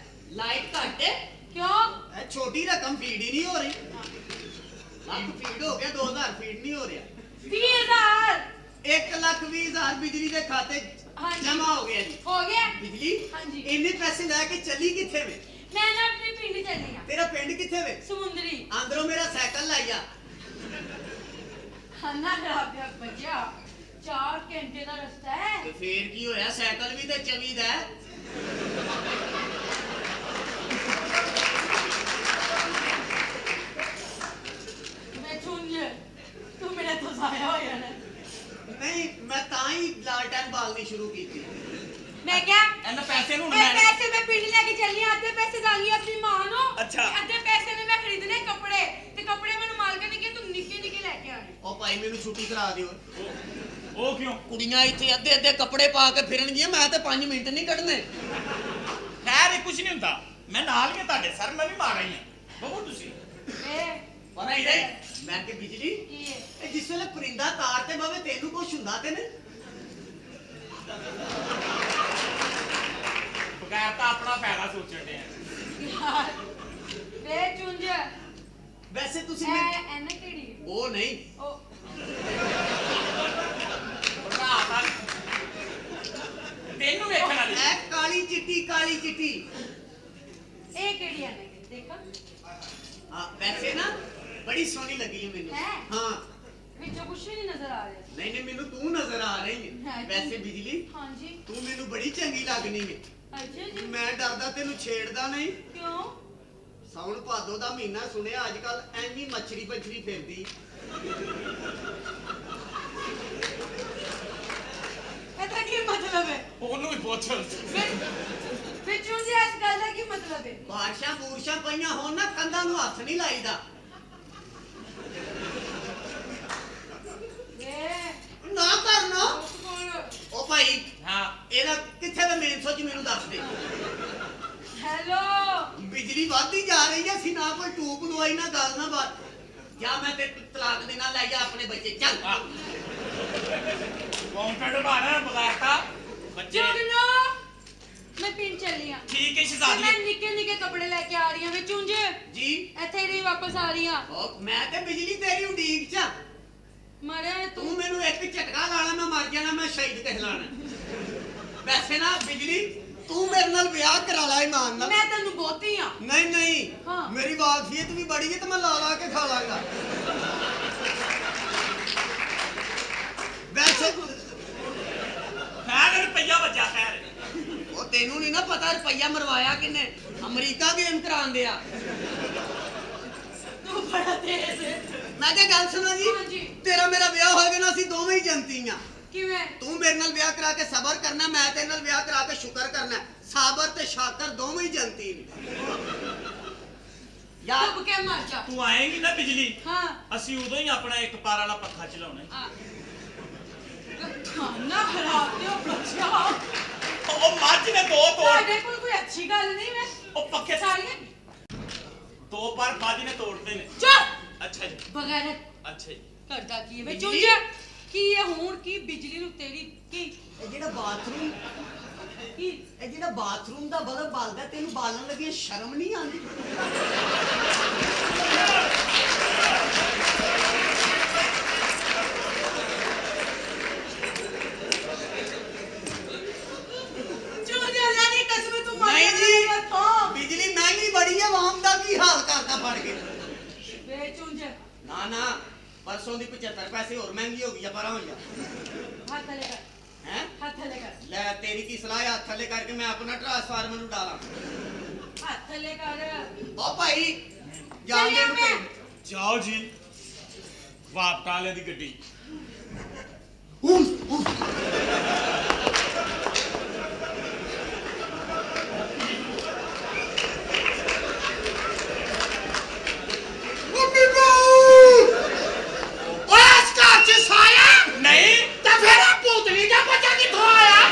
ਲਾਈਟ ਘੱਟ ਹੈ ਕਿਉਂ ਇਹ ਛੋਟੀ ਰਕਮ ਫੀਡ ਹੀ ਨਹੀਂ ਹੋ ਰਹੀ ਲੱਖ ਫੀਡ ਹੋ ਗਿਆ 2000 ਫੀਡ ਨਹੀਂ ਹੋ ਰਿਹਾ 20,000 1,20,000 ਬਿਜਲੀ ਦੇ ਖਾਤੇ ਹਾਂਜੀ। ਜਮਾ ਹੋ ਗਿਆ ਜੀ ਹੋ ਗਿਆ ਬਿਜਲੀ ਹਾਂਜੀ। ਇੰਨੇ ਪੈਸੇ ਲੈ ਕੇ ਚੱਲੀ ਕਿੱਥੇ ਵੇ ਮੈਂ ਨਾ ਆਪਣੇ ਪਿੰਡ ਚੱਲੀ ਆ ਤੇਰਾ ਪਿੰਡ ਕਿੱਥੇ ਵੇ ਸਮੁੰਦਰੀ ਅੰਦਰੋਂ ਮੇਰਾ ਸਾਈਕਲ ਲਾਈਆ ਖਾਨਾ ਖਰਾਬ ਹੈ ਬੱਚਾ 4 ਘੰਟੇ ਦਾ ਰਸਤਾ ਹੈ ਤੇ ਫੇਰ ਕੀ ਹੋਇਆ ਸਾਈਕਲ ਵੀ ਤੇ ਚਵੀ ਦਾ ਹੈ। ਮੈਂ ਚੁੰਝ ਤੂੰ ਮੇਰੇ ਤੋਂ ਜ਼ਾਇਆ ਹੋ ਜਾਣਾ ਨਹੀਂ ਮੈਂ ਤਾਂ ਹੀ ਲਾਲਟਨ ਬਾਲਣੀ ਸ਼ੁਰੂ ਕੀਤੀ ਮੈਂ ਕਿਹਾ ਇਹਨਾਂ ਪੈਸੇ ਨੂੰ ਇਹ ਪੈਸੇ ਮੈਂ ਪਿੰਡ ਲੈ ਕੇ ਚੱਲੀ ਆਂ ਅੱਧੇ ਪੈਸੇ ਦਾਂਗੀ ਆਪਣੀ ਮਾਂ ਨੂੰ ਅੱਛਾ। ਤੇ ਅੱਧੇ ਪੈਸੇ ਨੇ ਮੈਂ ਖਰੀਦਨੇ ਕੱਪੜੇ ਤੇ ਕੱਪੜੇ ਮੈਨੂੰ ਮਾਲਕ ਨੇ ਕਿਹਾ ਤੂੰ ਨਿੱਕੇ ਨਿੱਕੇ ਲੈ ਕੇ ਆਣੇ ਉਹ ਭਾਈ ਮੈਨੂੰ ਛੁੱਟੀ ਕਰਾ ਦਿਓ ਉਹ ਕਿਉਂ ਕੁੜੀਆਂ ਇੱਥੇ ਅੱਧੇ ਅੱਧੇ ਕੱਪੜੇ ਪਾ ਕੇ ਫਿਰਨਗੀਆਂ ਮੈਂ ਤੇ 5 ਮਿੰਟ ਨਹੀਂ ਕੱਢਨੇ ਖੈਰ ਇਹ ਕੁਝ ਨਹੀਂ ਹੁੰਦਾ ਮੈਂ ਨਾਲ ਹੀ ਹਾਂ ਤੁਹਾਡੇ ਸਰ ਮੈਂ ਵੀ ਮਾਰ ਰਹੀ ਹਾਂ ਬਹੂ ਤੁਸੀਂ ਏ ਪਰ ਇਹਦੇ ਮੈਂ ਕਿ ਬਿਜਲੀ ਕੀ ਹੈ ਇਹ ਜਿਸ ਵੇਲੇ ਪਰਿੰਦਾ ਤਾਰ ਤੇ ਬਵੇ ਤੈਨੂੰ ਕੁਛ ਹੁੰਦਾ ਤੇ ਨਹੀਂ ਬਗੈਰ ਤਾਂ ਆਪਣਾ ਫਾਇਦਾ ਸੋਚਣ ਦੇ ਆ ਯਾਰ ਵੇ ਚੁੰਝ ਵੈਸੇ ਤੁਸੀਂ ਐ ਨਾ ਕਿਹੜੀ ਉਹ ਨਹੀਂ ਉਹ ਭਰਾ ਤਾਂ ਤੈਨੂੰ ਵੇਖਣ ਵਾਲੀ ਇਹ ਕਾਲੀ ਚਿੱਟੀ ਇਹ ਕਿਹੜੀ ਆ ਨਹੀਂ ਦੇਖਾ ਹਾਂ ਵੈਸੇ ਨਾ ਬੜੀ ਸੋਹਣੀ ਲੱਗੀ ਹੈ ਮੈਨੂੰ ਹੈ? ਹਾਂ ਵਿੱਚੋਂ ਕੁਛ ਵੀ ਨਹੀਂ ਨਜ਼ਰ ਆ ਰਿਹਾ ਨਹੀਂ ਮੈਨੂੰ ਤੂੰ ਨਜ਼ਰ ਆ ਰਹੀ ਹੈ ਹੈ ਵੈਸੇ ਤੂੰ- ਬਿਜਲੀ ਹਾਂਜੀ ਤੂੰ ਮੈਨੂੰ ਬੜੀ ਚੰਗੀ ਲੱਗਣੀ ਹੈ ਅੱਛਾ ਜੀ ਮੈਂ ਡਰਦਾ ਤੈਨੂੰ ਛੇੜਦਾ ਨਹੀਂ ਕਿਉਂ ਸਾਉਣ ਭਾਦੋ ਦਾ ਮਹੀਨਾ ਸੁਣਿਆ ਅੱਜ ਕੱਲ ਐਨੀ ਮੱਛਰੀ ਫਿਰਦੀ ਇਹਦਾ ਕੀ ਮਤਲਬ ਹੈ ਉਹਨੂੰ ਵੀ ਪੁੱਛ ਵਿੱਚੋਂ ਜੀ ਇਸ ਗੱਲ ਦਾ ਕੀ ਮਤਲਬ ਹੈ ਬਾਰਸ਼ਾਂ ਪਈਆਂ ਹੋਣ ਨਾ ਕੰਧਾਂ ਨੂੰ ਹੱਥ ਨਹੀਂ ਲਾਈਦਾ ਏ ਨਾ ਕਰਨਾ ਕੌਣ ਉਹ ਭਾਈ ਹਾਂ ਇਹਦਾ ਕਿੱਥੇ ਦਾ ਮੇਨ ਸੋਚ ਮੈਨੂੰ ਦੱਸ ਦੇ ਹੈਲੋ ਬਿਜਲੀ ਵੱਧਦੀ ਜਾ ਰਹੀ ਹੈ ਅਸੀਂ ਨਾ ਕੋਈ ਟੂਬ ਲਵਾਈ ਨਾ ਗੱਲ ਨਾ ਬਾਤ ਜਾਂ ਮੈਂ ਤੇ ਤਲਾਕ ਦੇ ਨਾਲ ਲੈ ਜਾ ਆਪਣੇ ਬੱਚੇ ਚੱਲ ਕਾਉਂਟਰ ਬਾਣਾ ਬਗੈਰ ਤਾਂ ਬੱਚੇ ਜੁਗਨੋ ਮੈਂ ਪਿੰਡ ਚੱਲੀ ਆ ਠੀਕ ਹੈ ਤੇ ਸ਼ਹਜ਼ਾਦੀ ਮੈਂ ਨਿੱਕੇ ਨਿੱਕੇ ਕੱਪੜੇ ਲੈ ਕੇ ਆ ਰਹੀ ਹਾਂ ਵੇ ਚੁੰਝ ਜੀ ਇੱਥੇ ਹੀ ਵਾਪਸ ਆ ਰਹੀ ਹਾਂ ਉਹ ਮੈਂ ਤੇ ਬਿਜਲੀ ਤੇਰੀ ਉਡੀਕ ਚ ਮਰਿਆ ਤੂੰ ਤੂੰ ਮੈਨੂੰ ਇੱਕ ਝਟਕਾ ਲਾਣਾ ਮੈਂ ਮਰ ਜਾਣਾ ਮੈਂ ਸ਼ਹੀਦ ਕਹਿਲਾਣਾ ਵੈਸੇ ਨਾ ਬਿਜਲੀ ਤੂੰ ਮੇਰੇ ਨਾਲ ਵਿਆਹ ਕਰਾ ਲੈ ਇਮਾਨ ਨਾਲ ਮੈਂ ਤੈਨੂੰ ਬਹੁਤੀ ਆ ਨਹੀਂ ਹਾਂ। ਮੇਰੀ ਵਾਕਫੀਅਤ ਵੀ ਬੜੀ ਹੈ ਤੇ ਮੈਂ ਲਾ ਕੇ ਖਾ ਲਾਂਗਾ ਵੈਸੇ ਖੈਰ ਰੁਪਈਆ ਵੱਜਾ ਖੈਰ ਉਹ ਤੈਨੂੰ ਨਹੀਂ ਨਾ ਪਤਾ ਰੁਪਈਆ ਮਰਵਾਇਆ ਕਿੰਨੇ ਅਮਰੀਕਾ ਗੇਮ ਕਰਾਉਂਦੇ ਆ ਤੂੰ ਬੜਾ ਤੇਜ਼ ਹੈ ਮੈਂ ਤੇ ਗੱਲ ਸੁਣਾ ਜੀ ਹਾਂਜੀ। ਤੇਰਾ ਮੇਰਾ ਵਿਆਹ ਹੋਏਗਾ ਨਾ ਅਸੀਂ ਦੋਵੇਂ ਹੀ ਜੰਤੀ ਆ ਕਿਵੇਂ ਤੂੰ ਮੇਰੇ ਨਾਲ ਵਿਆਹ ਕਰਾ ਕੇ ਸਬਰ ਕਰਨਾ ਮੈਂ ਤੇਰੇ ਨਾਲ ਵਿਆਹ ਕਰਾ ਕੇ ਸ਼ੁਕਰ ਕਰਨਾ ਸਾਬਰ ਤੇ ਸ਼ਾਕਰ ਦੋਵੇਂ ਹੀ ਜੰਤੀ ਨੇ ਯਾਰ ਤੂੰ ਕੇ ਮਰ ਜਾ ਤੂੰ ਆਏਂਗੀ ਨਾ ਬਿਜਲੀ ਹਾਂ ਅਸੀਂ ਉਦੋਂ ਹੀ ਆਪਣਾ ਇੱਕ ਪਾਰ ਵਾਲਾ ਪੱਖਾ ਚਲਾਉਣਾ ਆ ਖਾਣਾ ਖਰਾਬ ਦਿਓ ਬੱਚਾ ਉਹ ਮੱਝ ਨੇ ਦੋ ਤੋੜ ਤੁਹਾਡੇ ਕੋਲ ਕੋਈ ਅੱਛੀ ਗੱਲ ਨਹੀਂ ਮੈਂ ਉਹ ਪੱਖੇ ਸਾਰੀਆਂ ਦੋ ਪਰ ਬਾਜੀ ਨੇ ਤੋੜਦੇ ਨੇ ਚੁੱਪ ਅੱਛਾ ਜੀ ਬਗੈਰ ਅੱਛਾ ਜੀ ਕਰਦਾ ਕੀ ਹੈ ਵੇ ਬਿਜਲੀ? ਚੁੰਝ ਕੀ ਹੈ ਹੁਣ ਕੀ ਬਿਜਲੀ ਨੂੰ ਤੇਰੀ ਕੀ ਇਹ ਜਿਹੜਾ ਬਾਥਰੂਮ ਕੀ ਇਹ ਜਿਹੜਾ ਬਾਥਰੂਮ ਦਾ ਬਲਬ ਬਲਦਾ ਤੈਨੂੰ ਬਾਲਣ ਲੱਗੀ ਸ਼ਰਮ ਨਹੀਂ ਆਉਂਦੀ ਹਾਲ ਕਰਦਾ ਫੜ ਕੇ ਬੇਚੁੰਝ ਨਾ ਨਾ ਪਰਸੋਂ ਦੀ 75 ਪੈਸੇ ਹੋਰ ਮਹਿੰਗੀ ਹੋ ਗਈ ਆ ਪਰਾਂ ਹੋ ਜਾ ਹੱਥ ਥੱਲੇ ਕਰ ਹੈ ਹੱਥ ਥੱਲੇ ਕਰ ਲੈ ਤੇਰੀ ਕੀ ਸਲਾਹ ਹੈ ਹੱਥ ਥੱਲੇ ਕਰਕੇ ਮੈਂ ਆਪਣਾ ਟਰਾਂਸਫਾਰਮਰ ਨੂੰ ਡਾਲਾਂ ਹੱਥ ਥੱਲੇ ਕਰ ਉਹ ਭਾਈ ਜਾਣ ਦੇ ਨੂੰ ਭੇਜ। ਜਾਓ ਜੀ ਵਾਪਟਾ ਵਾਲੇ ਦੀ ਗੱਡੀ ਮੰਮੀ ਬੂ ਓਏ ਇਸ ਘਰ ਚ ਸਾਇਆ ਨਹੀਂ ਤਾਂ ਫਿਰ ਇਹ ਭੂਤਨੀ ਦਾ ਬੱਚਾ ਕਿੱਥੋਂ ਆਇਆ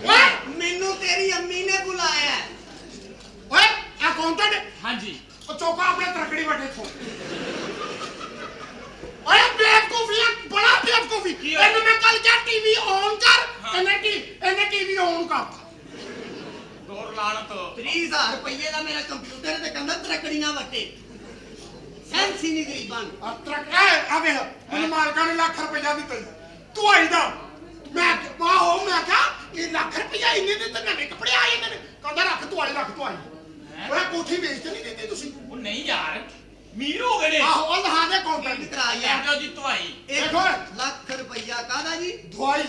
ਓਏ ਮੈਨੂੰ ਤੇਰੀ ਅੰਮੀ ਨੇ ਬੁਲਾਇਆ ਹੈ। ਓਏ ਅਕਾਊਂਟੈਂਟ ਹਾਂਜੀ ਉਹ ਚੌਕਾ ਆਪਣੇ ਤਰਕੜੀ ਵੱਡੇ ਤੋਂ ਓਏ ਬੇਵਕੂਫੀਆਂ ਬੜਾ ਬੇਵਕੂਫੀ ਕੀ ਹੋਇਆ? ਇਹਨੂੰ ਮੈਂ ਕੱਲ ਕਿਹਾ ਟੀਵੀ ਔਨ ਕਰ ਇਹਨੇ ਟੀਵੀ ਔਨ ਕਰਤਾ ਦੌੜ ਲਾਣਤ 30,000 ਰੁਪਏ ਦਾ ਮੇਰਾ ਕੰਪਿਊਟਰ ਤੇ ਕਹਿੰਦਾ ਤਰਕੜੀਆਂ ਵੱਟੇ ਸੈਂਸੀ ਨਹੀਂ ਗਰੀਬਾਂ ਨੂੰ ਆ ਤਰਕ ਐ ਆ ਵੇਖ ਮੈਨੂੰ ਮਾਲਕਾਂ ਨੇ ਲੱਖ ਰੁਪਇਆ ਦਿੱਤਾ ਜੀ। ਤੂੰ ਆਈਦਾ ਮੈਂ ਆਹੋ ਮੈਂ ਕਿਹਾ ਇਹ ਲੱਖ ਰੁਪਇਆ ਇੰਨੇ ਦੇ ਤਾਂ ਨਵੇਂ ਕੱਪੜੇ ਆਏ ਇਹਨਾਂ ਨੇ ਕਹਿੰਦਾ ਰੱਖ ਤੂੰ ਆਈ ਓਏ ਕੋਠੀ ਵੇਚ ਤੇ ਨਹੀਂ ਦਿੰਦੇ ਤੁਸੀਂ ਉਹ ਨਹੀਂ ਯਾਰ ਮੀਰ ਹੋ ਗਏ ਨੇ ਆਹੋ ਉਹ ਲਹਾ ਦੇ ਕਾਊਂਟਰ ਪਿੰਡ ਕਰਾਈ ਆ ਇਹੋ ਜੀ ਧਵਾਈ ਇੱਕ ਦੇਖੋ। ਲੱਖ ਰੁਪਇਆ ਕਾਹਦਾ ਜੀ ਦਵਾਈ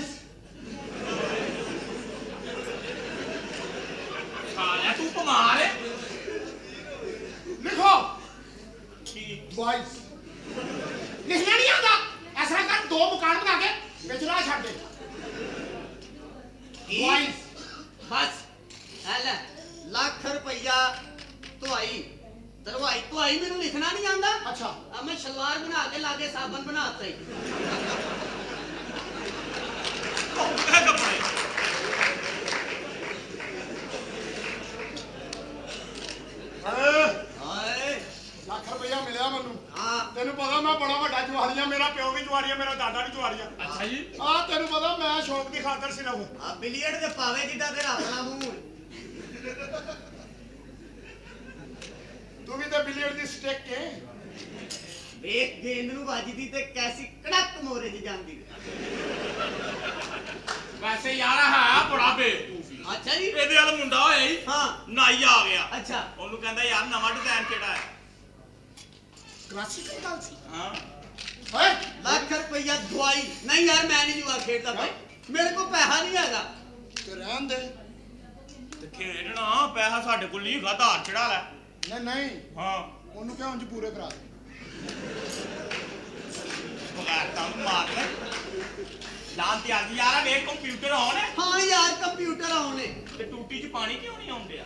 ਸਾਲਿਆ ਤੂੰ ਬਿਮਾਰ ਹੈ ਲਿਖੋ ਕੀ ਦਵਾਈ ਲਿਖਣਾ ਨਹੀਂ ਆਉਂਦਾ ਐਸਾ ਕਰ 2 ਮਕਾਨ ਬਣਾ ਕੇ ਵਿਚਲਾ ਛੱਡ ਦੇ ਦਵਾਈ ਬਸ ਐ ਲੈ ਲੱਖ ਰੁਪਇਆ ਧਵਾਈ ਧਵਾਈ ਮੈਨੂੰ ਲਿਖਣਾ ਨਹੀਂ ਆਉਂਦਾ ਅੱਛਾ ਆ ਮੈਂ ਸ਼ਲਵਾਰ ਬਣਾ ਕੇ ਲਾਗੇ ਸਾਬਣ ਬਣਾਤਾ ਹੀ ਕੱਪੜੇ ਹਾਏ ਲੱਖ ਰੁਪਇਆ ਮਿਲਿਆ ਮੈਨੂੰ ਹਾਂ ਤੈਨੂੰ ਪਤਾ ਮੈਂ ਬੜਾ ਵੱਡਾ ਜਵਾਰੀ ਆ ਮੇਰਾ ਪਿਓ ਵੀ ਜਵਾਰੀ ਆ ਮੇਰਾ ਦਾਦਾ ਵੀ ਜਵਾਰੀ ਆ ਅੱਛਾ ਜੀ ਆ ਤੈਨੂੰ ਪਤਾ ਮੈਂ ਸ਼ੌਕ ਦੀ ਖਾਤਰ ਸਿਰਫ ਆ ਬਿਲੀਅਰਡ ਦੇ ਪਾਵੇ ਜਿੱਦਾਂ ਤੇਰਾ ਆਪਣਾ ਮੂੰਹ ਹੈ। ਤੂੰ ਵੀ ਤਾਂ ਬਿਲੀਅਰ ਦੀ ਸਟਿਕ ਕੇ ਵੇਖ ਗੇਂਦ ਨੂੰ ਵੱਜਦੀ ਤੇ ਕੈਸੀ ਕੜਕ ਮੋਰੇ 'ਚ ਜਾਂਦੀ ਵੈਸੇ ਯਾਰ ਹੈ ਬੜਾ ਬੇਵਕੂਫ ਸੀ ਅੱਛਾ ਜੀ ਇਹਦੇ ਵਾਲ ਮੁੰਡਾ ਹੋਇਆ ਹੀ ਹਾਂ ਨਾਈ ਆ ਗਿਆ ਅੱਛਾ ਉਹਨੂੰ ਕਹਿੰਦਾ ਯਾਰ ਨਵਾਂ ਡਿਜ਼ਾਈਨ ਕਿਹੜਾ ਹੈ ਕਲਾਸਿਕਲ ਗੱਲ ਸੀ ਹਾਂ ਓਏ ਲੱਖ ਰੁਪਇਆ ਦਵਾਈ ਨਹੀਂ ਯਾਰ ਮੈਂ ਨਹੀਂ ਜੂਆ ਖੇਡਦਾ ਭਾਈ ਮੇਰੇ ਕੋਲ ਪੈਸਾ ਨਹੀਂ ਹੈਗਾ ਤੇ ਰਹਿਣ ਦੇ ਤੇ ਖੇਡਣਾ ਪੈਸਾ ਸਾਡੇ ਕੋਲ ਨਹੀਂ ਹੈਗਾ ਧਾਰ ਚੜਾ ਲੈ ਨਹੀਂ ਹਾਂ ਉਹਨੂੰ ਕਿਹਾ ਉਂਝ ਪੂਰੇ ਕਰਾ ਦੇ ਬਗੈਰ ਤਾਂ ਮਾਰ ਲੈ ਲਾਂਤੀ ਆ ਗਈ ਯਾਰ ਵੇਖ ਕੰਪਿਊਟਰ ਆਨ ਹੈ ਹਾਂ ਯਾਰ ਕੰਪਿਊਟਰ ਆਉਣੇ ਤੇ ਟੂਟੀ 'ਚ ਪਾਣੀ ਕਿਉਂ ਨਹੀਂ ਆਉਂਦਿਆ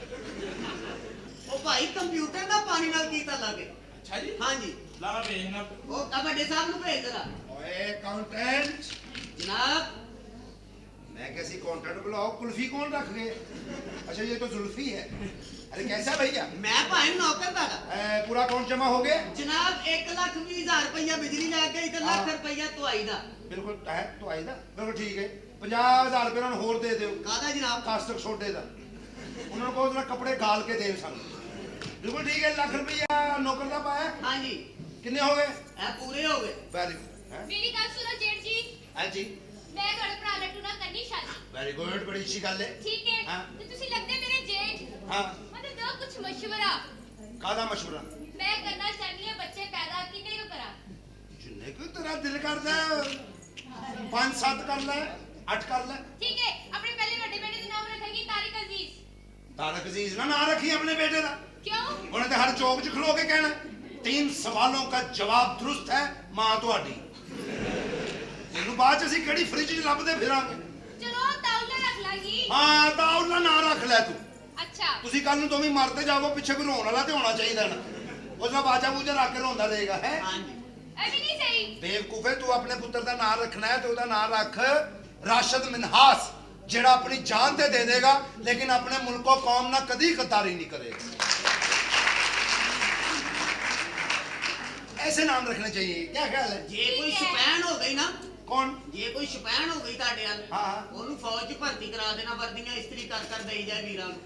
ਉਹ ਭਾਈ ਕੰਪਿਊਟਰ ਦਾ ਪਾਣੀ ਨਾਲ ਕੀ ਤਾਲਾ ਕੇ ਅੱਛਾ ਜੀ ਹਾਂਜੀ ਲਾ ਮੈਂ ਵੇਖਣਾ ਉਹ ਆ ਵੱਡੇ ਸਾਹਿਬ ਨੂੰ ਭੇਜ ਜਰਾ ओए अकाउंटेंट ਜਨਾਬ मैं कैसी अकाउंटेंट बुलाओ कुल्फी कौन रख गए अच्छा ये तो जुल्फी है अरे कैसा भैया ਮੈਂ ਭਾਈ ਨੌਕਰ ਦਾ पूरा अकाउंट जमा हो गया ਜਨਾਬ 1,20,000 ਰੁਪਇਆ ਬਿਜਲੀ ਲੱਗ ਗਈ ਤੇ ਲੱਖ ਰੁਪਇਆ ਧਵਾਈ ਦਾ बिल्कुल है तो आई ना बिल्कुल ठीक है 50,000 रुपये उन्होंने होर दे दो ਕਾਹਦਾ ਜਨਾਬ कास्टक सोडे का उन्होंने कहो जरा कपड़े गाल के दे सन बिल्कुल ठीक है लाख रुपया नौकर का पाया ਹਾਂਜੀ कितने हो गए ਇਹ ਪੂਰੇ ਹੋ ਗਏ वेरी गुड ਮੇਰੀ ਗੱਲ ਸੁਣੋ ਜੇਠ ਜੀ हाँ जी ਮੈਂ ਤੁਹਾਡੇ ਭਰਾ ਲੱਟੂ ਨਾਲ ਕਰਨੀ ਸ਼ਾਦੀ वेरी गुड बड़ी अच्छी गल है ਠੀਕ ਹੈ ਹਾਂ। ਤੇ ਤੁਸੀਂ ਲੱਗਦੇ ਮੇਰੇ ਜੇਠ हाँ ਮੈਨੂੰ ਦਿਓ ਕੁਝ ਮਸ਼ਵਰਾ कादा मशवरा ਮੈਂ ਕਰਨਾ ਚਾਹਨੀ ਹਾਂ ਬੱਚੇ ਪੈਦਾ ਕਿੰਨੇ ਕੁ ਕਰਾਂ जिन्ने को तेरा दिल करता है 5-7 कर ले 8 कर ले ਠੀਕ ਹੈ ਆਪਣੇ ਪਹਿਲੇ ਵੱਡੇ ਬੇਟੇ ਦਾ ਨਾਮ ਰੱਖਾਂਗੀ ਤਾਰਿਕ ਅਜ਼ੀਜ਼ तारक अजीज ना ना रखी अपने बेटे का ਕਿਉਂ उन्हें तो हर चौक च खलो के कहना 3 सवालों का जवाब दुरुस्त है मां ਤੁਹਾਡੀ ਇਹਨੂੰ ਬਾਅਦ ਚ ਅਸੀਂ ਕਿਹੜੀ ਫ੍ਰਿਜ 'ਚ ਲੱਭਦੇ ਫਿਰਾਂਗੇ ਚਲੋ ਤਾਉਲਾ ਰੱਖ ਲਾਂਗੀ ਹਾਂ ਤਾਂ ਉਹਨਾਂ ਨਾਂ ਰੱਖ ਲੈ ਤੂੰ ਅੱਛਾ ਤੁਸੀਂ ਕੱਲ ਨੂੰ ਦੋਵੇਂ ਮਰਦੇ ਜਾਵੋ ਪਿੱਛੇ ਕੋਈ ਰੋਣ ਵਾਲਾ ਤੇ ਹੋਣਾ ਚਾਹੀਦਾ ਨਾ ਉਸ ਦਾ ਬਾਜਾ ਬੂਜਾ ਰੱਖ ਕੇ ਰੋਂਦਾ ਰਹੇਗਾ ਹੈ ਹਾਂਜੀ ਇਹ ਵੀ ਨਹੀਂ ਸਹੀ ਬੇਵਕੂਫੇ ਤੂੰ ਆਪਣੇ ਪੁੱਤਰ ਦਾ ਨਾਂ ਰੱਖਣਾ ਹੈ ਤੇ ਉਹਦਾ ਨਾਂ ਰੱਖ ਰਾਸ਼ਦ ਮਿਨਹਾਸ ਜਿਹੜਾ ਆਪਣੀ ਜਾਨ ਤੇ ਦੇ ਦੇਗਾ ਲੇਕਿਨ ਆਪਣੇ ਮੁਲਕੋ ਕੌਮ ਨਾਲ ਕਦੀ ਗਦਾਰੀ ਨਹੀਂ ਕਰੇਗਾ ऐसे नाम रखने चाहिए क्या ख्याल है ਜੇ ਕੋਈ ਸ਼ਪੈਨ ਹੋ ਗਈ ਨਾ कौन ਜੇ ਕੋਈ ਸ਼ਪੈਨ ਹੋ ਗਈ ਤੁਹਾਡੇ ਨਾਲ हाँ हाँ ਉਹਨੂੰ ਫੌਜ 'ਚ ਭਰਤੀ ਕਰਾ ਦੇਣਾ ਵਰਦੀਆਂ ਇਸਤਰੀ ਕਰ ਕਰ ਦੇਈ ਜਾਏ ਵੀਰਾਂ ਨੂੰ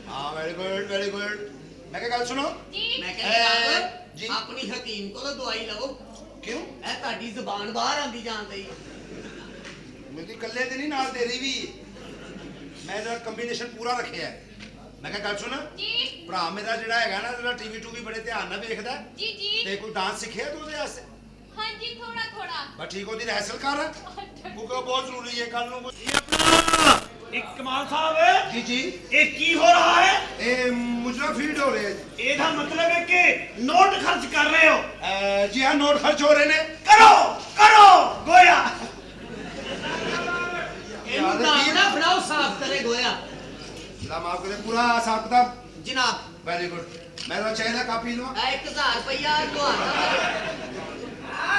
हाँ वेरी गुड मैं क्या गल सुनो ਜੀ ਮੈਂ ਜੀ। ਕਹਿੰਦਾ ਆਪਣੀ ਹਕੀਮ ਕੋਲੋਂ ਦਵਾਈ ਲਵੋ क्यों ਇਹ ਤੁਹਾਡੀ ਜ਼ੁਬਾਨ ਬਾਹਰ ਆਂਦੀ ਜਾਂਦੀ मेरी कल्ले दी नहीं नाल तेरी भी मैं जरा कॉम्बिनेशन पूरा रखे है ਮੈਂ ਕਿਹਾ ਗੱਲ ਸੁਣ ਜੀ ਭਰਾ ਮੇਰਾ ਜਿਹੜਾ ਹੈਗਾ ਨਾ ਜਿਹੜਾ ਟੀਵੀ ਟੂਵੀ ਬੜੇ ਧਿਆਨ ਨਾਲ ਵੇਖਦਾ ਜੀ ਜੀ ਤੇ ਕੋਈ ਡਾਂਸ ਸਿੱਖਿਆ ਤੂੰ ਉਹਦੇ ਵਾਸਤੇ ਹਾਂਜੀ ਥੋੜਾ ਥੋੜਾ ਬਸ ਠੀਕ ਉਹਦੀ ਰਹਿਸਲ ਕਰ ਕਿਉਂਕਿ ਬਹੁਤ ਜ਼ਰੂਰੀ ਹੈ ਕੱਲ ਨੂੰ ਇਹ ਆਪਣਾ ਇੱਕ ਕਮਾਲ ਸਾਹਿਬ ਜੀ ਜੀ ਇਹ ਕੀ ਹੋ ਰਹਾ ਹੈ ਇਹ ਮੁਜਰਾ ਫੀਡ ਹੋ ਰਿਹਾ ਜੀ ਇਹਦਾ ਮਤਲਬ ਹੈ ਕਿ ਨੋਟ ਖਰਚ ਕਰ ਰਹੇ ਹੋ ਜੀ ਹਾਂ ਨੋਟ ਖਰਚ ਹੋ ਰਹੇ ਨੇ ਕਰੋ ਗੋਇਆ ਇਹਨੂੰ ਦਾਣਾ ਬਣਾਓ ਸਾਫ਼ ਕਰੇ ਗੋਇਆ ਲਾ ਮਾਫ ਕਰੇ ਪੂਰਾ ਹਿਸਾਬ ਕਿਤਾਬ ਜਨਾਬ ਵੈਰੀ ਗੁੱਡ ਮੈਂ ਤਾਂ ਚਾਹੀਦਾ ਕਾਪੀ ਲਵਾਂ 1000 ਰੁਪਇਆ ਤੁਹਾਡਾ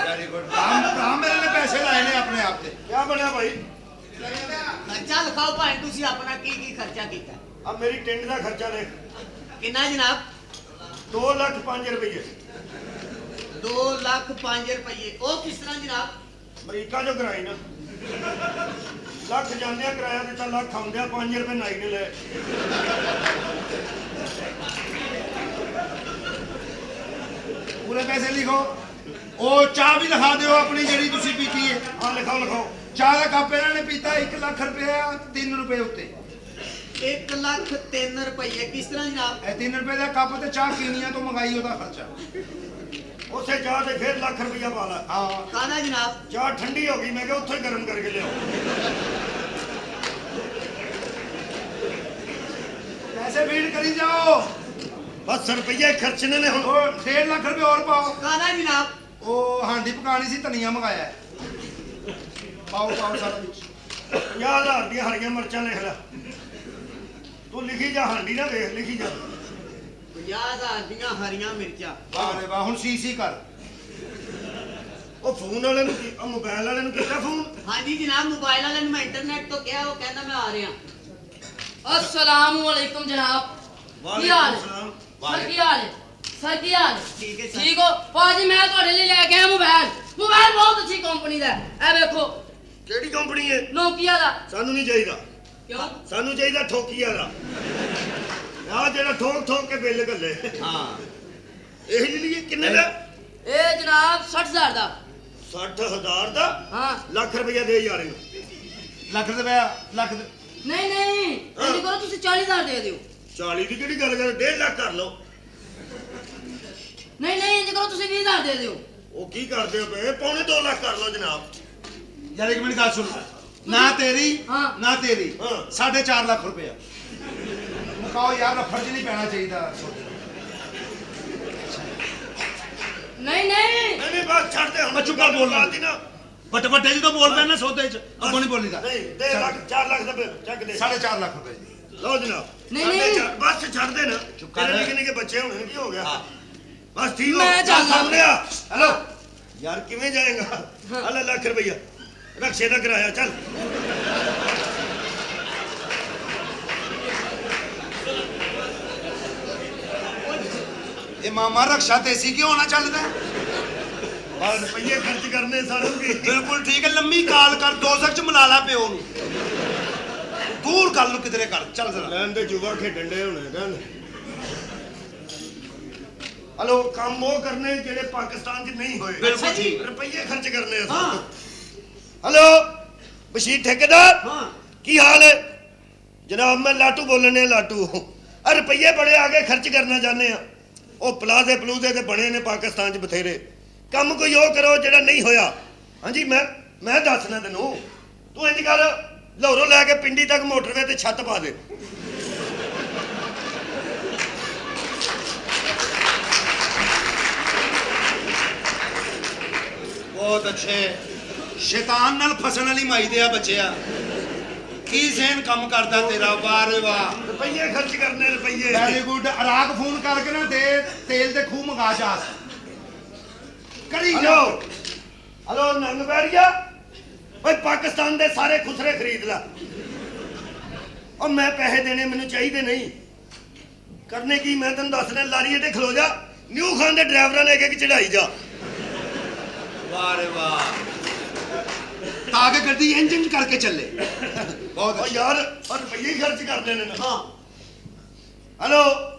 ਵੈਰੀ ਗੁੱਡ ਰਾਮ ਮੇਰੇ ਨੇ ਪੈਸੇ ਲਾਏ ਨੇ ਆਪਣੇ ਆਪ ਤੇ ਕੀ ਬਣਿਆ ਭਾਈ ਖਰਚਾ ਲਿਖਾਓ ਭਾਈ ਤੁਸੀਂ ਆਪਣਾ ਕੀ ਕੀ ਖਰਚਾ ਕੀਤਾ ਆ ਮੇਰੀ ਟਿੰਡ ਦਾ ਖਰਚਾ ਦੇਖ ਕਿੰਨਾ ਜਨਾਬ 2,05,000 ਰੁਪਏ 2,05,000 ਰੁਪਏ ਉਹ ਕਿਸ ਤਰ੍ਹਾਂ ਜਨਾਬ ਅਮਰੀਕਾ ਚੋਂ ਕਰਾਈ ਨਾ ਲੱਖ ਜਾਂਦਿਆਂ ਕਿਰਾਇਆ ਦਿੱਤਾ ਲੱਖ ਆਉਂਦਿਆਂ 5 ਰੁਪਏ ਨਾਈ ਨੇ ਲਏ ਪੂਰੇ ਪੈਸੇ ਲਿਖੋ ਉਹ ਚਾਹ ਵੀ ਲਿਖਾ ਦਿਓ ਆਪਣੀ ਜਿਹੜੀ ਤੁਸੀਂ ਪੀਤੀ ਹੈ ਹਾਂ ਲਿਖਾਓ ਚਾਹ ਦਾ ਕੱਪ ਇਹਨਾਂ ਨੇ ਪੀਤਾ 1 ਲੱਖ ਰੁਪਇਆ 3 ਰੁਪਏ ਉੱਤੇ 1,03,000 ਰੁਪਏ ਕਿਸ ਤਰ੍ਹਾਂ ਜਨਾਬ ਇਹ 3 ਰੁਪਏ ਦਾ ਕੱਪ ਤੇ ਚਾਹ ਕੀਨੀਆਂ ਤੋਂ ਮੰਗਾਈ ਉਹਦਾ ਖਰਚਾ ਉਸੇ ਚਾਹ ਤੇ ਫਿਰ ਲੱਖ ਰੁਪਇਆ ਪਾ ਲਾ ਹਾਂ ਕਾਹਦਾ ਜਨਾਬ ਚਾਹ ਠੰਡੀ ਹੋ ਗਈ ਮੈਂ ਕਿਹਾ ਉੱਥੇ ਗਰਮ ਕਰਕੇ ਲਿਆਓ ਪੈਸੇ ਫੀਡ ਕਰੀ ਜਾਓ ਬਸ ਰੁਪਈਏ ਖਰਚਣੇ ਨੇ ਹੁਣ ਉਹ 1.5 ਲੱਖ ਰੁਪਏ ਹੋਰ ਪਾਓ ਕਾਹਦਾ ਜਨਾਬ ਉਹ ਹਾਂਡੀ ਪਕਾਣੀ ਸੀ ਧਨੀਆ ਮੰਗਾਇਆ ਹੈ। ਪਾਓ ਸਾਰਾ ਵਿੱਚ 50,000 ਦੀਆਂ ਹਰੀਆਂ ਮਿਰਚਾਂ ਲਿਖ ਲੈ ਤੂੰ ਲਿਖੀ ਜਾ ਹਾਂਡੀ ਨਾ ਵੇਖ ਲਿਖੀ ਜਾ 50,000 ਦੀਆਂ ਹਰੀਆਂ ਮਿਰਚਾਂ ਵਾਹ ਰੇ ਵਾਹ ਹੁਣ ਸੀ ਕਰ ਉਹ ਫੋਨ ਵਾਲੇ ਨੂੰ ਕੀ ਮੋਬਾਈਲ ਵਾਲੇ ਨੂੰ ਕੀਤਾ ਫੋਨ ਹਾਂਜੀ ਜਨਾਬ ਮੋਬਾਈਲ ਵਾਲੇ ਨੂੰ ਮੈਂ ਇੰਟਰਨੈਟ ਤੋਂ ਕਿਹਾ ਉਹ ਕਹਿੰਦਾ ਮੈਂ ਆ ਰਿਹਾ अस्सलाम वालेकुम जनाब ਕੀ ਹਾਲ ਹੈ ਸਰ ਕੀ ਹਾਲ ਹੈ ਸਰ ਕੀ ਹਾਲ ਹੈ ਠੀਕ ਹੈ ਸਰ ਠੀਕ ਹੋ ਭਾਜੀ ਮੈਂ ਤੁਹਾਡੇ ਲਈ ਲੈ ਕੇ ਆਇਆ ਮੋਬਾਈਲ ਬਹੁਤ ਅੱਛੀ ਕੰਪਨੀ ਦਾ ਹੈ ਇਹ ਵੇਖੋ ਕਿਹੜੀ ਕੰਪਨੀ ਹੈ ਨੋਕੀਆ ਦਾ ਸਾਨੂੰ ਨਹੀਂ ਚਾਹੀਦਾ ਕਿਉਂ ਸਾਨੂੰ ਚਾਹੀਦਾ ਠੋਕੀਆ ਦਾ ਆ ਜਿਹੜਾ ਠੋਕ ਕੇ ਬਿੱਲ ਗੱਲੇ ਹਾਂ ਇਹ ਲਈ ਕਿੰਨੇ ਦਾ ਇਹ ਜਨਾਬ 60,000 ਦਾ 60,000 ਦਾ ਹਾਂ ਲੱਖ ਰੁਪਇਆ ਦੇ ਯਾਰ ਇਹਨੂੰ ਲੱਖ ਰੁਪਇਆ ਲੱਖ ਨਹੀਂ ਇੰਜ ਕਰੋ ਤੁਸੀਂ 40,000 ਦੇ ਦਿਓ 40 ਦੀ ਕਿਹੜੀ ਗੱਲ ਕਰ 1.5 ਲੱਖ ਕਰ ਲਓ ਨਹੀਂ ਇੰਜ ਕਰੋ ਤੁਸੀਂ 20,000 ਦੇ ਦਿਓ ਉਹ ਕੀ ਕਰਦੇ ਹੋ ਪਏ ਪੌਣੇ 2 ਲੱਖ ਕਰ ਲਓ ਜਨਾਬ ਯਾਰ ਇੱਕ ਮਿੰਟ ਗੱਲ ਸੁਣ ਨਾ ਤੇਰੀ ਹਾਂ। ਨਾ ਤੇਰੀ ਹਾਂ। 4.5 ਲੱਖ ਰੁਪਇਆ ਮੁਕਾਓ ਯਾਰ ਫਰਜ਼ ਨਹੀਂ ਪੈਣਾ ਚਾਹੀਦਾ ਨਹੀਂ ਨਹੀਂ ਬਸ ਛੱਡ ਦੇ ਹੁਣ ਚੁੱਪ ਕਰ ਬੋਲਣਾ। ਦੀ ਨਾ ਵੱਡੇ ਵੱਡੇ ਜਦੋਂ ਬੋਲ ਪੈਣਾ ਸੌਦੇ ਚ ਅੱਗੋਂ ਨਹੀਂ ਬੋਲੀਦਾ ਨਹੀਂ ਦੇ ਲੱਖ 4 ਲੱਖ ਦਾ ਬਿੱਲ ਚੱਕ ਦੇ 4.5 ਲੱਖ ਰੁਪਏ ਲਓ ਜਨਾਬ ਨਹੀਂ। ਸਾਢੇ ਚਾਰ, ਬਸ ਛੱਡ ਦੇ ਨਾ ਚੁੱਪ ਕਰ। ਤੇਰੇ ਨਿੱਕੇ ਬੱਚੇ ਹੋਣੇ ਕੀ ਹੋ ਗਿਆ ਬਸ ਠੀਕ ਹੋ ਮੈਂ ਚੱਲਦਾ। ਸਾਹਮਣੇ ਆ ਹੈਲੋ ਯਾਰ ਕਿਵੇਂ ਜਾਏਗਾ ਹਲੇ ਲੱਖ ਰੁਪਈਆ ਰਕਸ਼ੇ ਦਾ ਕਿਰਾਇਆ ਚੱਲ ਇਹ ਮਾਮਾ ਰਕਸ਼ਾ ਦੇਸੀ ਕਿਉਂ ਹੋਣਾ ਚੱਲਦਾ ਬਾਅਦ ਰੁਪਈਏ ਖਰਚ ਕਰਨੇ ਸਾਨੂੰ ਕੀ ਬਿਲਕੁਲ ਠੀਕ ਹੈ ਲੰਮੀ ਕਾਲ ਕਰ 2 ਸੈਕਿੰਡ ਚ ਮਿਲਾ ਲਾ ਪਿਓ ਨੂੰ ਦੂਰ ਗੱਲ ਨੂੰ ਕਿਧਰੇ ਕਰ ਚੱਲ ਜ਼ਰਾ ਲੈਣ ਦੇ ਜੂਆ ਖੇਡਣ ਦੇ ਹੋਣੇ ਕਹਿੰਦੇ ਹਲੋ ਕੰਮ ਉਹ ਕਰਨੇ ਜਿਹੜੇ ਪਾਕਿਸਤਾਨ 'ਚ ਨਹੀਂ ਹੋਏ ਬਿਲਕੁਲ ਠੀਕ। ਰੁਪਈਏ ਖਰਚ ਕਰਨੇ ਆ ਹਾਂ ਹਲੋ ਬਸ਼ੀਰ ਠੇਕੇਦਾਰ ਹਾਂ ਕੀ ਹਾਲ ਹੈ ਜਨਾਬ ਮੈਂ ਲਾਟੂ ਬੋਲਣੇ ਲਾਟੂ ਆ ਰੁਪਈਏ ਬੜੇ ਆ ਕੇ ਖਰਚ ਕਰਨਾ ਚਾਹੁੰਦੇ ਆ ਉਹ ਪਲਾਜ਼ੇ ਪਲੂਜ਼ੇ ਤੇ ਬਣੇ ਨੇ ਪਾਕਿਸਤਾਨ 'ਚ ਬਥੇਰੇ ਕੰਮ ਕੋਈ ਉਹ ਕਰੋ ਜਿਹੜਾ ਨਹੀਂ ਹੋਇਆ ਹਾਂਜੀ ਮੈਂ ਦੱਸਣਾ ਤੈਨੂੰ ਤੂੰ ਇੰਜ ਕਰ ਲਾਹੌਰੋਂ ਲੈ ਕੇ ਪਿੰਡੀ ਤੱਕ ਮੋਟਰਵੇ ਤੇ ਛੱਤ ਪਾ ਦੇ ਬਹੁਤ ਅੱਛੇ ਸ਼ੈਤਾਨ ਨਾਲ ਫਸਣ ਵਾਲੀ ਮਾਈ ਦੇ ਆ ਬੱਚਿਆ ਕੀ ਜ਼ਹਿਨ ਕੰਮ ਕਰਦਾ ਤੇਰਾ ਵਾਹ ਰੇ ਵਾਹ ਰੁਪਈਏ ਖਰਚ ਕਰਨੇ ਰੁਪਈਏ ਵੈਰੀ ਗੁੱਡ ਅਰਾਕ ਫੋਨ ਕਰਕੇ ਨਾ ਦੇ ਤੇਲ ਦੇ ਖੂਹ ਮੰਗਾ ਜਾ ਕਰੀ ਜਾ ਹਲੋ ਹਲੋ ਨੰਗ ਬੈਰੀਆ ਓਏ ਪਾਕਿਸਤਾਨ ਦੇ ਸਾਰੇ ਖੁਸਰੇ ਖਰੀਦ ਲੈ ਉਹ ਮੈਂ ਪੈਸੇ ਦੇਣੇ ਮੈਨੂੰ ਚਾਹੀਦੇ ਨਹੀਂ ਕਰਨੇ ਕੀ ਮੈਂ ਤੈਨੂੰ ਦੱਸ ਰਿਹਾ ਲਾਰੀ ਤੇ ਖਲੋ ਜਾ ਨਿਊ ਖਾਨ ਦੇ ਡਰਾਈਵਰਾਂ ਨੇ ਇੱਕ ਚੜਾਈ ਜਾ ਵਾਹ ਰੇ ਵਾਹ ਤਾਂ ਕਿ ਗੱਡੀ ਇੰਜਨ ਕਰਕੇ ਚੱਲੇ ਬਹੁਤ ਓ ਅੱਛਾ ਯਾਰ ਉਹ ਰੁਪਈਏ ਹੀ ਖਰਚ ਕਰ ਦੇਣੇ ਨੇ ਹਾਂ ਹਲੋ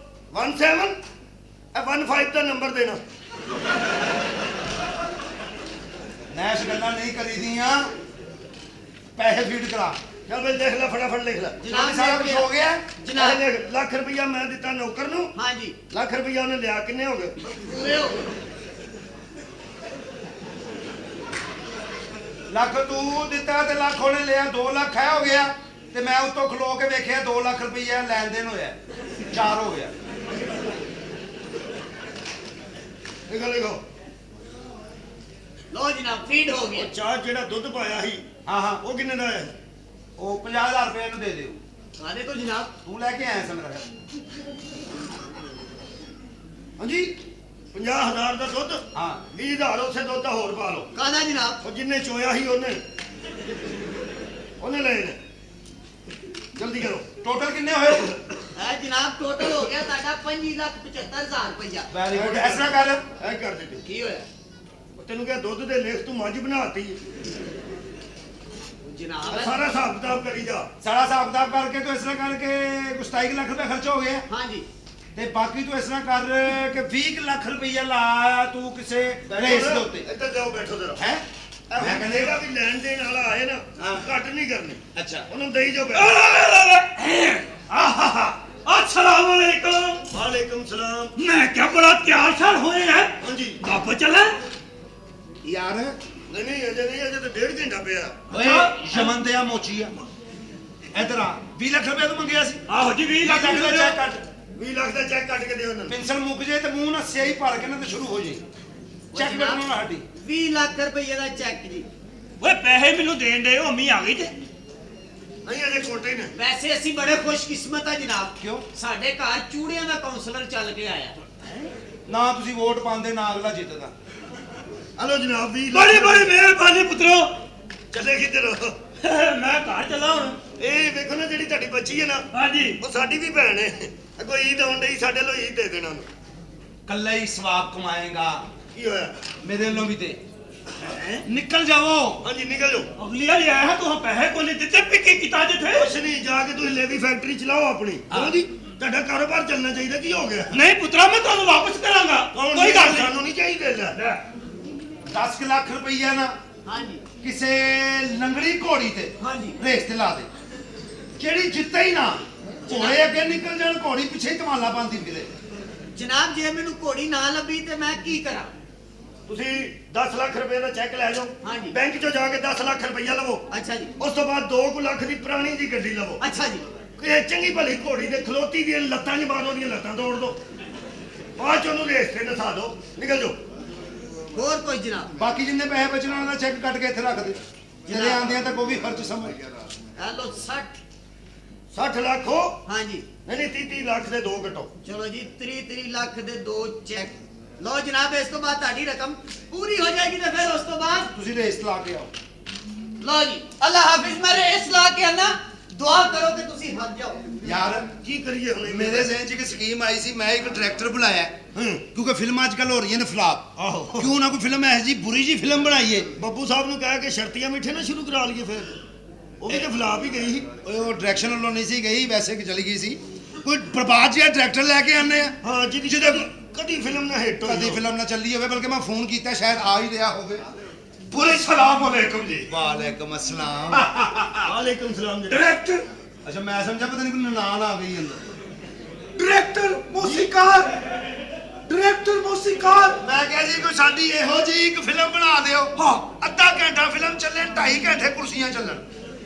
17 15 ਦਾ ਨੰਬਰ ਦੇਣਾ ਨੈਸ਼ ਗੱਲਾਂ ਨਹੀਂ ਕਰੀਦੀਆਂ ਪੈਸੇ ਫੀਡ ਕਰਾ ਚੱਲ ਬਈ ਲਿਖ ਲੈ ਫਟਾਫਟ ਲਿਖ ਲੈ ਜਨਾਬ ਸਾਰਾ ਕੁਝ ਹੋ ਗਿਆ ਜਨਾਬ ਲਿਖ ਲੱਖ ਰੁਪਈਆ ਮੈਂ ਦਿੱਤਾ ਨੌਕਰ ਨੂੰ ਹਾਂਜੀ ਲੱਖ ਰੁਪਈਆ ਉਹਨੇ ਲਿਆ ਕਿੰਨੇ ਹੋ ਗਏ ਪੂਰੇ ਹੋ ਗਏ। ਲੱਖ ਤੂੰ ਦਿੱਤਾ ਤੇ ਲੱਖ ਉਹਨੇ ਲਿਆ 2 ਲੱਖ ਹੈ ਹੋ ਗਿਆ ਤੇ ਮੈਂ ਉੱਤੋਂ ਖਲੋ ਕੇ ਵੇਖਿਆ 2 ਲੱਖ ਰੁਪਈਆ ਲੈਣ ਦੇਣ ਹੋਇਆ 4 ਹੋ ਗਿਆ ਲਿਖੋ ਲਓ ਜਨਾਬ ਫੀਡ ਹੋ ਗਿਆ ਚਾਹ ਜਿਹੜਾ ਦੁੱਧ ਪਾਇਆ ਸੀ ਹਾਂ ਉਹ ਕਿੰਨੇ ਦਾ ਹੈ ਉਹ 50000 ਰੁਪਏ ਇਹਨੂੰ ਦੇ ਦਿਓ ਕਾਦੇ ਤੋਂ ਜਨਾਬ ਤੂੰ ਲੈ ਕੇ ਆਇਆ ਸੀ ਮੇਰਾ ਹਾਂਜੀ 50,000 ਦਾ ਦੁੱਧ ਹਾਂ 20,000 ਉਸੇ ਦੁੱਧ ਦਾ ਹੋਰ ਪਾ ਲਓ ਕਾਦਾ ਜਨਾਬ ਉਹ ਜਿੰਨੇ ਚੋਇਆ ਸੀ ਉਹਨੇ ਲਏ ਨੇ ਜਲਦੀ ਕਰੋ ਟੋਟਲ ਕਿੰਨੇ ਹੋਏ ਹੈ ਜਨਾਬ ਟੋਟਲ ਹੋ ਗਿਆ ਤੁਹਾਡਾ 5,75,000 ਰੁਪਇਆ ਵੈਰੀ ਗੁੱਡ ਇਸ ਤਰ੍ਹਾਂ ਕਰ ਐ ਕਰ ਦੇ ਤੂੰ। ਕੀ ਹੋਇਆ ਉਹ ਤੈਨੂੰ ਕਿਹਾ ਦੁੱਧ ਦੇ ਲਿਖ ਤੂੰ ਮੱਝ ਬਣਾਤੀ ਜਨਾਬ ਸਾਰਾ ਹਿਸਾਬ ਕਿਤਾਬ ਕਰੀ ਜਾ ਸਾਰਾ ਹਿਸਾਬ ਕਿਤਾਬ ਕਰਕੇ ਤੂੰ ਇਸ ਤਰ੍ਹਾਂ ਕਰਕੇ ਕੁਛ 27 ਲੱਖ ਰੁਪਏ ਖਰਚ ਹੋ ਗਿਆ ਹਾਂਜੀ ਤੇ ਬਾਕੀ ਤੂੰ ਇਸ ਤਰ੍ਹਾਂ ਕਰ ਕਿ 20 ਲੱਖ ਰੁਪਈਆ ਲਾ ਤੂੰ ਕਿਸੇ ਰੇਸ ਦੇ ਉੱਤੇ ਇੱਧਰ ਜਾਓ ਬੈਠੋ ਜਰਾ ਹੈ ਮੈਂ ਕਹਿੰਦਾ ਵੀ ਲੈਣ ਦੇਣ ਵਾਲਾ ਆਏ ਨਾ ਹਾਂ। ਘੱਟ ਨਹੀਂ ਕਰਨੀ ਅੱਛਾ ਉਹਨੂੰ ਦੇਈ ਜਾਓ अस्सलाम वालेकुम। ਵਾਲੇਕੁਮ ਸਲਾਮ मैं क्या बड़ा तैयार शार हुए हैं ਹਾਂਜੀ आप चले ਯਾਰ ਨਹੀਂ ਅਜੇ ਤਾਂ 1.5 ਘੰਟਾ ਪਿਆ ਓਏ ਯਮਨ ਦੇ ਆ ਮੋਚੀ ਆ ਇਧਰ ਆ 20 ਲੱਖ ਰੁਪਏ ਤੂੰ ਮੰਗਿਆ ਸੀ आहो जी 20 लाख ਦਾ ਚੈੱਕ ਕੱਟ 20 ਲੱਖ ਦਾ ਚੈੱਕ ਕੱਟ ਕੇ ਦਿਓ ਉਹਨਾਂ ਨੂੰ ਪੈਨਸ਼ਨ ਮੁੱਕ ਜੇ ਤੇ ਮੂੰਹ ਨਾਲ ਸਿਆਹੀ ਭਰ ਕੇ ਨਾ ਤੇ ਸ਼ੁਰੂ ਹੋ ਜੇ ਚੈੱਕ ਕੱਟਣਾ ਨਾ ਸਾਡੀ 20 ਲੱਖ ਰੁਪਏ ਦਾ ਚੈੱਕ ਜੀ ओए पैसे मेनू देन दे अम्मी आ गई थे ਨਹੀਂ ਅਜੇ ਛੋਟੇ ਨੇ ਵੈਸੇ ਅਸੀਂ ਬੜੇ ਖੁਸ਼ਕਿਸਮਤ ਆ ਜਨਾਬ ਕਿਉਂ ਸਾਡੇ ਘਰ ਚੂੜਿਆਂ ਦਾ ਕਾਉਂਸਲਰ ਚੱਲ ਕੇ ਆਇਆ ਨਾ ਤੁਸੀਂ ਵੋਟ ਪਾਉਂਦੇ ਨਾ ਅਗਲਾ ਜਿੱਤਦਾ ਹਲੋ ਜਨਾਬ 20 बड़ी बड़ी मेहरबानी पुत्रो ਚੱਲੇ ਕਿੱਧਰ मैं घर चला हूं ਇਹ ਵੇਖੋ ਨਾ ਜਿਹੜੀ ਤੁਹਾਡੀ ਬੱਚੀ ਹੈ ਨਾ हाँ जी ਉਹ ਸਾਡੀ ਵੀ ਭੈਣ ਹੈ ਕੋਈ ਈਦ ਆਉਣ ਡਈ ਸਾਡੇ ਲਈ ਈਦ ਦੇ ਦੇਣਾ ਉਹਨੂੰ ਕੱਲਾ ਹੀ ਸਵਾਬ ਕਮਾਏਗਾ ਕੀ ਹੋਇਆ ਮੇਰੇ ਵੱਲੋਂ ਵੀ ਤੇ ਨਿਕਲ ਜਾਵੋ ਹਾਂਜੀ ਨਿਕਲ ਜਾਓ अगली बार आया है तो हम पैसे को नहीं देते पिकी किता जे थे ਕੁਛ ਨਹੀਂ ਜਾ ਕੇ ਤੁਸੀਂ ਲੇਵੀ ਫੈਕਟਰੀ ਚਲਾਓ ਆਪਣੀ ਕਿਉਂ ਜੀ ਤੁਹਾਡਾ ਕਾਰੋਬਾਰ ਚੱਲਣਾ ਚਾਹੀਦਾ ਕੀ ਹੋ ਗਿਆ नहीं पुत्रा मैं ਤੁਹਾਨੂੰ वापस करांगा ਕੌਣ कोई गल नहीं ਸਾਨੂੰ ਨਹੀਂ ਚਾਹੀਦੇ ਲੈ 10 ਲੱਖ ਰੁਪਈਆ ਨਾ ਹਾਂਜੀ ਕਿਸੇ ਲੰਗੜੀ ਘੋੜੀ ਤੇ ਹਾਂਜੀ ਰੇਸ ਤੇ ਲਾ ਦੇ ਜਿਹੜੀ ਜਿੱਤੇ ਹੀ ਨਾ ਘੋੜੇ ਅੱਗੇ ਨਿਕਲ ਜਾਣ ਘੋੜੀ ਪਿੱਛੇ ਹੀ ਧਮਾਲਾ ਪਾਉਂਦੀ ਫਿਰੇ ਜਨਾਬ ਜੇ ਮੈਨੂੰ ਘੋੜੀ ਨਾ ਲੱਭੀ ਤੇ ਮੈਂ ਕੀ ਕਰਾਂ ਤੁਸੀਂ 10 ਲੱਖ ਰੁਪਏ ਦਾ ਚੈੱਕ ਲੈ ਜਾਓ ਹਾਂਜੀ। ਬੈਂਕ ਚੋਂ ਜਾ ਕੇ 10 ਲੱਖ ਰੁਪਈਆ ਲਵੋ ਅੱਛਾ ਜੀ ਉਸ ਤੋਂ ਬਾਅਦ 2 ਲੱਖ ਦੀ ਪੁਰਾਣੀ ਜੀ ਗੱਡੀ ਲਵੋ ਅੱਛਾ ਜੀ ਇਹ ਚੰਗੀ ਭਲੀ ਘੋੜੀ ਦੇ ਖਲੋਤੀ ਦੀਆਂ ਲੱਤਾਂ ਨਹੀਂ ਮਾਰੋ ਦੀਆਂ ਲੱਤਾਂ ਤੋੜ ਦੋ ਬਾਅਦ ਚ ਉਹਨੂੰ ਰੇਸ ਤੇ ਨਸਾ ਦਿਓ ਨਿਕਲ ਜਾਓ ਹੋਰ ਕੋਈ ਜਨਾਬ ਬਾਕੀ ਜਿੰਨੇ ਪੈਸੇ ਬਚਣ ਵਾਲਾ ਚੈੱਕ ਕੱਟ ਕੇ ਇੱਥੇ ਰੱਖ ਦੇ ਜਿਹੜੇ ਆਂਦਿਆਂ ਤਾਂ ਕੋਈ ਵੀ ਖਰਚ ਸਮਝ ਹੈਲੋ 60 60 ਲੱਖ ਹੋ ਹਾਂਜੀ ਨਹੀਂ 30 ਲੱਖ ਦੇ 2 ਘਟੋ ਚਲੋ ਜੀ 30 ਲੱਖ ਦੇ 2 ਚੈੱਕ ਲਓ ਜਨਾਬ ਇਸ ਤੋਂ ਬਾਅਦ ਤੁਹਾਡੀ ਰਕਮ ਪੂਰੀ ਹੋ ਜਾਏਗੀ ਤੇ ਫਿਰ ਉਸ ਤੋਂ ਬਾਅਦ ਤੁਸੀਂ ਰੇਸ ਲਾ ਕੇ ਆਓ ਲਓ ਜੀ ਅੱਲਾ ਹਾਫਿਜ਼ ਮੈਂ ਰੇਸ ਲਾ ਕੇ ਆਣਾ ਦੁਆ ਕਰੋ ਕਿ ਤੁਸੀਂ ਹੱਜ ਜਾਓ ਯਾਰ ਕੀ ਕਰੀਏ ਹੁਣ ਮੇਰੇ ਜ਼ਿਹਨ 'ਚ ਇੱਕ ਸਕੀਮ ਆਈ ਸੀ ਮੈਂ ਇੱਕ ਡਾਇਰੈਕਟਰ ਬੁਲਾਇਆ ਕਿਉਂਕਿ ਫਿਲਮਾਂ ਅੱਜ ਕੱਲ ਹੋ ਰਹੀਆਂ ਨੇ ਫਲਾਪ ਆਹੋ ਕਿਉਂ ਨਾ ਕੋਈ ਫਿਲਮ ਐ ਜੀ ਬੁਰੀ ਜੀ ਫਿਲਮ ਬਣਾਈਏ ਬੱਬੂ ਸਾਹਿਬ ਨੂੰ ਕਹਿ ਕੇ ਸ਼ਰਤੀਆਂ ਮਿੱਠੇ ਨਾ ਸ਼ੁਰੂ ਕਰਾ ਲਈਏ ਫਿਰ ਉਹ ਵੀ ਤੇ ਫਲਾਪ ਹੀ ਗਈ ਸੀ ਓਏ ਉਹ ਡਾਇਰੈਕਸ਼ਨ ਵੱਲੋਂ ਨਹੀਂ ਸੀ ਗਈ ਵੈਸੇ ਕਿ ਚਲੀ ਗਈ ਸੀ ਕੋਈ ਬਰਬਾਦ ਜਿਹਾ ਡਾਇਰੈਕਟਰ ਲੈ ਕੇ ਆਨੇ ਆ ਹਾਂ ਜਿਹਦੀ ਕਦੀ ਫਿਲਮ ਨਾ ਹਿੱਟ ਹੋਈ ਕਦੀ ਫਿਲਮ ਨਾ ਚੱਲੀ ਹੋਵੇ ਬਲਕਿ ਮੈਂ ਫੋਨ ਕੀਤਾ ਸ਼ਾਇਦ ਆ ਹੀ ਰਿਹਾ ਹੋਵੇ पूरे सलाम वालेकुम जी ਵਾਲੇਕਮ ਅਸਲਾਮ ਵਾਲੇਕੁਮ ਸਲਾਮ ਜੀ डायरेक्टर ਅੱਛਾ ਮੈਂ ਸਮਝਿਆ ਪਤਾ ਨਹੀਂ ਕੋਈ ਨਨਾਣ ਆ ਗਈ ਅੰਦਰ डायरेक्टर मौसीकार डायरेक्टर मौसीकार ਮੈਂ ਕਿਹਾ ਜੀ ਕੋਈ ਸਾਡੀ ਇਹੋ ਜੀ ਇੱਕ ਫਿਲਮ ਬਣਾ ਦਿਓ हाँ ਅੱਧਾ ਘੰਟਾ ਫਿਲਮ ਚੱਲੇ 2.5 ਘੰਟੇ ਕੁਰਸੀਆਂ ਚੱਲਣ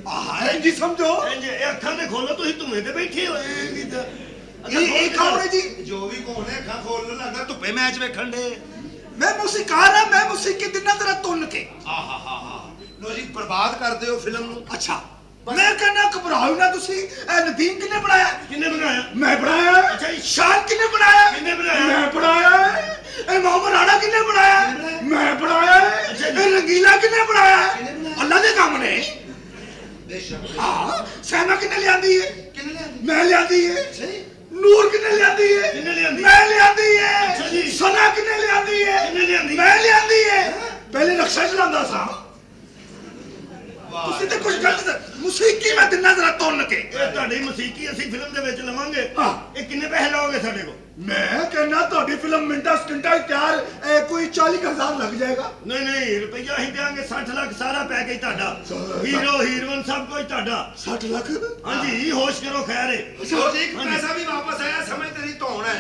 हाँ जी समझो ਇਹ ਅੱਖਾਂ ਤੇ ਖੋਲੋ ਤੁਸੀਂ ਧੂਏ ਤੇ ਬੈਠੇ ਹੋਏ ये कौन है जी ਜੋ ਵੀ ਕੋਲ ਨੇ ਅੱਖਾਂ ਖੋਲਣ ਲੱਗਦਾ ਧੁੱਪੇ ਮੈਚ ਵੇਖਣ ਦੇ मैं मौसीकार है मैं मौसीकी दिना तेरा तुन के ਆਹਾ ਲੋ ਜੀ ਬਰਬਾਦ ਕਰ ਦਿਓ ਫਿਲਮ ਨੂੰ अच्छा मैं कहना घबराओ ना तुसी ए नदीम किने बनाया ਕਿੰਨੇ ਬਣਾਇਆ मैं बनाया अच्छा जी। शान किने बनाया किन्ने बनाया? मैं बनाया ए मोहम्मद राणा किने बनाया मैं बनाया अच्छा जी। ए रंगीला किने बनाया अल्लाह दे काम ने ਬੇਸ਼ੱਕ हां सहना किने लियांदी है ਕਿੰਨੇ ਲਿਆਂਦੀ मैं लियांदी है ਸਹੀ नूर किने लियांदी है किन्ने लियांदी? मैं लियांदी है अच्छा जी। सना किने लियांदी है किन्ने लियांदी? मैं लियांदी है पहले रक्षा चलांदा सा ਵਾਹ ਤੁਸੀਂ ਤੇ ਕੁਝ ਗਲਤ ਮੌਸੀਕੀ ਮੈਂ ਦਿਨਾ ਜ਼ਰਾ ਤੁੰਨ ਕੇ ਇਹ ਤੁਹਾਡੀ ਮਸੀਕੀ ਅਸੀਂ ਫਿਲਮ ਦੇ ਵਿੱਚ ਲਵਾਂਗੇ ਹਾਂ। ਇਹ ਕਿੰਨੇ ਪੈਸੇ ਲਾਓਗੇ ਸਾਡੇ ਕੋਲ ਮੈਂ ਕਹਿੰਦਾ ਤੁਹਾਡੀ ਫਿਲਮ ਮਿੰਟਾਂ ਸਕਿੰਟਾਂ 'ਚ ਤਿਆਰ ਕੋਈ 40,000 लग जाएगा। ਨਹੀਂ ਨਹੀਂ ਰੁਪਈਆ ਅਸੀਂ ਦੇਾਂਗੇ 60 ਲੱਖ ਸਾਰਾ ਪੈਕੇਜ ਤੁਹਾਡਾ ਹੀਰੋ ਹੀਰੋਇਨ ਸਭ ਕੁਝ ਤੁਹਾਡਾ 60 लाख। ਹਾਂਜੀ ਹੋਸ਼ ਕਰੋ ਖੈਰ ਹੈ ਉਹ ਜੀ ਪੈਸਾ ਵੀ ਵਾਪਸ ਆਇਆ ਸਮਝ ਤੇਰੀ ਧੌਣ ਹੈ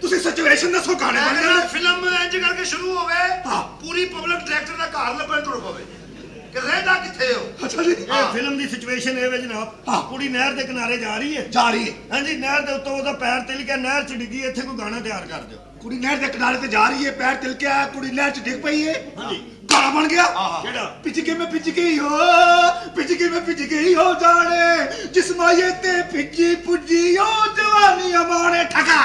ਤੁਸੀਂ ਸਿਚੁਏਸ਼ਨ ਦੱਸੋ ਗਾਣੇ ਬਣ ਜਾਣ। ਫਿਲਮ ਇੰਜ ਕਰਕੇ ਸ਼ੁਰੂ ਹੋਵੇ ਹਾਂ। ਪੂਰੀ ਪਬਲਿਕ ਡਾਇਰੈਕਟਰ ਦਾ ਘਰ ਲੱਭਣ ਟੁਰ ਪਵੇ ਕਿ ਰਹਿੰਦਾ ਕਿੱਥੇ ਹੋ। ਅੱਛਾ ਜੀ ਇਹ ਫਿਲਮ ਦੀ ਸਿਚੁਏਸ਼ਨ ਇਹ ਵੇ ਜਨਾਬ ਹਾਂ। ਕੁੜੀ ਨਹਿਰ ਦੇ ਕਿਨਾਰੇ ਜਾ ਰਹੀ ਹੈ ਜਾ ਰਹੀ ਹੈ। ਹਾਂਜੀ ਨਹਿਰ ਦੇ ਉੱਤੋਂ ਉਹਦਾ ਪੈਰ ਤਿਲ ਗਿਆ ਨਹਿਰ ਚ ਡਿੱਗੀ ਇੱਥੇ ਕੋਈ ਗਾਣਾ ਤਿਆਰ ਕਰ ਦਿਓ ਕੁੜੀ ਨਹਿਰ ਦੇ ਕਿਨਾਰੇ ਤੇ ਜਾ ਰਹੀ ਹੈ, ਪੈਰ ਤਿਲਕੇ ਆਇਆ, ਕੁੜੀ ਨਹਿਰ 'ਚ ਡਿੱਗ ਪਈ ਹੈ। ਹਾਂਜੀ ਗਾਣਾ ਬਣ ਗਿਆ। ਕਿਹੜਾ ਪਿੱਛ ਕੇ ਮੈਂ ਪਿੱਛ ਗਈ ਹੋ, ਪਿੱਛ ਕੇ ਮੈਂ ਪਿੱਛ ਗਈ ਹੋ ਜਾਣੇ ਜਿਸ ਮਾਏ ਤੇ ਭਿੱਜੀ ਪੁੱਜੀ ਹੋ ਜਵਾਨੀ ਅਮਾਣੇ ਠਗਾ।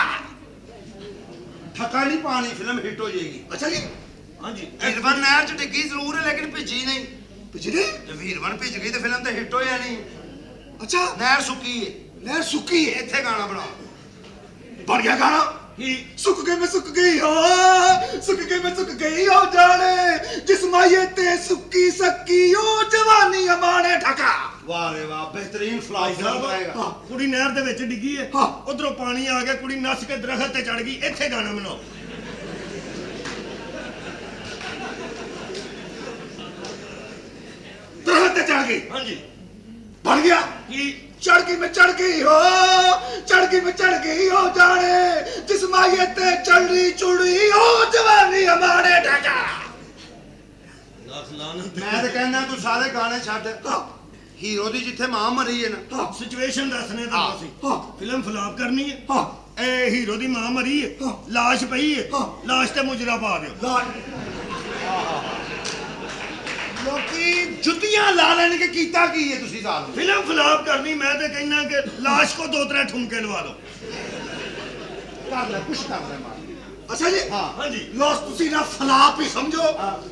ਠੱਕਾ ਨਹੀਂ ਪਾਣੀ ਫਿਲਮ ਹਿੱਟ ਹੋ ਜਾਏਗੀ। ਅੱਛਾ ਜੀ ਹਾਂਜੀ ਵੀਰਵਨ ਨਹਿਰ ਚ ਡਿੱਗੀ ਜ਼ਰੂਰ ਹੈ ਲੇਕਿਨ ਭਿੱਜੀ ਨਹੀਂ। ਭਿੱਜੀ ਨਹੀਂ। ਜੇ ਵੀਰਵਨ ਭਿੱਜ ਗਈ ਤੇ ਫਿਲਮ ਤਾਂ ਹਿੱਟ ਹੋ ਜਾਣੀ। ਅੱਛਾ ਨਹਿਰ ਸੁੱਕੀ ਹੈ ਨਹਿਰ ਸੁੱਕੀ ਹੈ। ਇੱਥੇ ਗਾਣਾ ਬਣਾ ਬਣ ਗਿਆ ਗਾਣਾ। ਕੀ ਸੁੱਕ ਕੇ ਮੈਂ ਸੁੱਕ ਗਈ ਹੋ, ਸੁੱਕ ਕੇ ਮੈਂ ਸੁੱਕ ਗਈ ਹੋ ਜਾਣੇ ਜਿਸ ਮਾਏ ਤੇ ਸੁੱਕੀ ਸੱਕੀ ਹੋ ਜਵਾਨੀ ਅਮਾਣੇ ਠਗਾ। ਵਾਹ ਰੇ ਵਾਹ ਬਿਹਤਰੀਨ ਫਲਾਈ ਸਾਹਿਬ ਕੁੜੀ ਨਹਿਰ ਦੇ ਵਿੱਚ ਡਿੱਗੀ ਹੈ ਹਾਂ। ਉਧਰੋਂ ਪਾਣੀ ਆ ਗਿਆ ਕੁੜੀ ਨੱਸ ਕੇ ਦਰਖਤ ਤੇ ਚੜ ਗਈ ਇੱਥੇ ਗਾਣਾ ਬਣਾਓ ਦਰਖਤ ਤੇ ਚੜ ਗਈ। ਹਾਂਜੀ ਬਣ ਗਿਆ। ਕੀ ਚੜ ਗਈ ਮੈਂ ਚੜ ਗਈ ਹੋ, ਚੜ ਗਈ ਮੈਂ ਚੜ ਗਈ ਹੋ ਜਾਣੇ ਜਿਸ ਮਾਏ ਤੇ ਚੜੀ ਚੁੜੀ ਹੋ ਜਵਾਨੀ ਅਮਾਣੇ ਠਗਾ। ਨਾਸ ਲਾਨਤ ਮੈਂ ਤਾਂ ਕਹਿੰਦਾ ਤੂੰ ਸਾਰੇ ਗਾਣੇ ਛੱਡ ਹੀਰੋ ਦੀ ਜਿੱਥੇ ਮਾਂ ਮਰੀ ਹੈ ਨਾ ਸਿਚੁਏਸ਼ਨ ਦੱਸਣੇ ਤਾਂ ਅਸੀਂ ਹਾਂ। ਫਿਲਮ ਫਲਾਪ ਕਰਨੀ ਹੈ ਹਾਂ ਇਹ ਹੀਰੋ ਦੀ ਮਾਂ ਮਰੀ ਹੈ ਹਾਂ। ਲਾਸ਼ ਪਈ ਹੈ ਹਾਂ। ਲਾਸ਼ ਤੇ ਮੁਜਰਾ ਪਾ ਦਿਓ ਲੋਕੀ ਜੁੱਤੀਆਂ ਲਾ ਲੈਣਗੇ ਕੀਤਾ ਕੀ ਹੈ ਤੁਸੀਂ ਸਾਲ ਫਿਲਮ ਫਲਾਪ ਕਰਨੀ ਮੈਂ ਤੇ ਕਹਿਣਾ ਕਿ ਲਾਸ਼ ਕੋ 2-3 ਠੁਮਕੇ ਲਵਾ ਦਿਓ ਕਰ ਲੈ ਕੁਛ ਕਰ ਲੈ ਮਾਰ ਅੱਛਾ ਜੀ ਹਾਂ ਹਾਂਜੀ ਲੋਸ ਤੁਸੀਂ ਨਾ ਫਲਾਪ ਹੀ ਸਮਝੋ।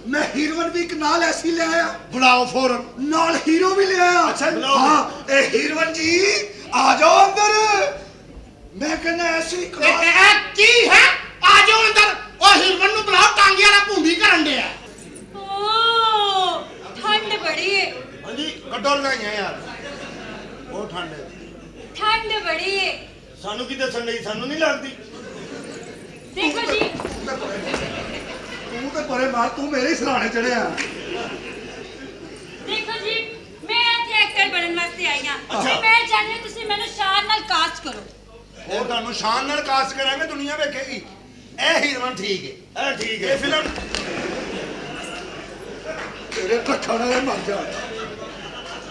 ਮੈਂ ਹੀਰੋਇਨ ਵੀ ਇੱਕ ਨਾਲ ਐਸੀ ਲੈ ਆਇਆ, ਬੁਲਾਓ ਫੌਰਨ ਨਾਲ ਹੀਰੋ ਵੀ ਲੈ ਆਇਆ। ਅੱਛਾ ਜੀ। ਹਾਂ ਇਹ ਹੀਰੋਇਨ ਜੀ ਆ ਜਾਓ ਅੰਦਰ। ਮੈਂ ਕਹਿੰਦਾ ਐਸੀ ਇਹ ਕੀ ਹੈ ਆ ਜਾਓ ਅੰਦਰ ਉਹ ਹੀਰੋਇਨ ਨੂੰ ਬੁਲਾਓ ਟਾਂਗਿਆਂ ਨਾਲ ਭੂੰਦੀ ਕਰਨ ਡਿਆ ਓ ਠੰਡ ਬੜੀ ਹੈ, ਹਾਂਜੀ ਕੱਢੋ ਲਗਾਈਆਂ ਯਾਰ ਉਹ ਠੰਡ ਹੈ। ਠੰਡ ਬੜੀ ਹੈ। ਸਾਨੂੰ ਕੀ ਦੱਸਣ ਲਈ ਸਾਨੂੰ ਨਹੀਂ ਲੱਗਦੀ ਦੇਖੋ ਜੀ ਤੂੰ ਤੇ ਪਰੇ ਮਾਰ, ਤੂੰ ਮੇਰੇ ਹੀ ਸਰਾਣੇ ਚੜਿਆ। ਦੇਖੋ ਜੀ ਮੈਂ ਇੱਥੇ ਐਕਟਰ ਬਣਨ ਵਾਸਤੇ ਆਈ ਹਾਂ ਅੱਛਾ। ਤੇ ਮੈਂ ਚਾਹੁੰਦੀ ਹਾਂ ਤੁਸੀਂ ਮੈਨੂੰ ਸ਼ਾਨ ਨਾਲ ਕਾਸਟ ਕਰੋ। ਉਹ ਤੁਹਾਨੂੰ ਸ਼ਾਨ ਨਾਲ ਕਾਸਟ ਕਰਾਂਗੇ ਦੁਨੀਆ ਵੇਖੇਗੀ। ਇਹ ਹੀਰੋਇਨ ਠੀਕ ਹੈ ਇਹ ਠੀਕ ਇਹ ਹੈ ਫਿਲਮ ਤੇਰੇ ਟੱਖਾਂ ਨਾਲ ਮਰ ਜਾ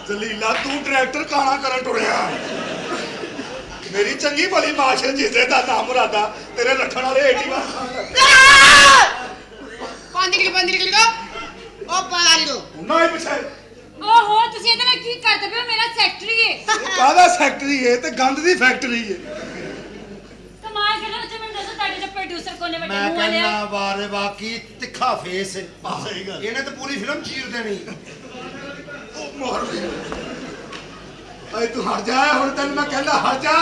ਜਲੀਲਾ, ਤੂੰ ਡਾਇਰੈਕਟਰ ਕਾਣਾ ਕਰਨ ਟੁਰਿਆ। ਮੇਰੀ ਚੰਗੀ ਭਲੀ ਮਾਸ਼ਰ ਜਿਸਦੇ ਦਾ ਨਾਮ ਮੁਰਾਦਾ ਤੇਰੇ ਲੱਠਣ ਵਾਲੇ 81 ਬੰਦ ਨਿਕਲ ਉਹ ਪਾਰੀ ਲੋ ਨਾ ਹੀ ਪਿਛੇ ਓਹੋ ਤੁਸੀਂ ਇਹਦੇ ਨਾਲ ਕੀ ਕਰਦੇ ਪਏ ਹੋ? ਮੇਰਾ ਸੈਕਟਰੀ ਹੈ। ਕਾਹਦਾ ਸੈਕਟਰੀ ਹੈ ਤੇ ਗੰਦ ਦੀ ਫੈਕਟਰੀ ਹੈ। ਕਮਾਲ ਕਰ ਰਹੇ ਹੋ। ਮੈਨੂੰ ਦੱਸੋ ਤੁਹਾਡੇ ਜੋ ਪ੍ਰੋਡਿਊਸਰ ਕੋਨੇ ਵੱਡੇ ਮੈਂ ਮੂੰਹ ਵਾਲੇ ਆ? ਕਹਿੰਦਾ ਵਾਰੇ ਵਾਕੀ ਤਿੱਖਾ ਫੇਸ ਹੈ ਸਹੀ ਗੱਲ ਇਹਨੇ ਤਾਂ ਪੂਰੀ ਫਿਲਮ ਚੀਰ ਦੇਣੀ। ਉਹ ਮਾਰ ਅਈ ਤੂੰ ਹਟ ਜਾ ਹੁਣ, ਤੈਨੂੰ ਮੈਂ ਕਹਿੰਦਾ ਹਟ ਜਾ।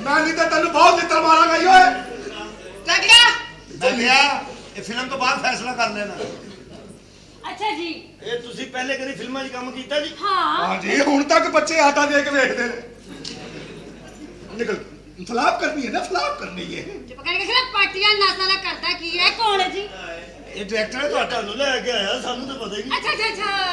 ਮੈਂ ਨਹੀਂ ਤਾਂ ਤੈਨੂੰ ਬਹੁਤ ਜਿੱਤਰ ਮਾਰਾਂਗਾ ਈ ਓਏ। ਲੱਗ ਗਿਆ ਮੈਂ ਕਿਹਾ ਇਹ ਫਿਲਮ ਤੋਂ ਬਾਅਦ ਫੈਸਲਾ ਕਰ ਲੈਣਾ। ਅੱਛਾ ਜੀ ਇਹ ਤੁਸੀਂ ਪਹਿਲੇ ਕਦੀ ਫਿਲਮਾਂ 'ਚ ਕੰਮ ਕੀਤਾ ਜੀ ਹਾਂ ਹਾਂਜੀ ਹੁਣ ਤੱਕ ਬੱਚੇ ਆਟਾ ਦੇ ਕੇ ਵੇਖਦੇ ਨੇ। ਨਿਕਲ ਫਲਾਪ ਕਰਨੀ ਹੈ ਨਾ, ਫਲਾਪ ਕਰਨੀ ਹੈ। ਚੁੱਪ ਕਰਕੇ ਖੜਾ ਪਾਰਟੀਆਂ ਨਾਸਾਂ ਦਾ ਕਰਦਾ ਕੀ ਹੈ? ਕੌਣ ਹੈ ਜੀ? ਇਹ ਡਾਇਰੈਕਟਰ ਹੈ ਤੁਹਾਡਾ। ਤੁਹਾਨੂੰ ਲੈ ਕੇ ਆਇਆ ਸਾਨੂੰ ਤਾਂ ਪਤਾ ਹੀ ਨਹੀਂ ਅੱਛਾ